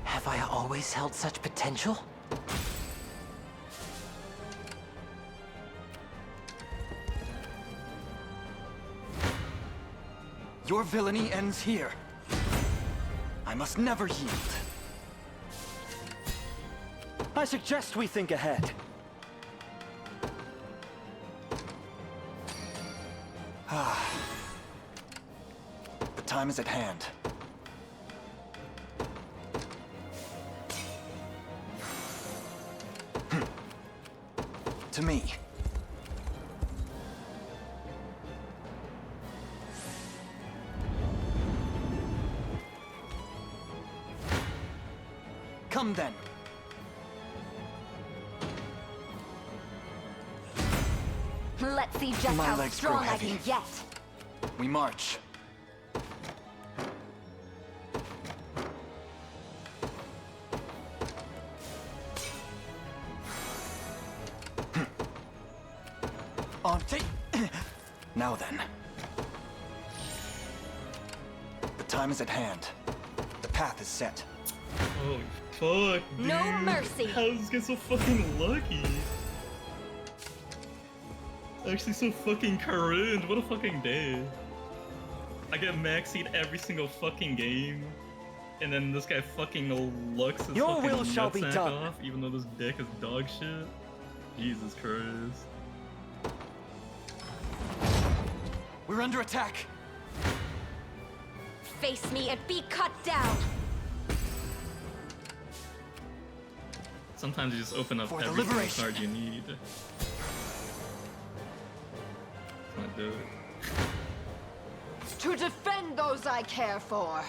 Have I always held such potential? Your villainy ends here. I must never yield. I suggest we think ahead. The time is at hand. To me. Come then. Let's see just My how legs grow strong I heavy. can get. We march. On tape. Now then. The time is at hand. The path is set. Oh, fuck, dude. No mercy. How does this get so fucking lucky? Actually so fucking cringe. What a fucking day. I get maxied every single fucking game. And then this guy fucking looks his Your fucking will shall be nutsack done. off, even though this dick is dog shit. Jesus Christ. We're under attack. Face me and be cut down. Sometimes you just open up For the every single liberation. card you need. Can't do it. To defend those I care for.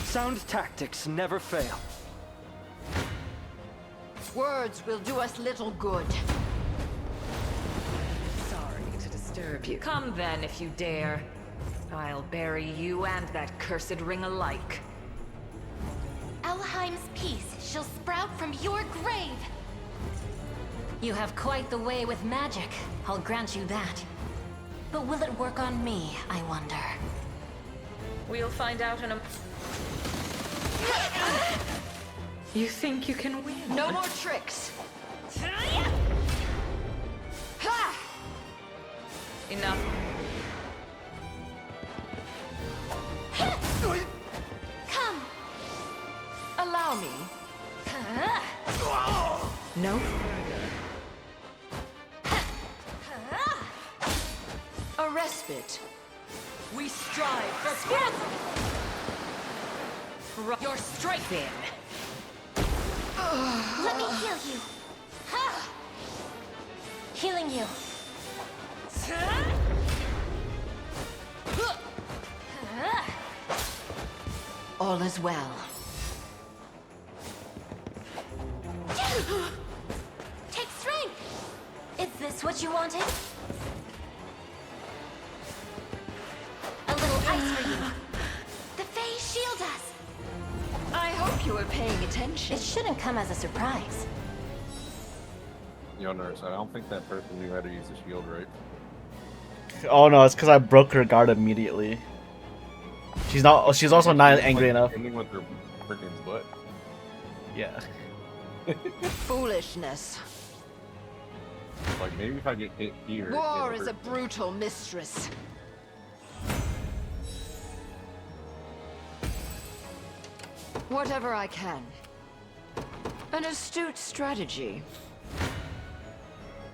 Sound tactics never fail. Words will do us little good. Sorry to disturb you. Come then, if you dare. I'll bury you and that cursed ring alike. Elheim's peace shall sprout from your grave. You have quite the way with magic, I'll grant you that. But will it work on me, I wonder? We'll find out in a... You think you can win? No more tricks. Enough. Come. Allow me. No. A respite. We strive for Your strike in. Let me heal you. Healing you. All is well. Take strength! Is this what you wanted? A little ice for you. The face like you were paying attention. It shouldn't come as a surprise. Yo, nurse, I don't think that person knew how to use a shield right. Oh no, it's because I broke her guard immediately. She's not. She's also not angry enough. Ending with her freaking butt. Yeah. Foolishness. Like maybe if I get hit here. War is a brutal mistress. Whatever I can. An astute strategy.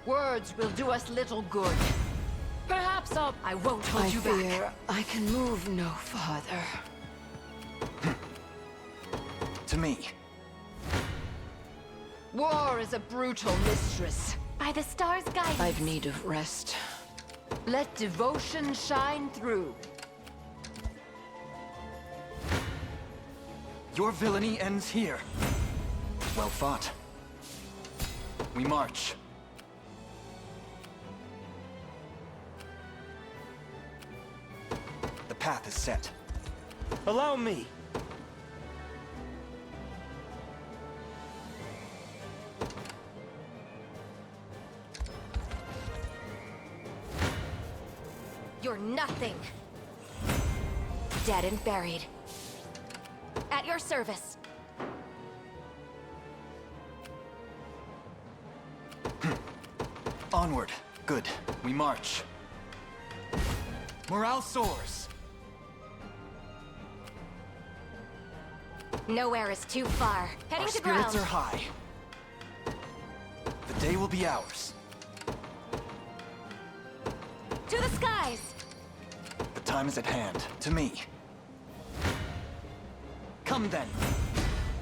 Words will do us little good. Perhaps I won't hold you back. I can move no farther. To me. War is a brutal mistress. By the stars' guidance. I've need of rest. Let devotion shine through. Your villainy ends here. Well fought. We march. The path is set. Allow me. You're nothing. Dead and buried. At your service. Onward. Good. We march. Morale soars. Nowhere is too far. Heading Our to spirits ground. are high. The day will be ours. To the skies. The time is at hand. To me. Come then.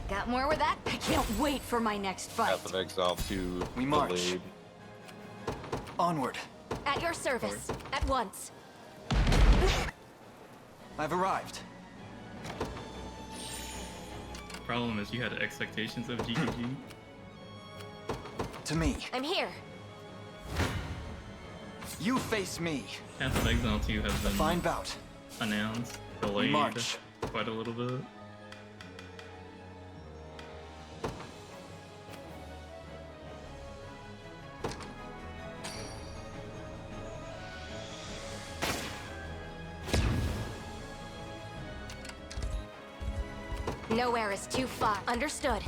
Got more with that? I can't wait for my next fight. Path of Exile 2 We march. delayed. Onward. At your service. At once. I've arrived. Problem is you had expectations of GGG. To me. I'm here. You face me. Path of Exile 2 has been Fine bout. announced, delayed march. quite a little bit. Nowhere is too far. Understood.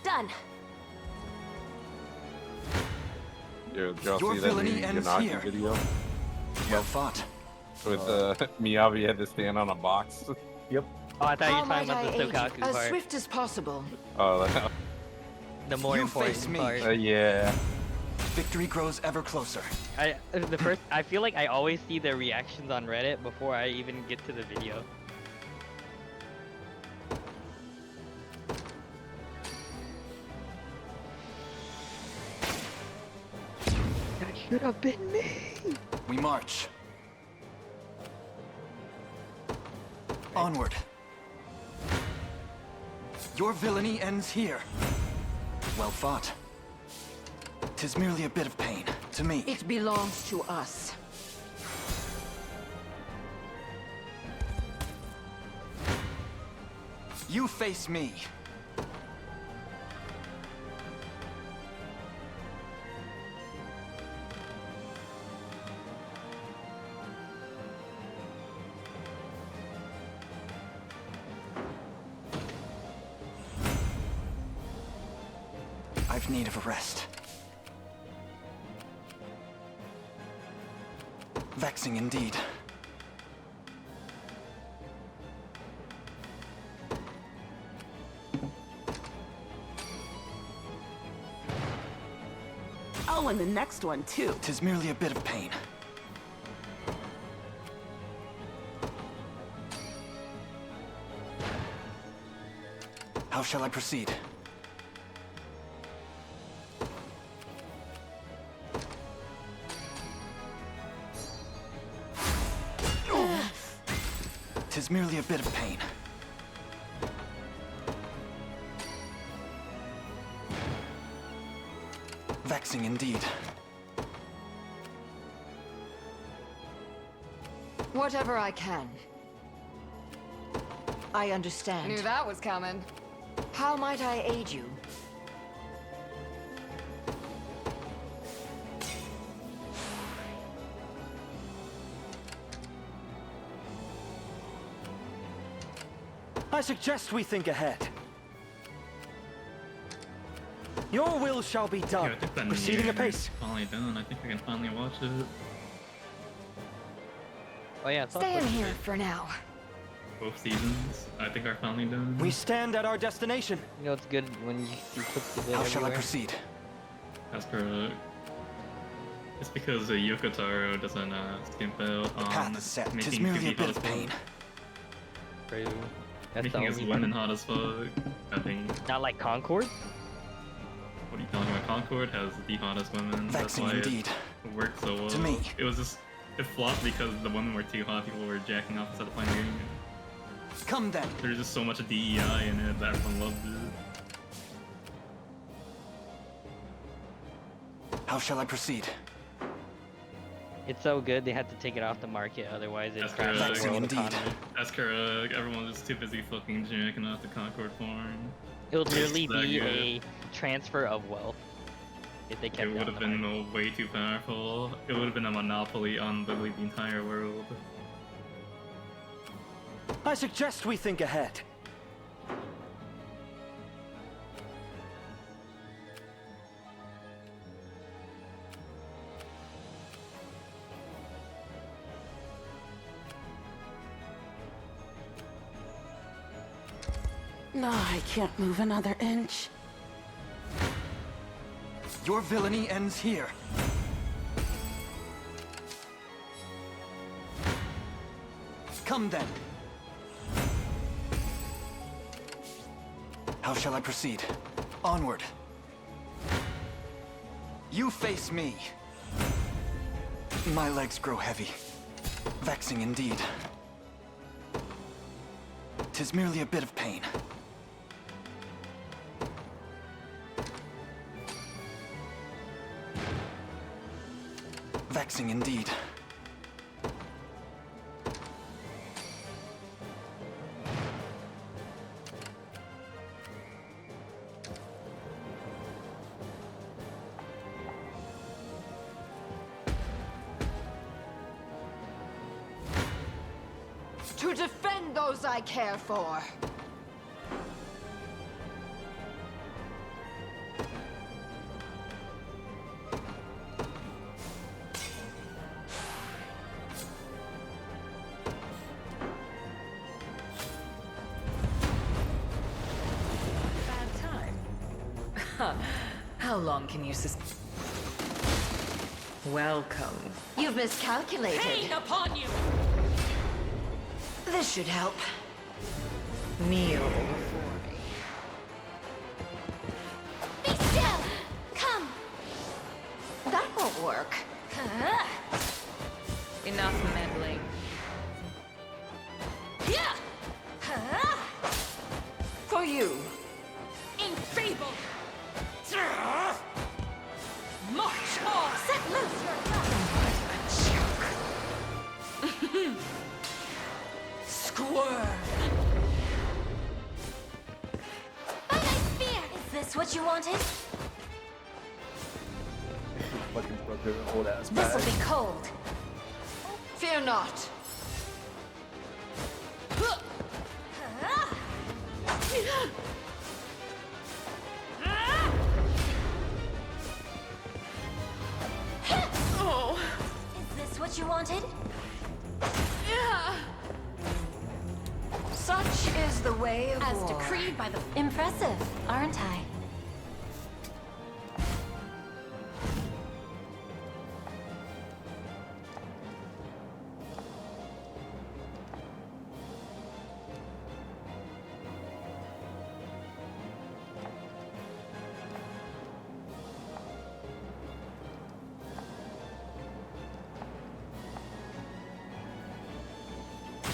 Done. Yo, did y'all Your see that new villainy ends Yanagi here. video? Well fought. With Miyavi had to stand on a box. Yep. Oh, I thought you How were might talking I about the aid Sokaku you? As part. swift as possible. Oh, The more You important face me. part. yeah. Victory grows ever closer. I feel like I always see the reactions on Reddit before I even get to the video. That should have been me. We march. Onward. Your villainy ends here. Well fought. 'Tis merely a bit of pain. To me. It belongs to us. You face me. I've need of a rest. Vexing indeed. Oh, and the next one, too. 'Tis merely a bit of pain. How shall I proceed? Tis merely a bit of pain. Vexing indeed. Whatever I can. I understand. Knew that was coming. How might I aid you? I suggest we think ahead. Your will shall be done. Yeah, I think that Proceeding new apace. is finally done. I think I can finally watch it. Oh yeah, Stay in here for now. Both seasons, I think, are finally done. We stand at our destination. You know it's good when you see clips of it How shall I everywhere. proceed? That's correct. It's because Yoko Taro doesn't skimp out on path is set. 'Tis making merely a Yuki bit hot as of pain. True. That's Making the his only women part. hot as fuck. I think. Not like Concord? What are you talking about? Concord has the hottest women. Vexing That's why indeed. it worked so well. To me. It was just it flopped because the women were too hot. People were jacking off instead of playing the game. Come then. There's just so much DEI in it that everyone loved it. How shall I proceed? It's so good they had to take it off the market, otherwise it That's crashed correct. the world economy. That's correct. Everyone's just too busy fucking jacking off the Concord porn. It would literally It's that be good. a transfer of wealth if they kept It it would on have the been market. way too powerful. It would have been a monopoly on literally the entire world. I suggest we think ahead. No, I can't move another inch. Your villainy ends here. Come then. How shall I proceed? Onward. You face me. My legs grow heavy. Vexing indeed. 'Tis merely a bit of pain. Vexing indeed. To defend those I care for. Bad time. Huh. How long can you Welcome. You've miscalculated. Pain upon you! This should help. Kneel. Be still! Come! That won't work. Enough meddling. Yeah! For you. Enfeebled! March on! Set loose your Squirm! By my spear! Is this what you wanted? Fucking broke her old ass This'll back. be cold. Fear not. Oh! Is this what you wanted? Yeah! Such is the way of As war. decreed by the... Impressive, aren't I?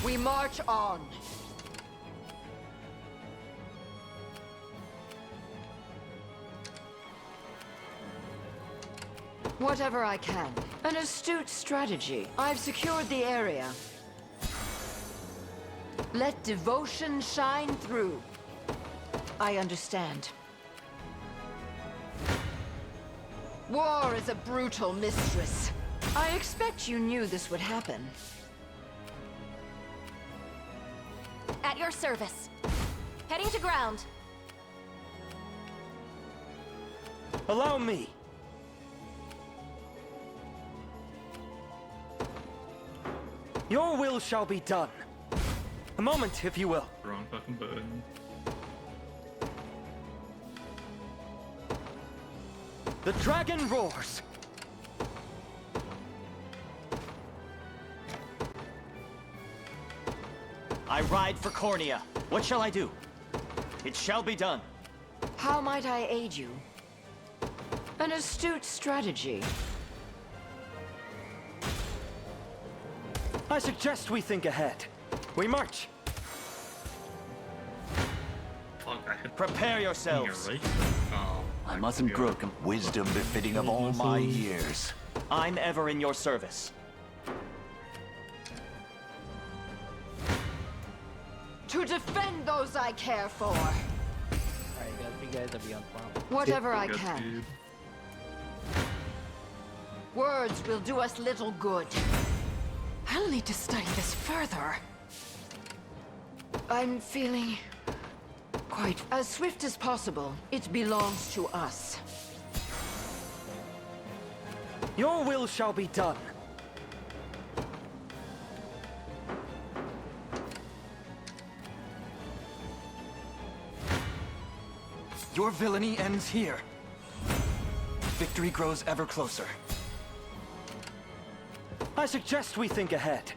We march on. Whatever I can. An astute strategy. I've secured the area. Let devotion shine through. I understand. War is a brutal mistress. I expect you knew this would happen. At your service. Heading to ground. Allow me. Your will shall be done. A moment, if you will. Wrong fucking button. The dragon roars. I ride for Cornea. What shall I do? It shall be done. How might I aid you? An astute strategy. I suggest we think ahead. We march. Prepare yourselves. I mustn't brook wisdom befitting of all my years. I'm ever in your service. To defend those I care for. Alright guys, you guys will be on front. Whatever I can. Words will do us little good. I'll need to study this further. I'm feeling quite as swift as possible. It belongs to us. Your will shall be done. Your villainy ends here. Victory grows ever closer. I suggest we think ahead.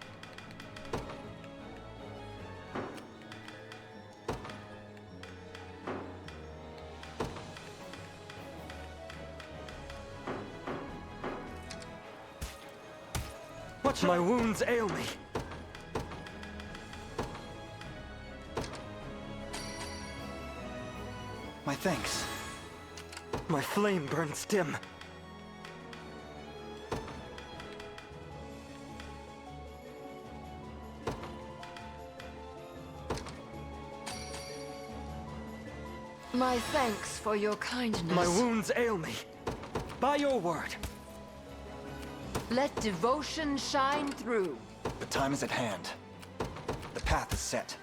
What my wounds ail me. My thanks. My flame burns dim. My thanks for your kindness. My wounds ail me. By your word. Let devotion shine through. The time is at hand. The path is set.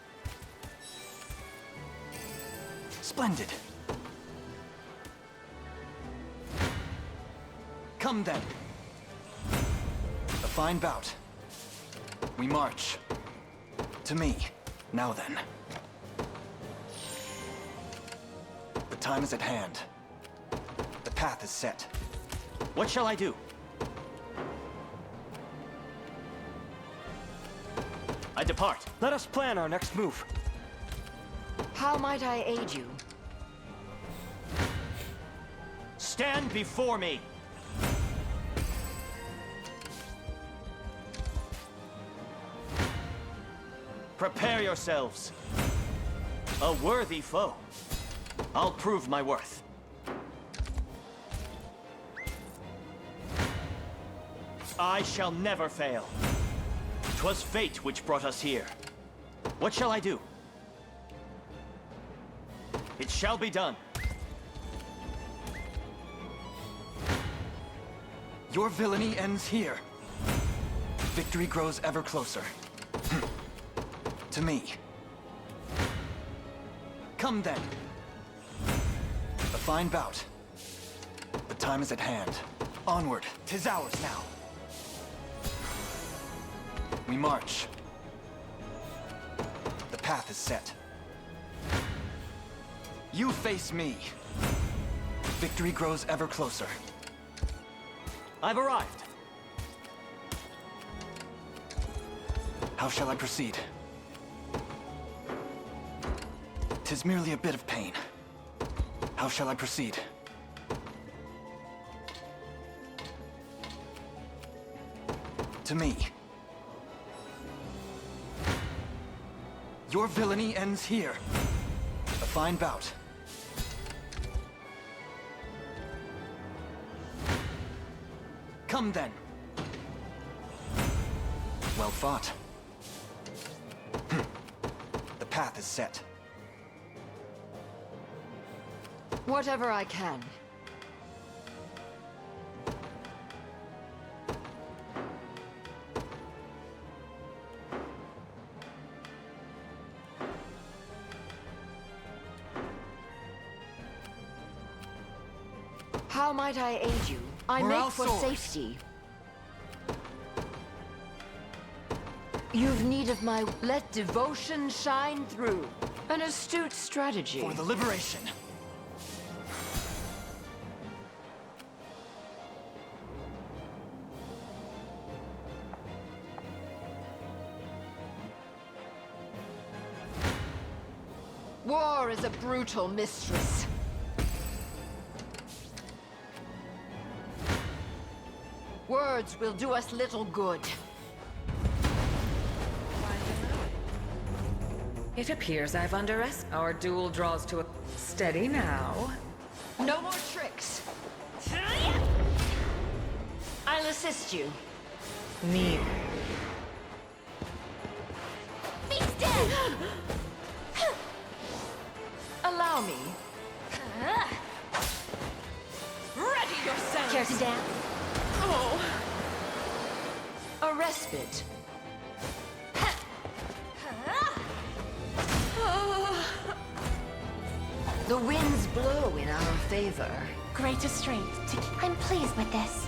Splendid. Come then. A fine bout. We march. To me. Now then. The time is at hand. The path is set. What shall I do? I depart. Let us plan our next move. How might I aid you? Stand before me. Prepare yourselves. A worthy foe. I'll prove my worth. I shall never fail. 'Twas fate which brought us here. What shall I do? It shall be done. Your villainy ends here. Victory grows ever closer. To me. Come then. A fine bout. The time is at hand. Onward. 'Tis ours now. We march. The path is set. You face me. Victory grows ever closer. I've arrived. How shall I proceed? 'Tis merely a bit of pain. How shall I proceed? To me. Your villainy ends here. A fine bout. Come then. Well fought. path is set. Whatever I can. How might I aid you? I We're make all for swords. safety. You've need of my... Let devotion shine through. An astute strategy. For the liberation. War is a brutal mistress. Words will do us little good. It appears I've underestimated. Our duel draws to a... Steady now. No more tricks. I'll assist you. Kneel. Be still! Allow me. Ready yourself! Care to dance? Oh! A respite. The winds blow in our favor. Greater strength to keep. I'm pleased with this.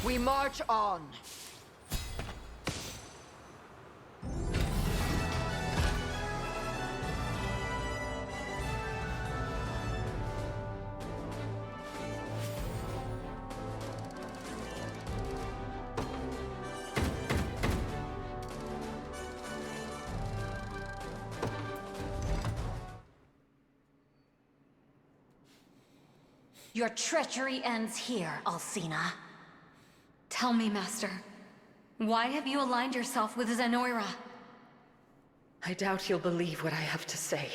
We march on. Your treachery ends here, Alcina. Tell me, Master. Why have you aligned yourself with Zenoira? I doubt you'll believe what I have to say.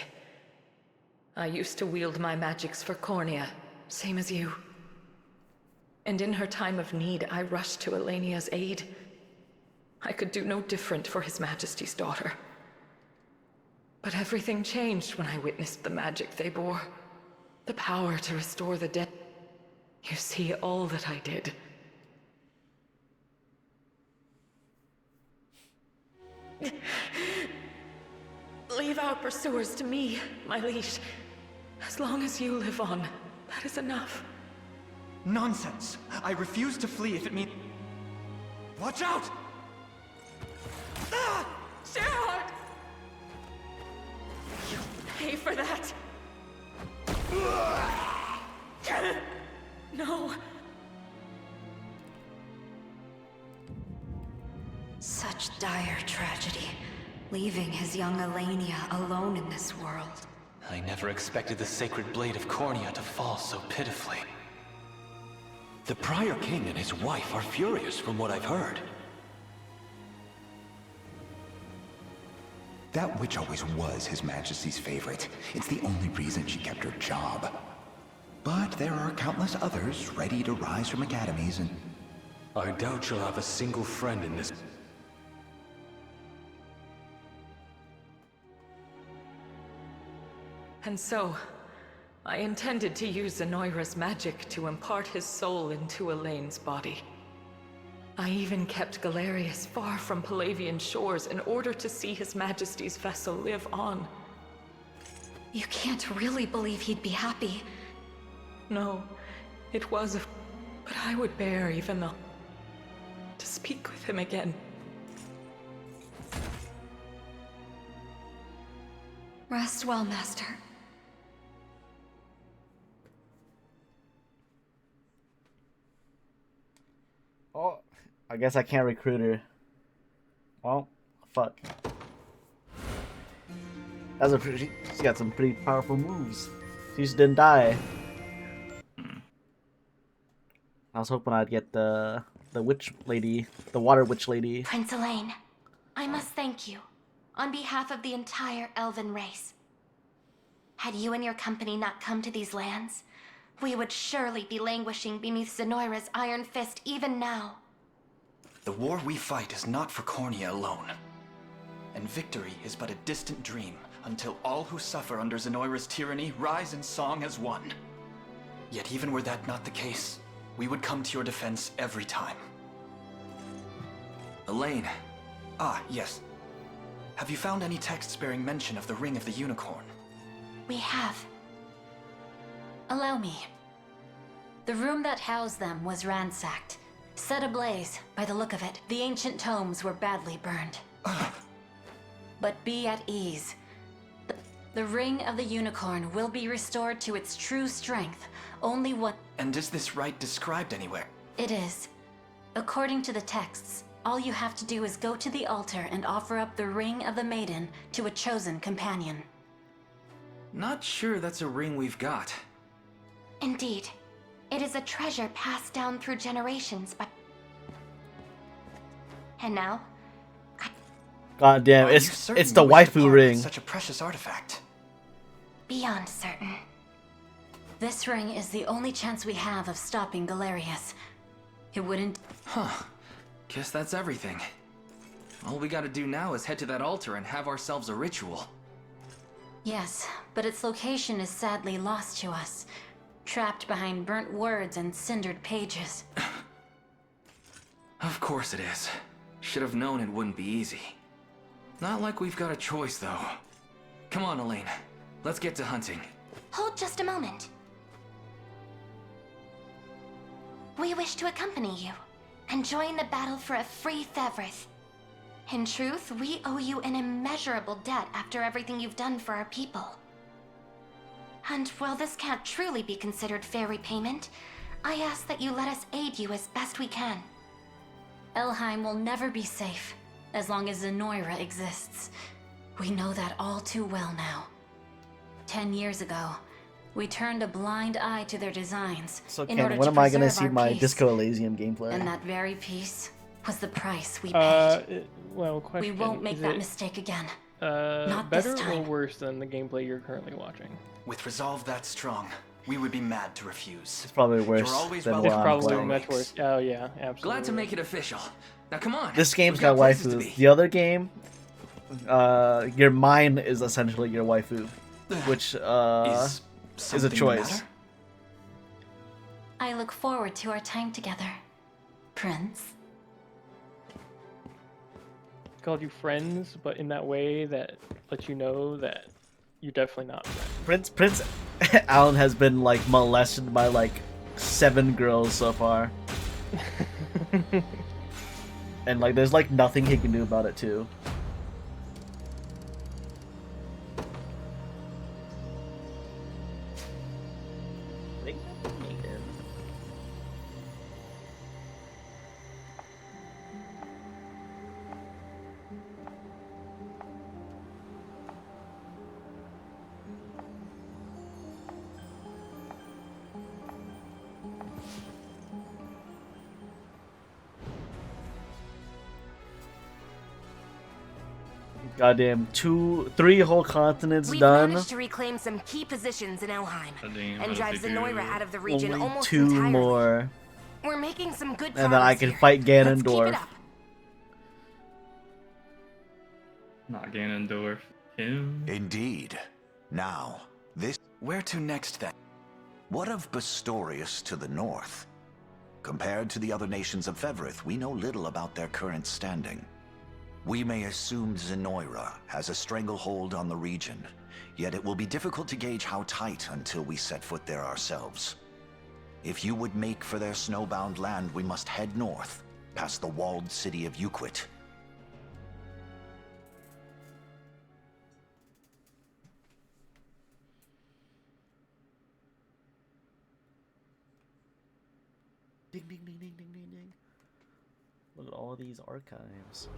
I used to wield my magics for Cornea, same as you. And in her time of need, I rushed to Elenia's aid. I could do no different for His Majesty's daughter. But everything changed when I witnessed the magic they bore. The power to restore the dead. You see all that I did. Leave our pursuers to me, my liege. As long as you live on, that is enough. Nonsense! I refuse to flee if it means... Watch out! Ah! Gerard! You'll pay for that! No! Such dire tragedy, leaving his young Elenia alone in this world. I never expected the sacred blade of Cornea to fall so pitifully. The prior king and his wife are furious from what I've heard. That witch always was His Majesty's favorite. It's the only reason she kept her job. But there are countless others ready to rise from academies and... I doubt she'll have a single friend in this. And so, I intended to use Zenoira's magic to impart his soul into Elaine's body. I even kept Galerius far from Palavian shores in order to see His Majesty's vessel live on. You can't really believe he'd be happy. No, it was a... But I would bear even though... to speak with him again. Rest well, Master. Oh, I guess I can't recruit her. Well, fuck. That's a pretty, she's got some pretty powerful moves. She just didn't die. I was hoping I'd get the witch lady, the water witch lady. Prince Elaine, I must thank you on behalf of the entire elven race. Had you and your company not come to these lands, we would surely be languishing beneath Zenoira's iron fist even now. The war we fight is not for Cornea alone. And victory is but a distant dream until all who suffer under Zenoira's tyranny rise in song as one. Yet even were that not the case, we would come to your defense every time. Elaine. Ah, yes. Have you found any texts bearing mention of the Ring of the Unicorn? We have. Allow me. The room that housed them was ransacked, set ablaze. By the look of it, the ancient tomes were badly burned. But be at ease. The Ring of the Unicorn will be restored to its true strength. Only what... And is this rite described anywhere? It is. According to the texts, all you have to do is go to the altar and offer up the Ring of the Maiden to a chosen companion. Not sure that's a ring we've got. Indeed. It is a treasure passed down through generations, but... And now? God damn, it's the waifu ring. Such a precious artifact. Beyond certain. This ring is the only chance we have of stopping Galerius. It wouldn't... Huh. Guess that's everything. All we gotta do now is head to that altar and have ourselves a ritual. Yes, but its location is sadly lost to us. Trapped behind burnt words and cindered pages. Of course it is. Should have known it wouldn't be easy. Not like we've got a choice, though. Come on, Elaine. Let's get to hunting. Hold just a moment. We wish to accompany you and join the battle for a free Thevrith. In truth, we owe you an immeasurable debt after everything you've done for our people. And while this can't truly be considered fair repayment, I ask that you let us aid you as best we can. Elheim will never be safe as long as Zenoira exists. We know that all too well now. 10 years ago, we turned a blind eye to their designs So in Ken, order when to am I gonna preserve see our my peace. Disco Elysium gameplay? And that very peace was the price we paid. Well, question. We won't make is that it, mistake again. Not this better or time. worse than the gameplay you're currently watching? With resolve that strong, we would be mad to refuse. It's probably worse You're always than welcome what It's I'm probably playing. much worse. Oh yeah, absolutely. Glad to make it official. Now come on. This game's We've got places to waifus. be. The other game, your mind is essentially your waifu, which is a something the choice. matter? I look forward to our time together, Prince. Called you friends, but in that way that lets you know that you're definitely not friends. Prince Alan has been like molested by like 7 girls so far. And like there's like nothing he can do about it too. Goddamn, 3 whole continents We've done. managed to reclaim some key positions in Elheim Damn, and drive Zenoira out of the region Only almost 2 entirely. more. We're making some good progress And then I can here. fight Let's keep it Ganondorf. up. Not Ganondorf. Him. Indeed. Now, this... Where to next, then? What of Bastorius to the north? Compared to the other nations of Fevrith, we know little about their current standing. We may assume Zenoira has a stranglehold on the region, yet it will be difficult to gauge how tight until we set foot there ourselves. If you would make for their snowbound land, we must head north, past the walled city of Euquit. Ding ding ding ding ding ding ding. Look at all these archives.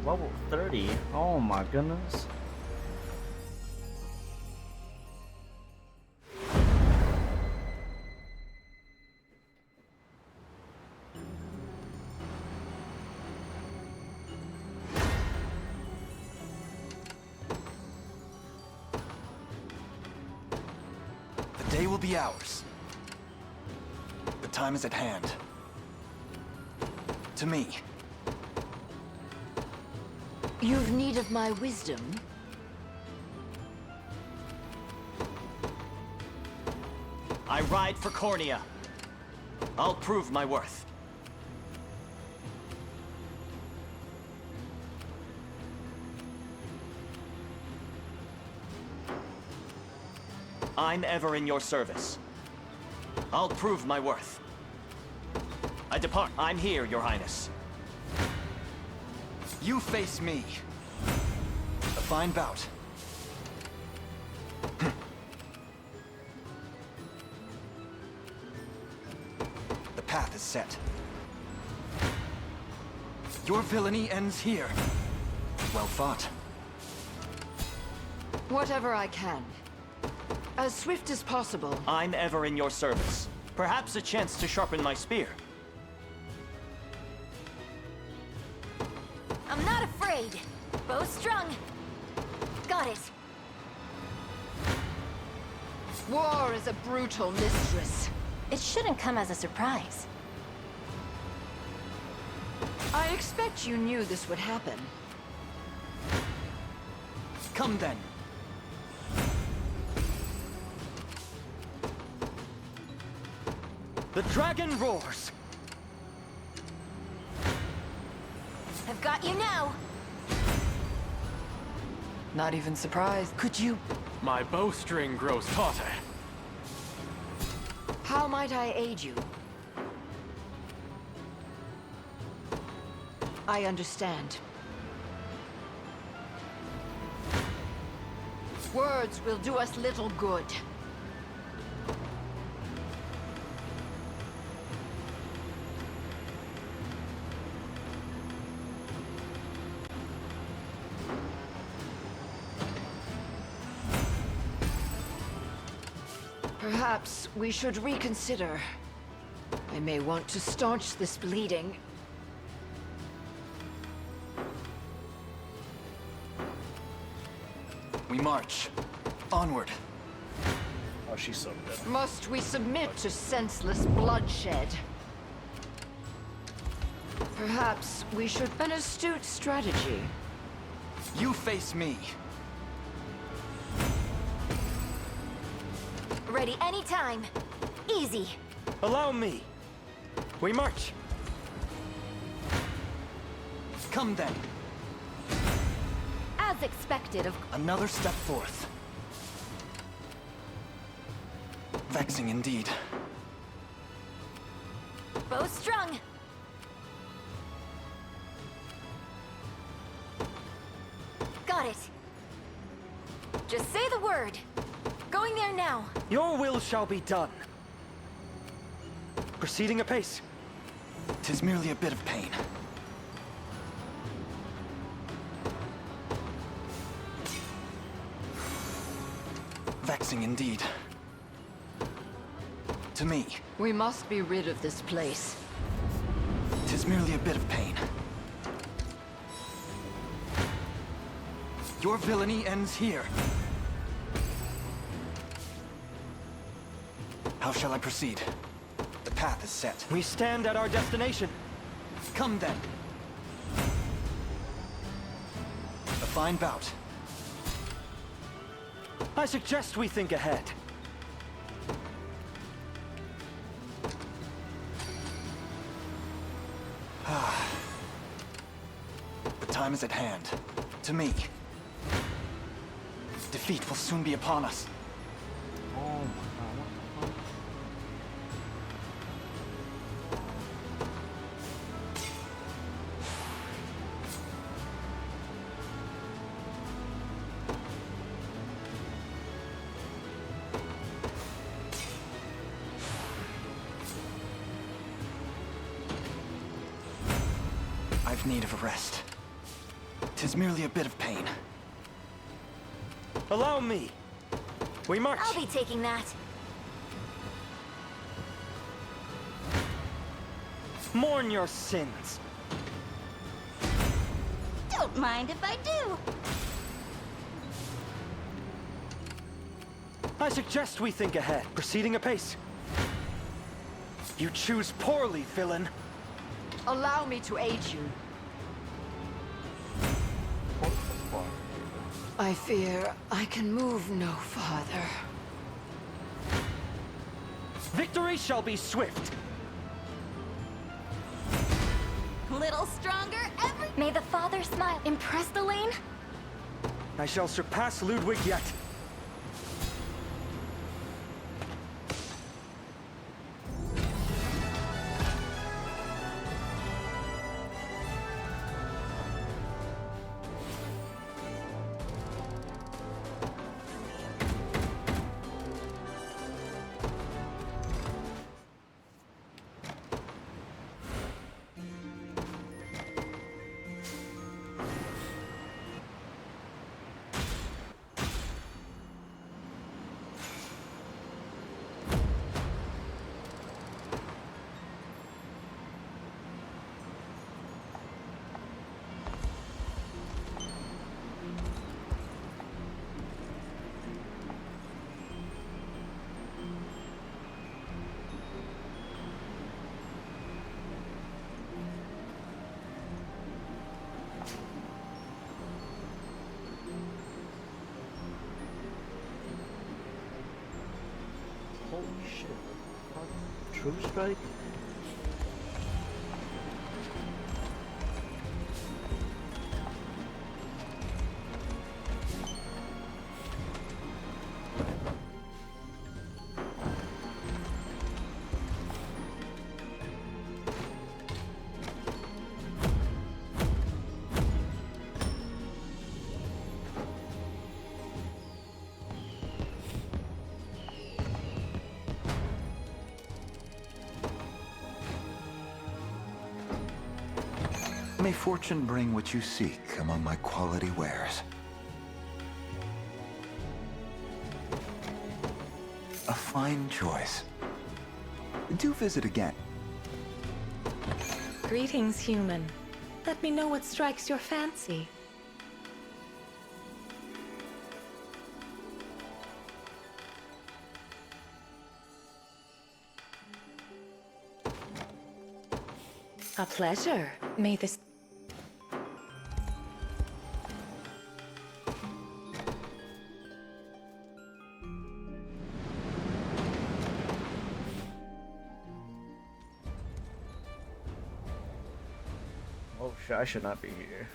Level 30. Oh my goodness. The day will be ours. The time is at hand. To me. You've need of my wisdom? I ride for Cornea. I'll prove my worth. I'm ever in your service. I'll prove my worth. I depart. I'm here, Your Highness. You face me. A fine bout. The path is set. Your villainy ends here. Well fought. Whatever I can. As swift as possible. I'm ever in your service. Perhaps a chance to sharpen my spear. I'm not afraid. Bow strung. Got it. War is a brutal mistress. It shouldn't come as a surprise. I expect you knew this would happen. Come then. The dragon roars. I've got you now. Not even surprised. Could you? My bowstring grows tauter. How might I aid you? I understand. Words will do us little good. Perhaps we should reconsider. I may want to staunch this bleeding. We march. Onward. Oh, she's so good. Must we submit to senseless bloodshed? Perhaps we should... An astute strategy. You face me. Ready anytime. Easy. Allow me. We march. Come then. As expected of... Another step forth. Vexing indeed. Bow strung. Got it. Just say the word. Going there now. Your will shall be done. Proceeding apace. 'Tis merely a bit of pain. Vexing indeed. To me. We must be rid of this place. 'Tis merely a bit of pain. Your villainy ends here. How shall I proceed? The path is set. We stand at our destination. Come then. A fine bout. I suggest we think ahead. The time is at hand. To me. Defeat will soon be upon us. Oh my god, what the fuck? I've need of a rest. 'Tis merely a bit of pain. Allow me. We march. I'll be taking that. Mourn your sins. Don't mind if I do. I suggest we think ahead, proceeding apace. You choose poorly, villain. Allow me to aid you. I fear I can move no farther. Victory shall be swift. Little stronger every— May the father smile. Impressed, Elaine? I shall surpass Ludwig yet. Holy shit. True strike? May fortune bring what you seek among my quality wares. A fine choice. Do visit again. Greetings, human. Let me know what strikes your fancy. A pleasure. May this... Oh shit, I should not be here.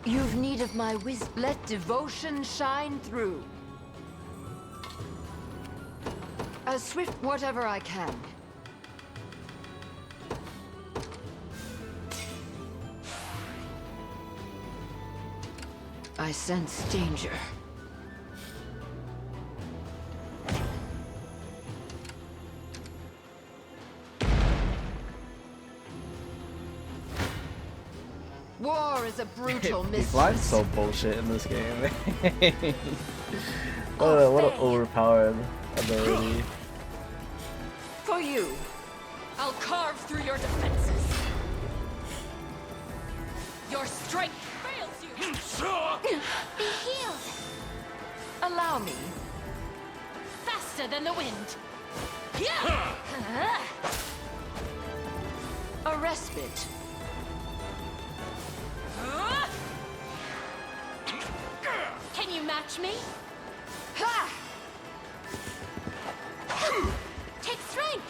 You've need of my wisdom. Let devotion shine through. As swift whatever I can. I sense danger. War is a brutal He mistress. flies so bullshit in this game. what an overpowered ability. For you, I'll carve through your defenses. Your strength fails you. Be healed. Allow me. Faster than the wind. A respite. Can you match me? Take strength.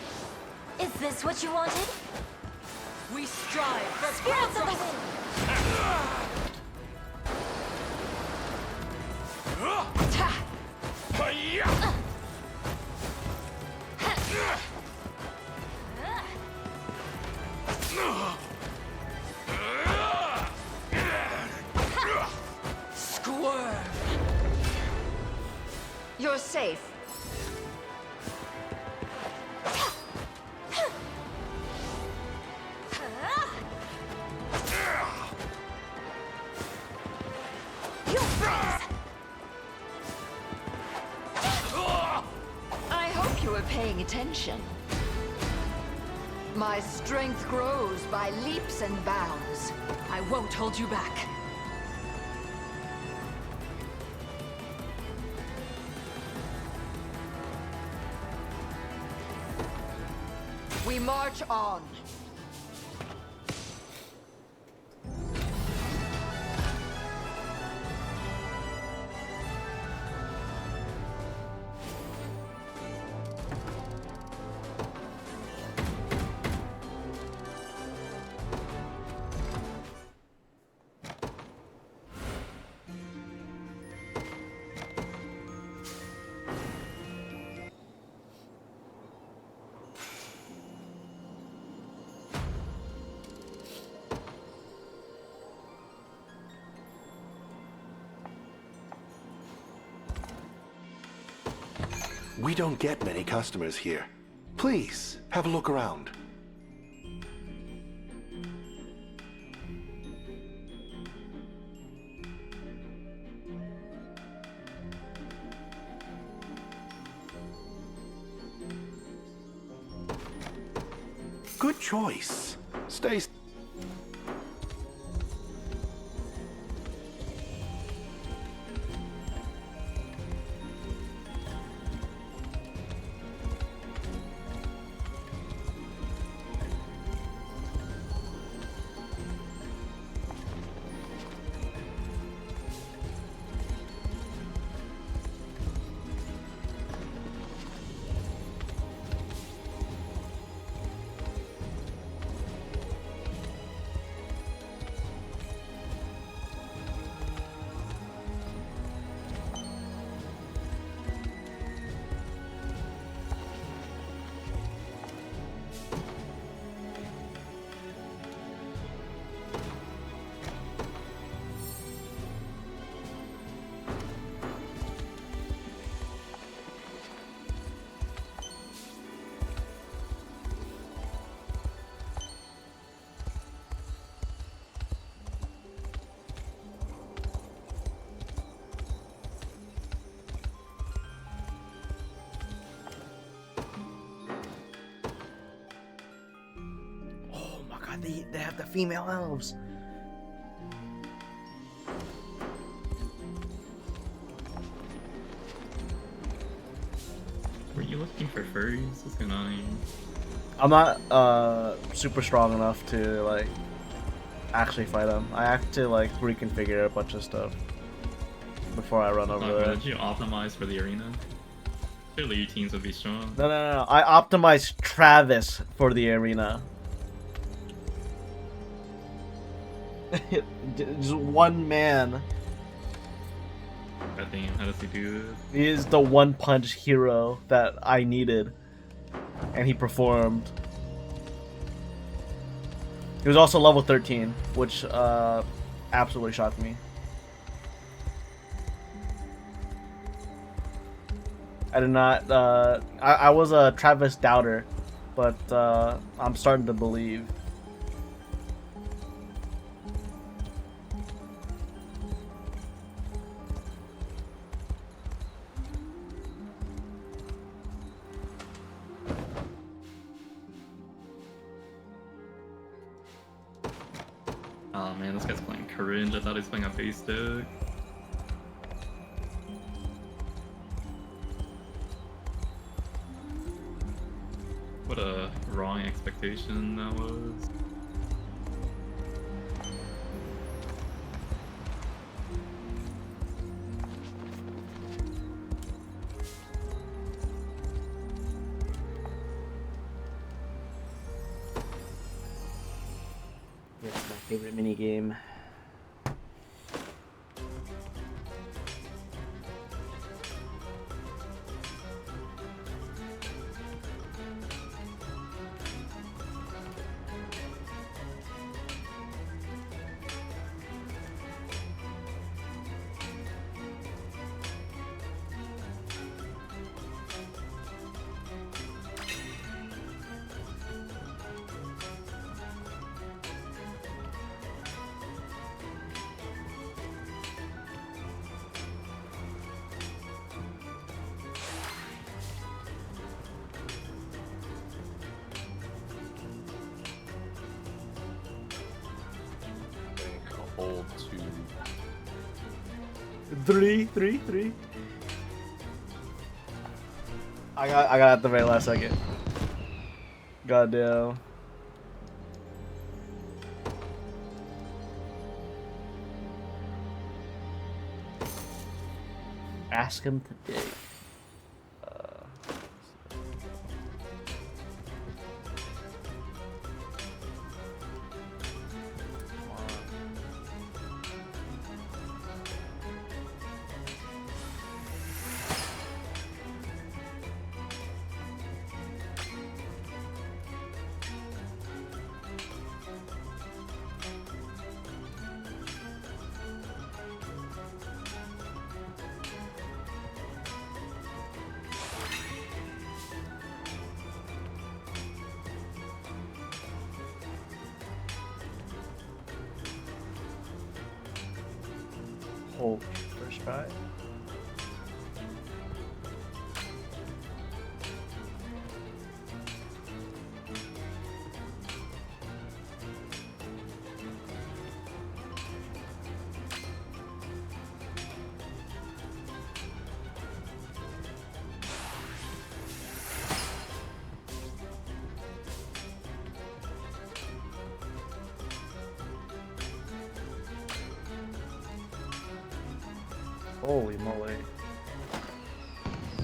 Is this what you wanted? We strive for Spirits of the progress. Squirm. You're safe. You freeze. I hope you were paying attention. My strength grows by leaps and bounds. I won't hold you back. We march on. We don't get many customers here. Please, have a look around. Good choice. Stay... They have the female elves. Were you looking for furries? What's going on here? I'm not super strong enough to like actually fight them. I have to like reconfigure a bunch of stuff before I run over there. Did you optimize for the arena? Surely your teams would be strong. No. I optimized Travis for the arena. Just one man. God damn, how does he do it? He is the one punch hero that I needed. And he performed. He was also level 13, which absolutely shocked me. I did not, I was a Travis doubter, but I'm starting to believe. Oh man, this guy's playing cringe. I thought he was playing a base deck. What a wrong expectation that was. This is my favorite minigame. Hold to 3. I got at the very last second. Goddamn. Ask him to dig. Hold first try. Holy moly.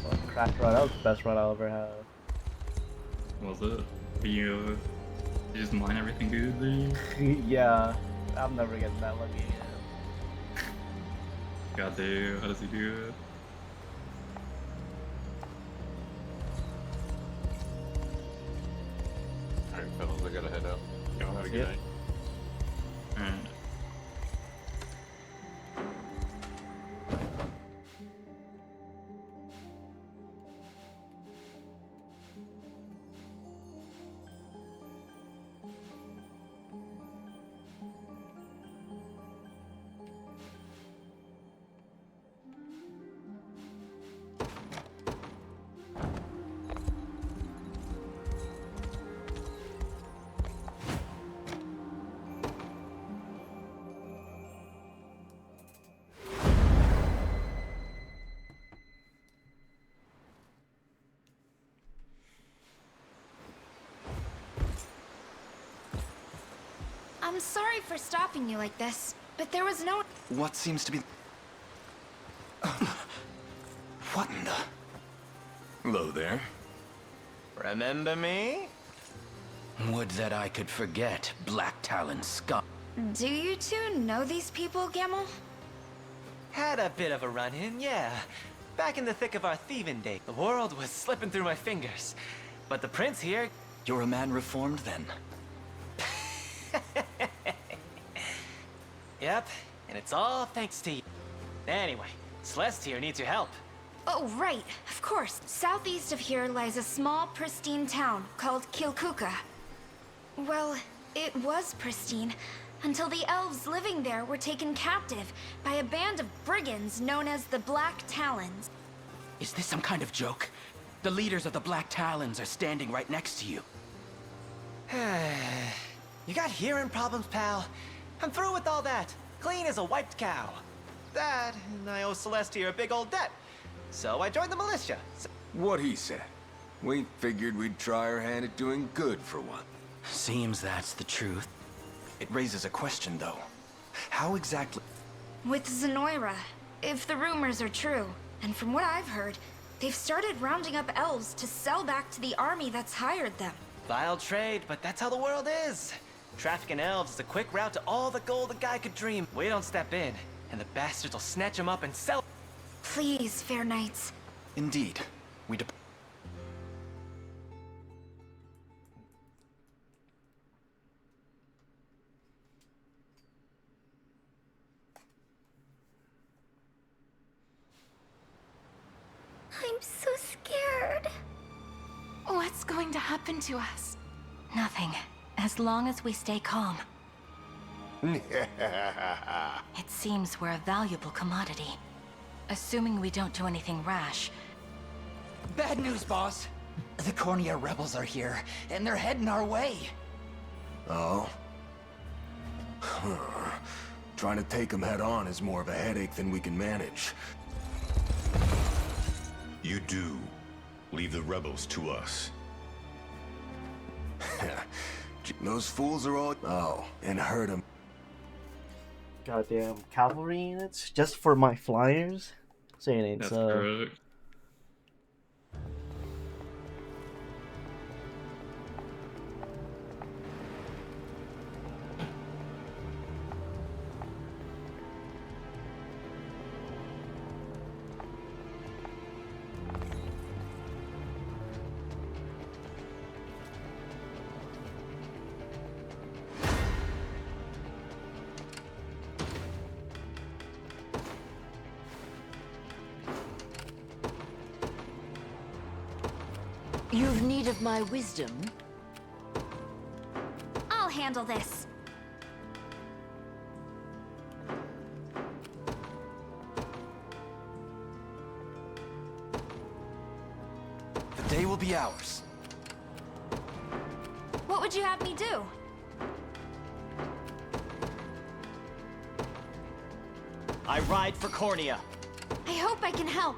Well, cracked run. That was the best run I'll ever have. Was it? You just mine everything good there? Yeah. I'm never getting that lucky again. God damn, how does he do it? Alright, fellas, I gotta head out. Y'all have a good night. Alright. I'm sorry for stopping you like this, but there was no... What seems to be... What in the... Hello there. Remember me? Would that I could forget, Black Talon scum. Do you two know these people, Gamel? Had a bit of a run-in, yeah. Back in the thick of our thieving day, the world was slipping through my fingers. But the prince here... You're a man reformed, then? Yep, and it's all thanks to you. Anyway, Celeste here needs your help. Oh, right, of course. Southeast of here lies a small, pristine town called Kilkuka. Well, it was pristine until the elves living there were taken captive by a band of brigands known as the Black Talons. Is this some kind of joke? The leaders of the Black Talons are standing right next to you. You got hearing problems, pal? I'm through with all that. Clean as a wiped cow. That, and I owe Celestia a big old debt. So I joined the militia. What he said. We figured we'd try our hand at doing good for one. Seems that's the truth. It raises a question, though. How exactly... With Zenoira, if the rumors are true, and from what I've heard, they've started rounding up elves to sell back to the army that's hired them. Vile trade, but that's how the world is. Trafficking elves is a quick route to all the gold a guy could dream. We don't step in, and the bastards will snatch them up and sell. Please, fair knights. Indeed. We I'm so scared. What's going to happen to us? Nothing, as long as we stay calm. It seems we're a valuable commodity. Assuming we don't do anything rash. Bad news, boss. The Cornea rebels are here, and they're heading our way. Oh? Trying to take them head on is more of a headache than we can manage. You do. Leave the rebels to us. Those fools are all... Oh, and hurt them. Goddamn cavalry units just for my flyers? Saying it ain't That's so. correct. You've need of my wisdom? I'll handle this. The day will be ours. What would you have me do? I ride for Cornea. I hope I can help.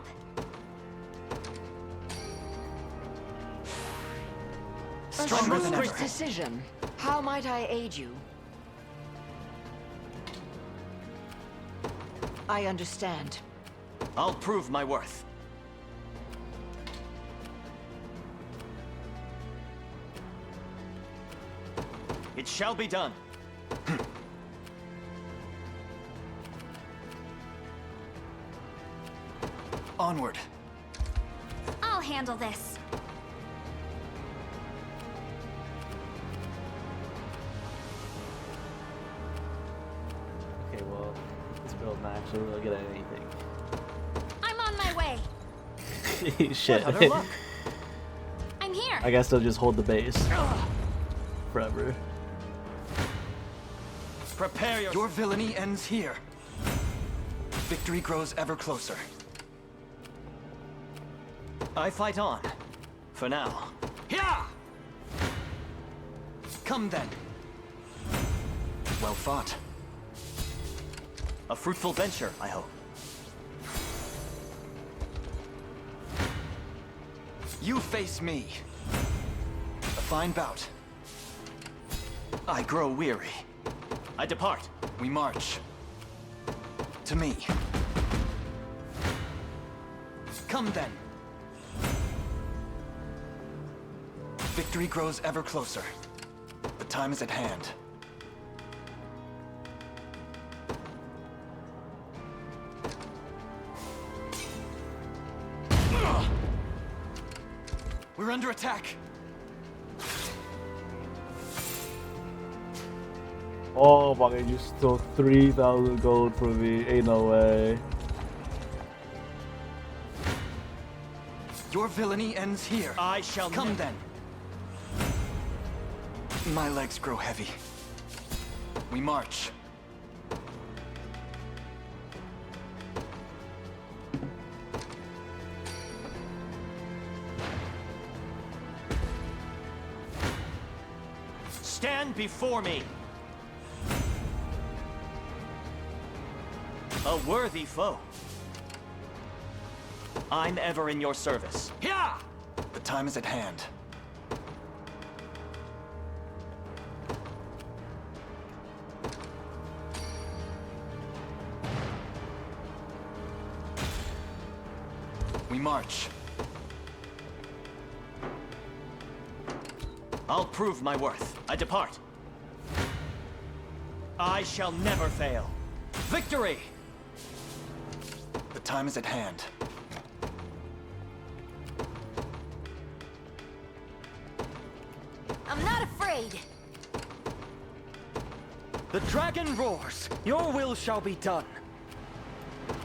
Stronger than ever. Decision. How might I aid you? I understand. I'll prove my worth. It shall be done. Onward. I'll handle this. Okay, well, this build's not actually really good at anything. I'm on my way. Shit. What other luck? I'm here. I guess they'll just hold the base forever. Prepare Your villainy ends here. Victory grows ever closer. I fight on. For now. Yeah! Come then. Well fought. A fruitful venture, I hope. You face me. A fine bout. I grow weary. I depart. We march. To me. Come then. Victory grows ever closer. The time is at hand. We're under attack. Oh my god, you stole 3,000 gold from me. Ain't no way. Your villainy ends here. I shall come then. My legs grow heavy. We march. Stand before me. A worthy foe. I'm ever in your service. Yeah! The time is at hand. We march. I'll prove my worth. I depart. I shall never fail. Victory! The time is at hand. I'm not afraid. The dragon roars. Your will shall be done.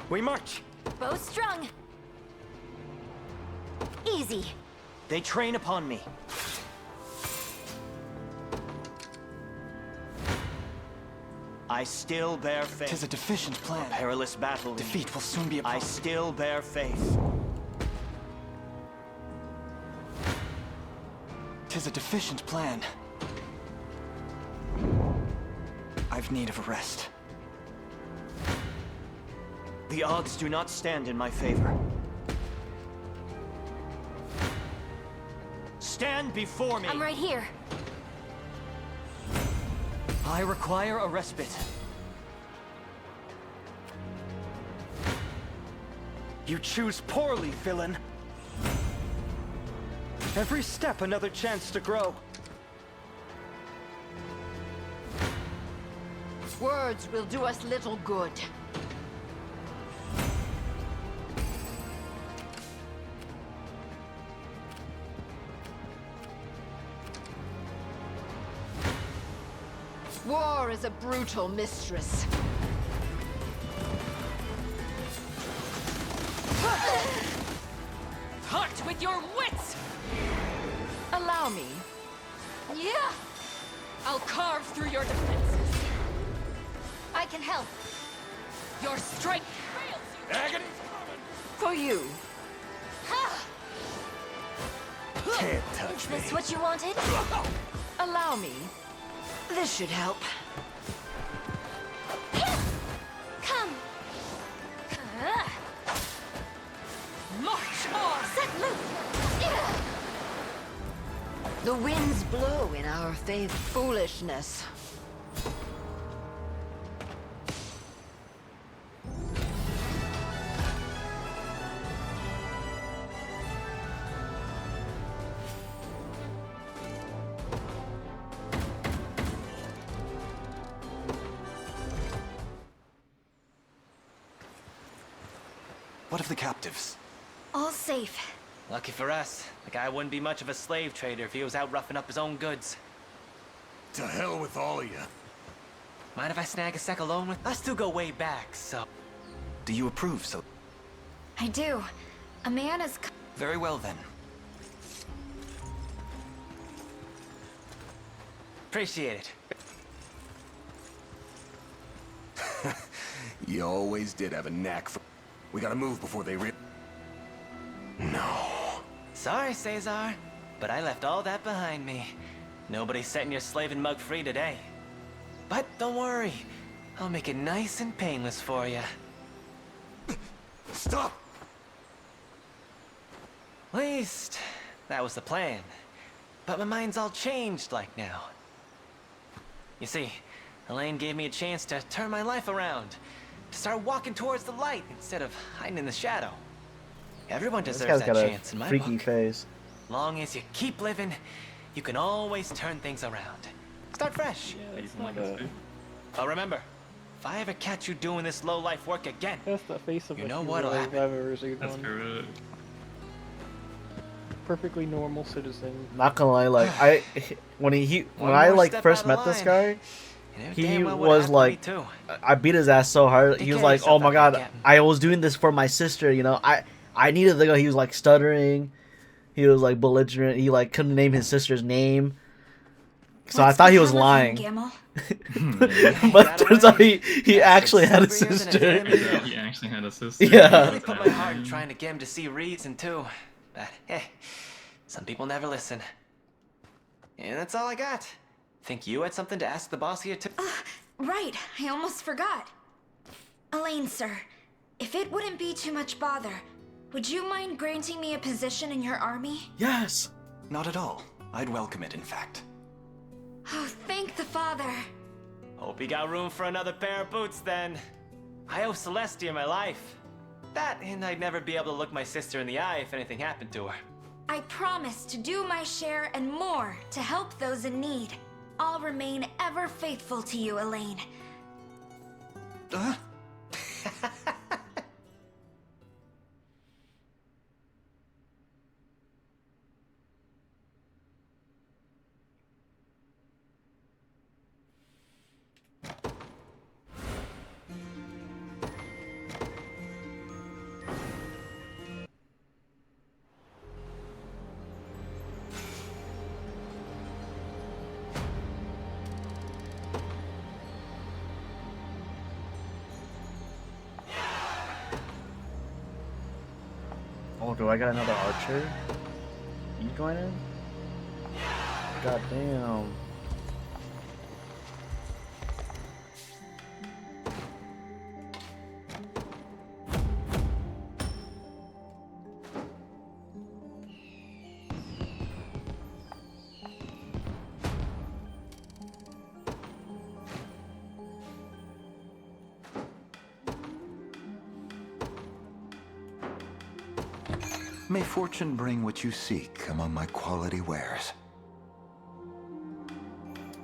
We march. Bow strung. Easy. They train upon me. I still bear faith. 'Tis a deficient plan. A perilous battle. Defeat will soon be upon I still bear faith. 'Tis a deficient plan. I've need of a rest. The odds do not stand in my favor. Stand before me. I'm right here. I require a respite. You choose poorly, villain. Every step another chance to grow. Words will do us little good. War is a brutal mistress. Part with your wits! Allow me. Yeah! I'll carve through your defenses. I can help. Your strength fails you. Agony's For you. Can't touch Is me. this what you wanted? Allow me. This should help. Come. March on! Set loose. The winds blow in our favor. Foolishness. What of the captives? All safe. Lucky for us, the guy wouldn't be much of a slave trader if he was out roughing up his own goods. To hell with all of you. Mind if I snag a sec alone with? Us two go way back, so... Do you approve, so? I do. A man is... Very well, then. Appreciate it. You always did have a knack for... We gotta move before they No. Sorry, Cesar, but I left all that behind me. Nobody's setting your slaving mug free today. But don't worry, I'll make it nice and painless for you. Stop! At least, that was the plan. But my mind's all changed like now. You see, Elaine gave me a chance to turn my life around. To start walking towards the light instead of hiding in the shadow. Everyone deserves that chance in my book. Freaky face. Long as you keep living, you can always turn things around. Start fresh. Oh, remember, if I ever catch you doing this low-life work again, That's the face of you a know hero what'll I've happen. ever seen That's one. correct. Perfectly normal citizen. Not gonna lie, like when I like first met this guy, he was like, I beat his ass so hard. He was like, oh my god, I was doing this for my sister, you know. I needed the guy. He was like stuttering. He was like belligerent. He like couldn't name his sister's name. So I thought he was lying. But turns out he actually had a sister. He actually had a sister. I Yeah. really put my heart in trying to get him to see reason too. But hey, some people never listen. And that's all I got. Think you had something to ask the boss here too? Right, I almost forgot. Elaine, sir, if it wouldn't be too much bother, would you mind granting me a position in your army? Yes! Not at all. I'd welcome it, in fact. Oh, thank the Father. Hope you got room for another pair of boots then. I owe Celestia my life. That, and I'd never be able to look my sister in the eye if anything happened to her. I promise to do my share and more to help those in need. I'll remain ever faithful to you, Elaine. Oh, do I got another archer? You joining? God damn. May fortune bring what you seek among my quality wares.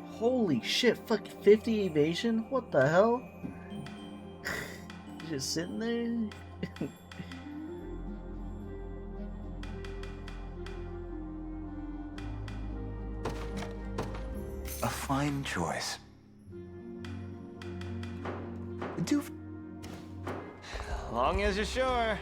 Holy shit, fucking 50 evasion? What the hell? Just sitting there? A fine choice. Long as you're sure.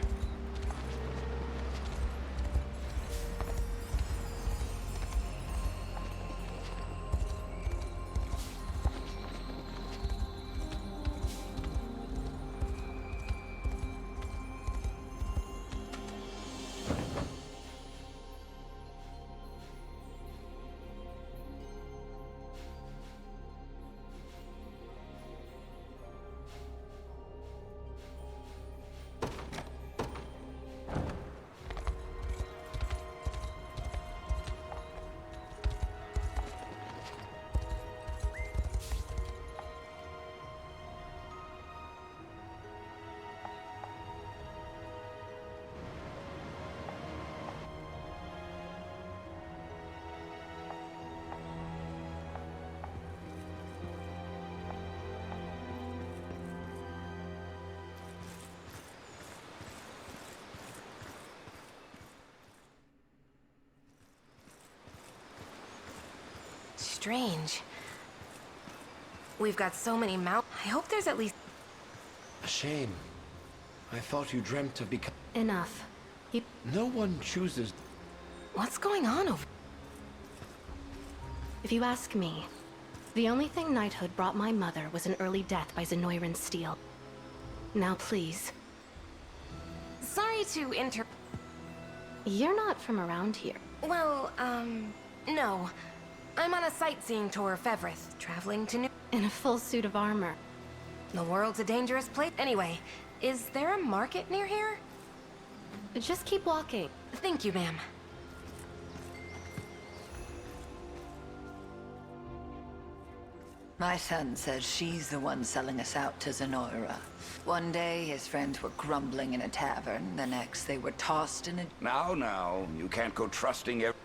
Strange. We've got so many I hope there's at least... A shame. I thought you dreamt of becoming... Enough. No one chooses... What's going on over... If you ask me, the only thing knighthood brought my mother was an early death by Zenoiran steel. Now please. Sorry to You're not from around here. Well, no. I'm on a sightseeing tour of Fevrith, traveling to New... In a full suit of armor. The world's a dangerous place. Anyway, is there a market near here? Just keep walking. Thank you, ma'am. My son says she's the one selling us out to Zenoira. One day, his friends were grumbling in a tavern. The next, they were tossed in a... Now, you can't go trusting every...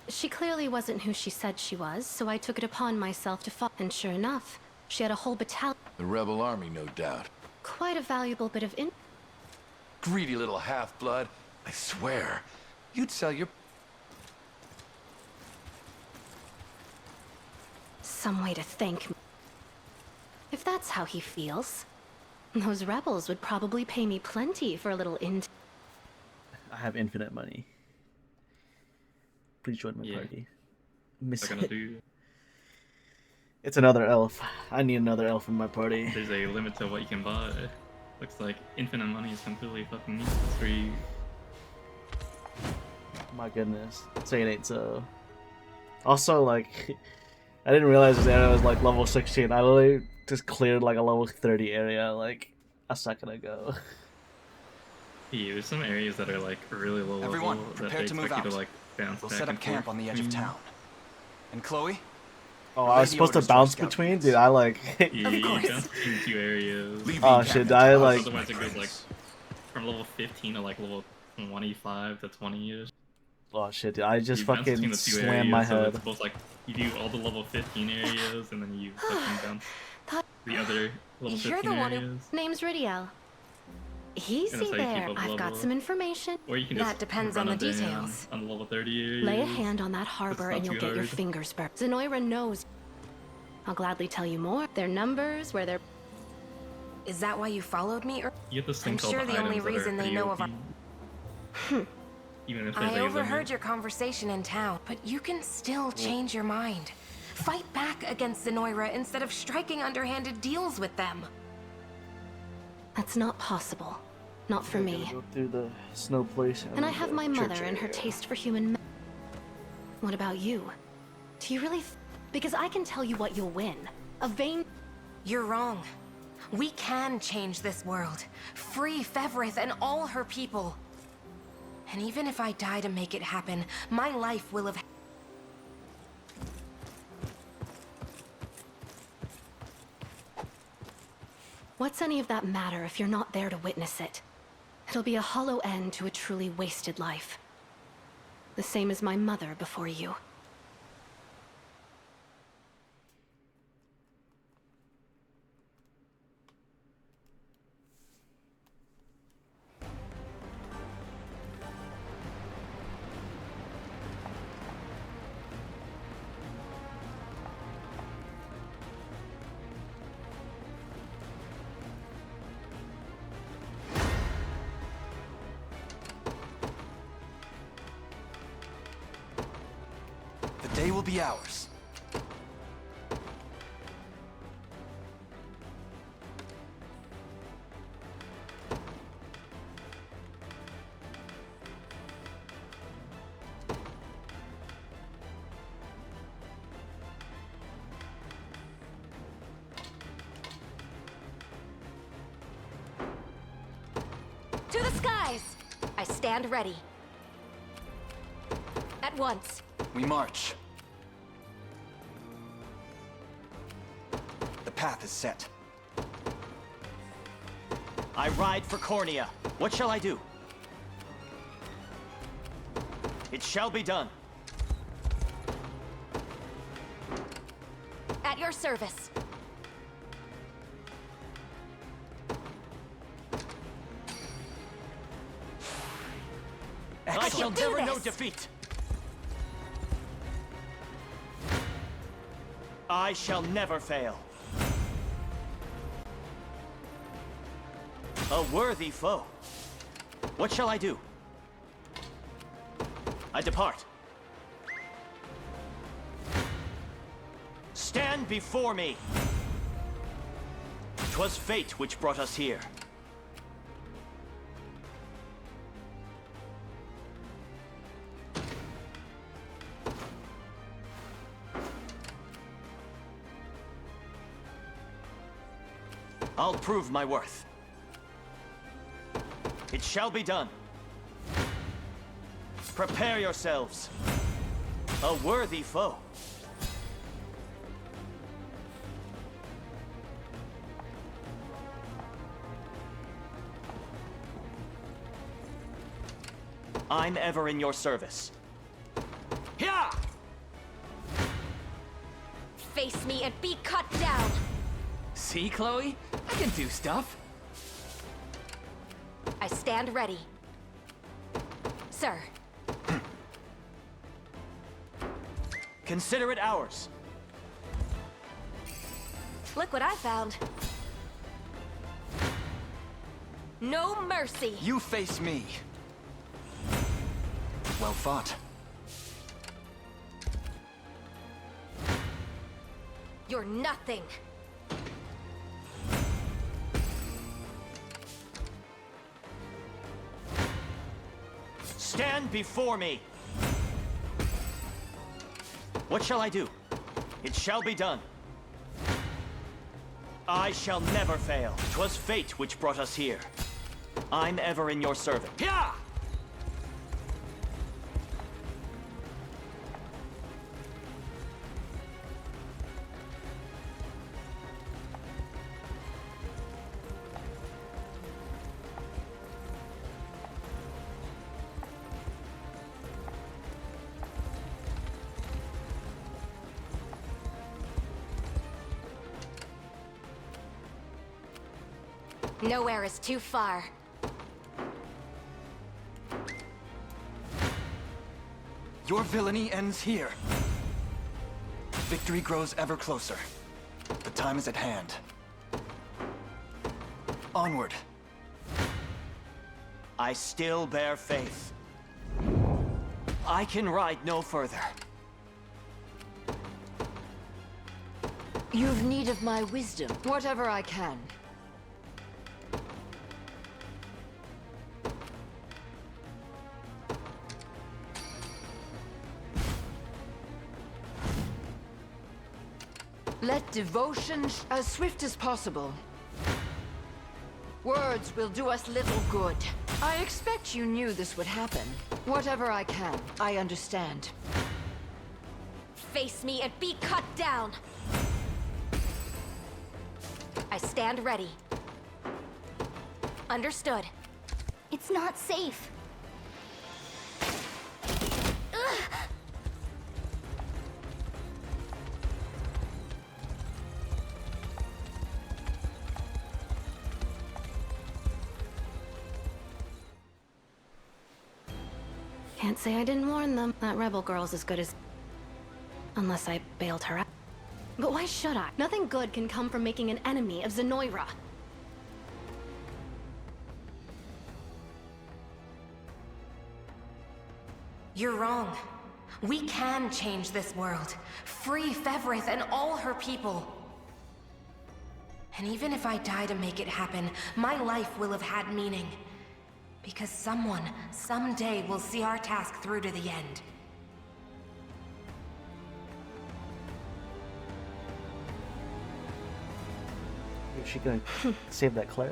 She clearly wasn't who she said she was, so I took it upon myself to follow. And sure enough, she had a whole battalion. The rebel army, no doubt. Quite a valuable bit of Greedy little half-blood. I swear, you'd sell your... Some way to thank me. If that's how he feels, those rebels would probably pay me plenty for a little I have infinite money. Please join my party. Miss What am I gonna do? It's another elf. I need another elf in my party. There's a limit to what you can buy. Looks like infinite money is completely fucking useless for you. My goodness. Say it ain't so. Also, like, I didn't realize this area was like level 16. I literally just cleared like a level 30 area like a second ago. Yeah, there's some areas that are like really low Everyone, level prepare that to they move expect you out. to like bounce We'll back set up and camp forth on the edge of between. town. And Chloe? Oh, relay I was the supposed to orders our bounce scout between? units. Dude, I like... Yeah, you bounce between 2 areas. Oh shit, did I like... Otherwise it goes like from level 15 to like level 25 to 20 years. Oh shit, dude, I just You bounce between fucking the 2 slammed areas, my so head. it's both like you do all the level 15 areas and then you fucking bounce the other level 15 You're the one who... areas. Name's Ridiel. And Easy that's how you keep there. up I've got level. some information. Or you can That just depends run on the it down details. on the level 30 areas. Lay a hand on that It's harbor not and you'll too get your hard. fingers burned. Zenoira knows. I'll gladly tell you more. Their numbers, where they're... Is that why you followed me? Or You get this thing I'm called sure the only items that are reason they pretty know OP. of our... Even if there's I a overheard limit. your conversation in town, but you can still change your mind. Fight back against Zenoira instead of striking underhanded deals with them. That's not possible. Not for me. Go through the snow place And I have the my church mother and her area. taste for human... What about you? Do you really... Because I can tell you what you'll win. A vain... You're wrong. We can change this world. Free Fevrith and all her people. And even if I die to make it happen, my life will have... What's any of that matter if you're not there to witness it? It'll be a hollow end to a truly wasted life. The same as my mother before you. The day will be ours. To the skies! I stand ready. At once. We march. The path is set. I ride for Cornea. What shall I do? It shall be done. At your service. I shall do never know this. defeat. I shall never fail. A worthy foe. What shall I do? I depart. Stand before me. 'Twas fate which brought us here. I'll prove my worth. It shall be done. Prepare yourselves. A worthy foe. I'm ever in your service. Yeah! Face me and be cut down. See, Chloe? I can do stuff. I stand ready. Sir. Consider it ours. Look what I found. No mercy. You face me. Well fought. You're nothing. Stand before me. What shall I do? It shall be done. I shall never fail. 'Twas fate which brought us here. I'm ever in your service. Yeah! Nowhere is too far. Your villainy ends here. Victory grows ever closer. The time is at hand. Onward. I still bear faith. I can ride no further. You've need of my wisdom. Whatever I can. Let devotion as swift as possible. Words will do us little good. I expect you knew this would happen. Whatever I can, I understand. Face me and be cut down. I stand ready. Understood. It's not safe. Can't say I didn't warn them. That rebel girl's as good as... Unless I bailed her out. But why should I? Nothing good can come from making an enemy of Zenoira. You're wrong. We can change this world. Free Fevrith and all her people. And even if I die to make it happen, my life will have had meaning. Because someone, someday, will see our task through to the end. Is she gonna save that Claire?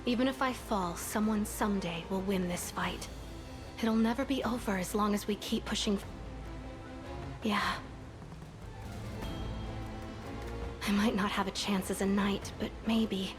Even if I fall, someone someday will win this fight. It'll never be over as long as we keep pushing. Yeah. I might not have a chance as a knight, but maybe...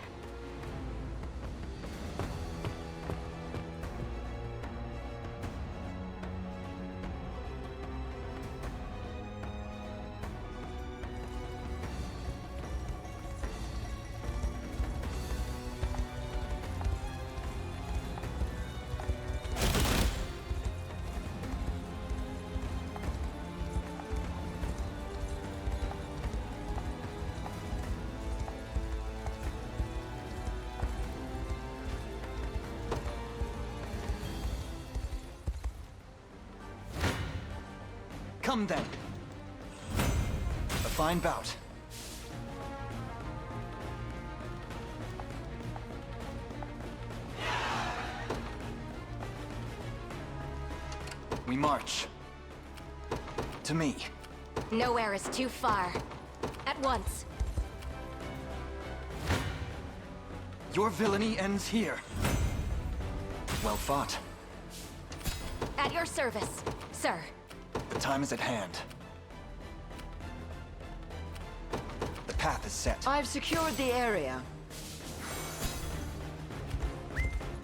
Come then. A fine bout. We march. To me. Nowhere is too far. At once. Your villainy ends here. Well fought. At your service, sir. The time is at hand. The path is set. I've secured the area.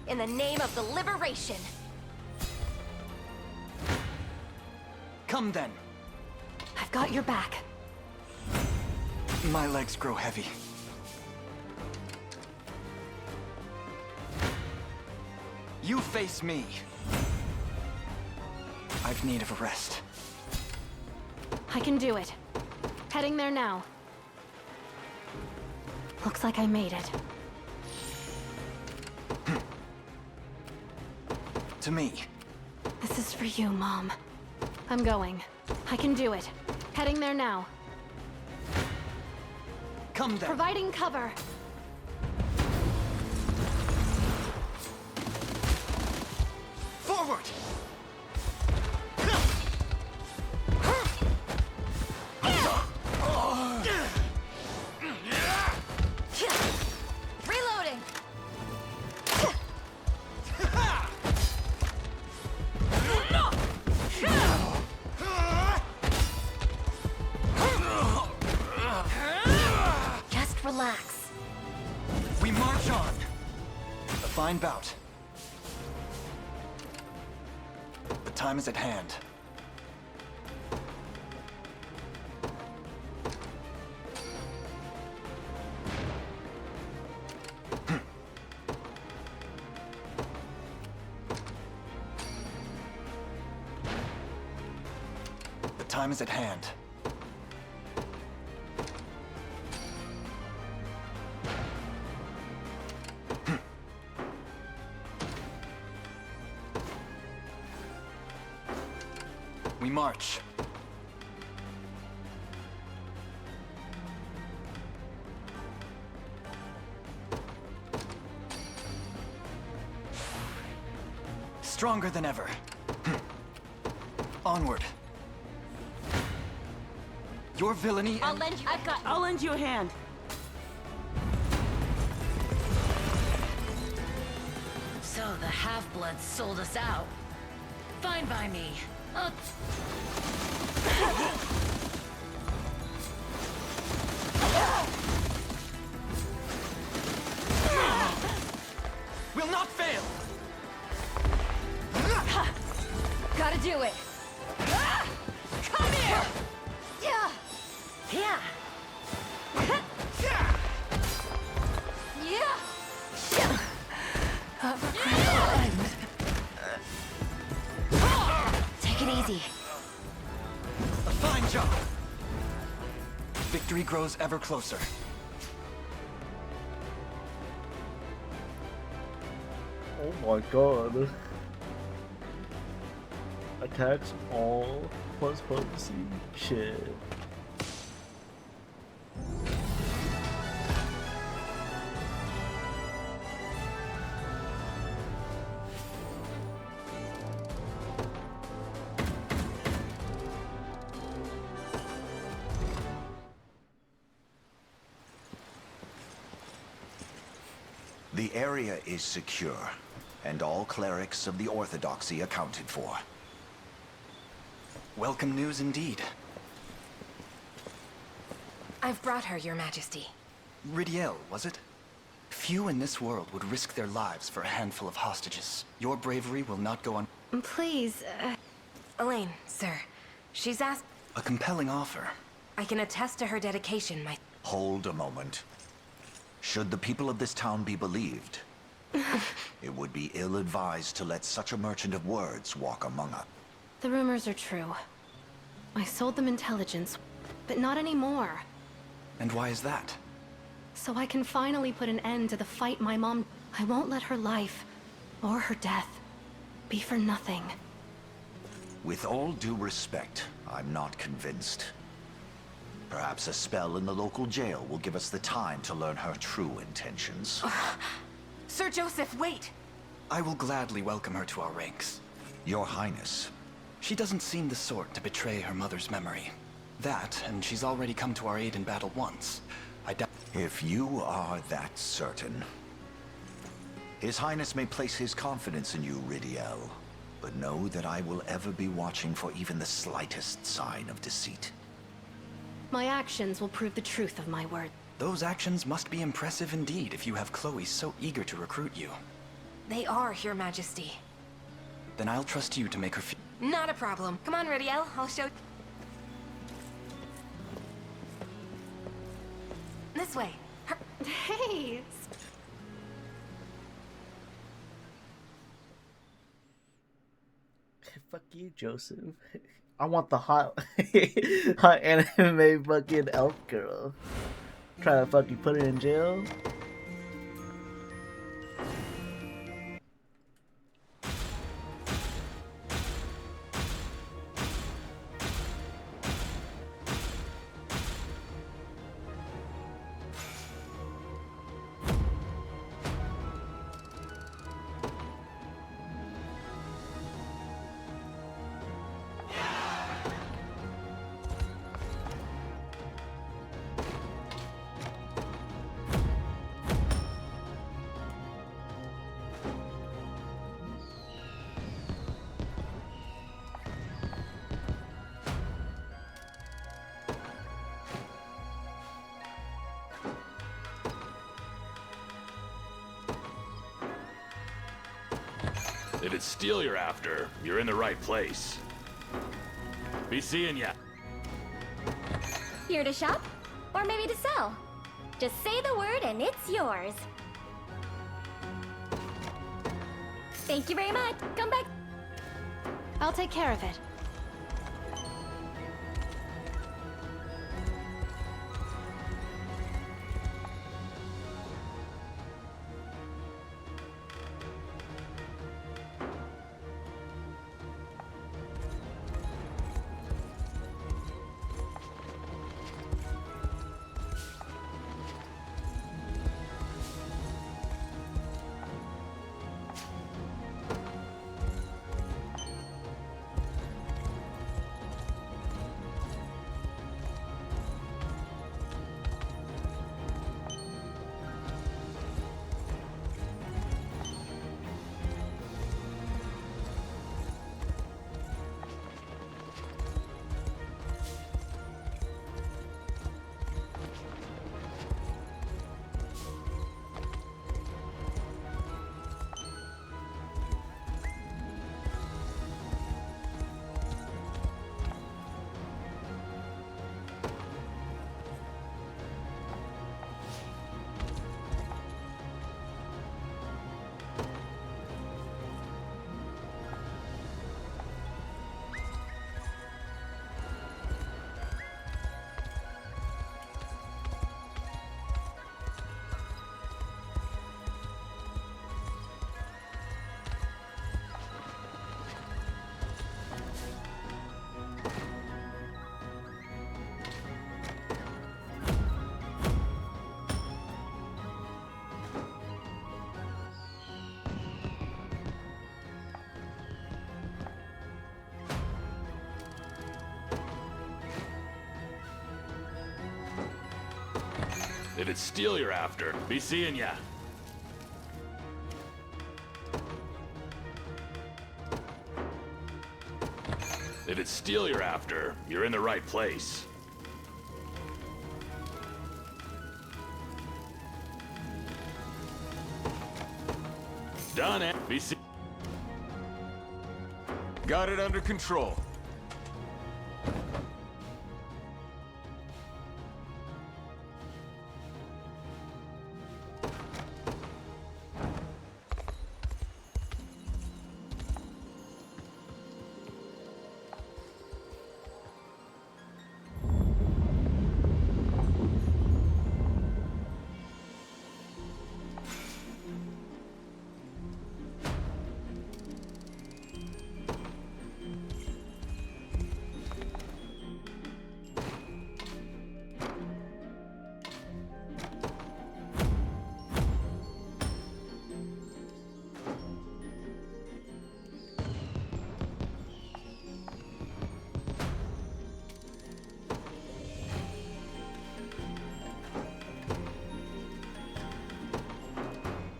In the name of the liberation. Come then. I've got your back. My legs grow heavy. You face me. I've need of a rest. I can do it. Heading there now. Looks like I made it. To me. This is for you, Mom. I'm going. I can do it. Heading there now. Come then. Providing cover. Forward! fine bout. The time is at hand. The time is at hand. We march. Stronger than ever. Onward. Your villainy and... I'll lend you a hand. So the half-bloods sold us out. Fine by me. Will not fail! Gotta do it. Come here! Yeah. Yeah. Yeah. Take it easy. A fine job. Victory grows ever closer. Oh my god. Attacks all plus potency. Shit. The area is secure, and all clerics of the Orthodoxy accounted for. Welcome news indeed. I've brought her, Your Majesty. Ridiel, was it? Few in this world would risk their lives for a handful of hostages. Your bravery will not go un- Please, Elaine, sir. She's asked... A compelling offer. I can attest to her dedication, my... Hold a moment. Should the people of this town be believed, it would be ill-advised to let such a merchant of words walk among us. the rumors are true. I sold them intelligence, but not anymore. And why is that? So I can finally put an end to the fight my mom... I won't let her life, or her death, be for nothing. With all due respect, I'm not convinced. Perhaps a spell in the local jail will give us the time to learn her true intentions. Sir Joseph, wait! I will gladly welcome her to our ranks. Your Highness. She doesn't seem the sort to betray her mother's memory. That, and she's already come to our aid in battle once. I doubt... If you are that certain... His Highness may place his confidence in you, Ridiel. But know that I will ever be watching for even the slightest sign of deceit. My actions will prove the truth of my word. Those actions must be impressive indeed if you have Chloe so eager to recruit you. They are, Your Majesty. Then I'll trust you to make her feel... Not a problem. Come on, Ridiel. I'll show... This way. Hey! Fuck you, Joseph. I want the hot, hot anime fucking elf girl. Try to fucking put her in jail. If it's steel you're after, you're in the right place. Be seeing ya. Here to shop? Or maybe to sell? Just say the word and it's yours. Thank you very much. Come back. I'll take care of it. If it's steel you're after, be seeing ya. If it's steel you're after, you're in the right place. Done it. Be see. Got it under control.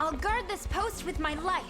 I'll guard this post with my life.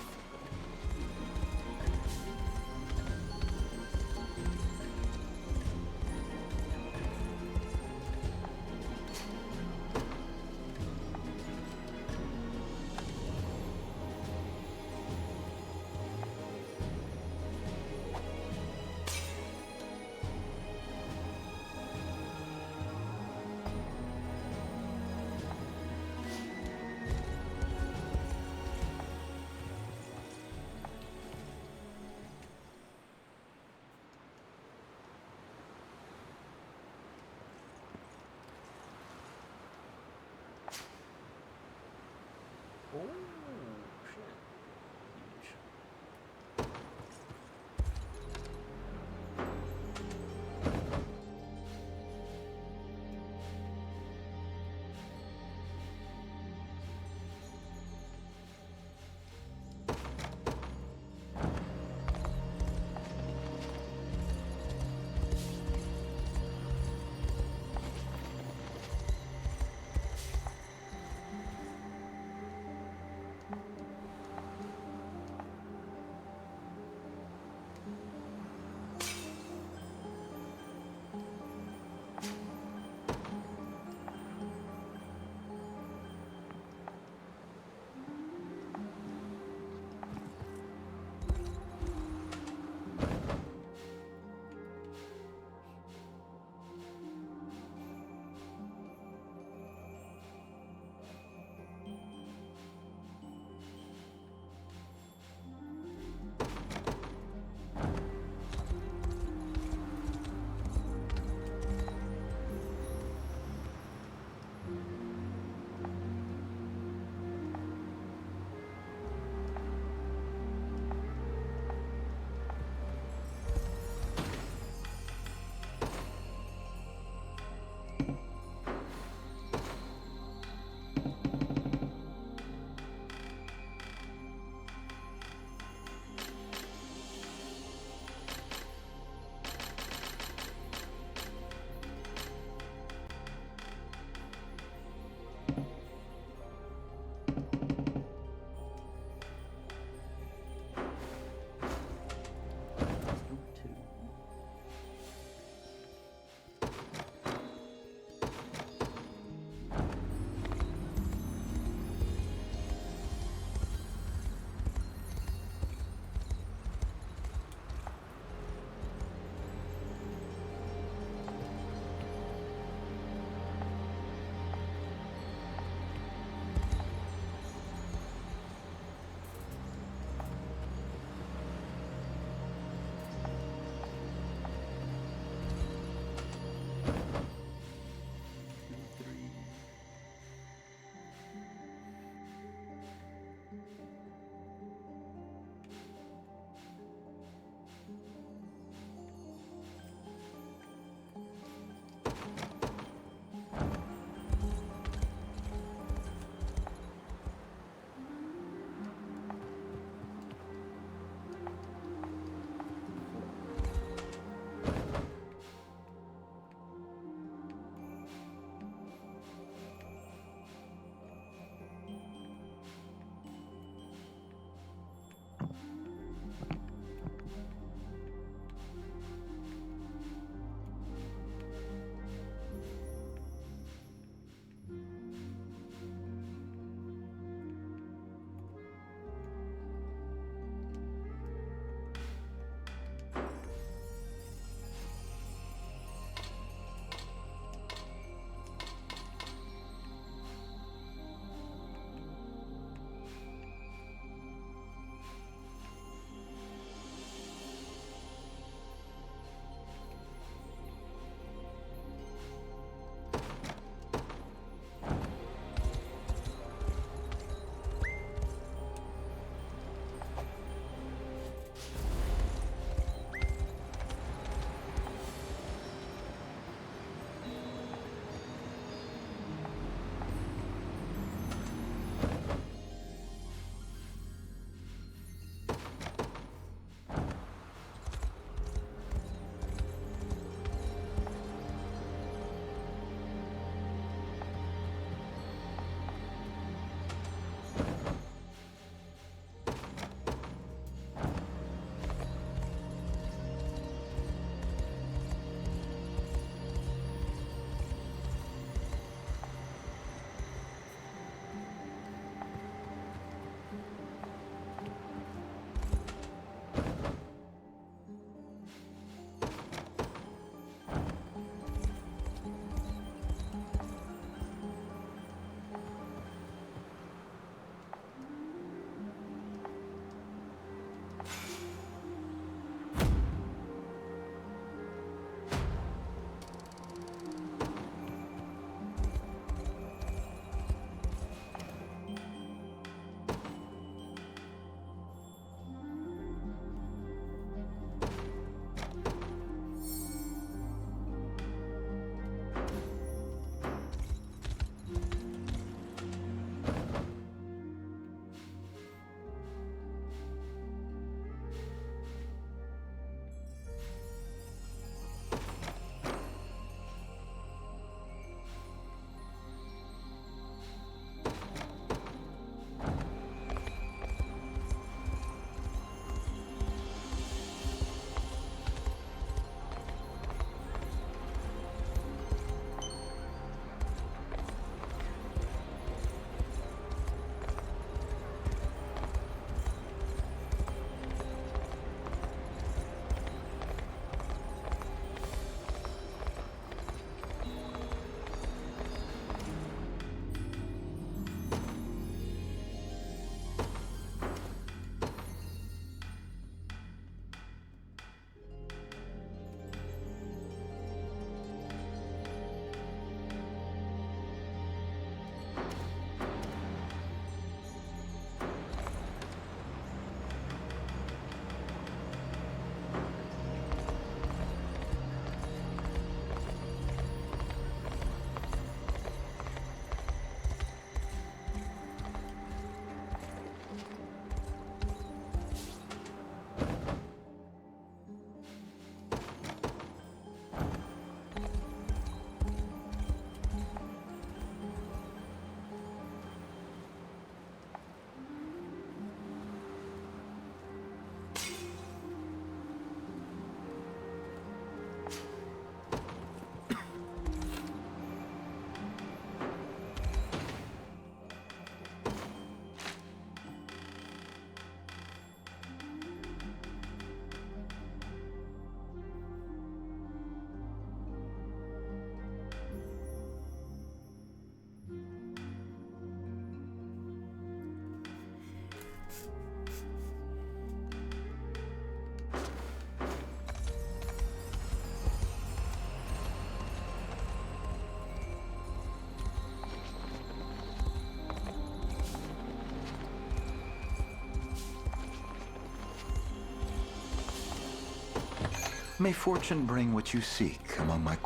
May fortune bring what you seek among my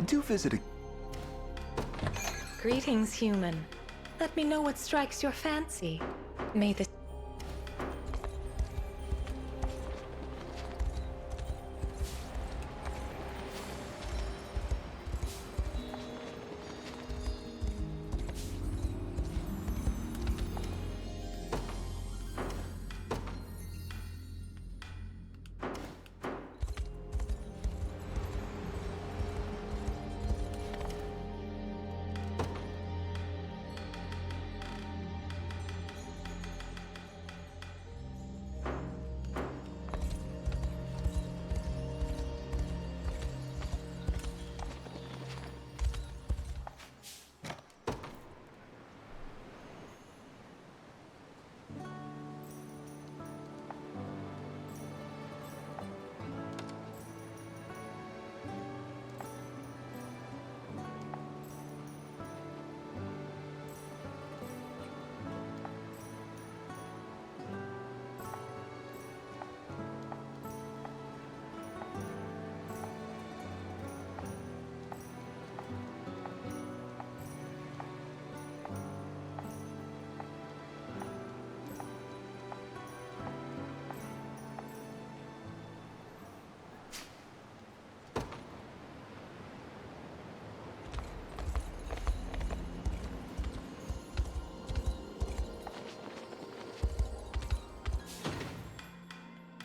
Do visit a... Greetings, human. Let me know what strikes your fancy. May the...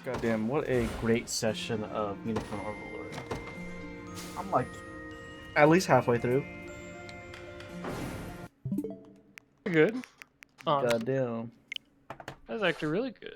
Goddamn, what a great session of Unicorn Overlord. I'm like at least halfway through. Good. Goddamn. That's actually really good.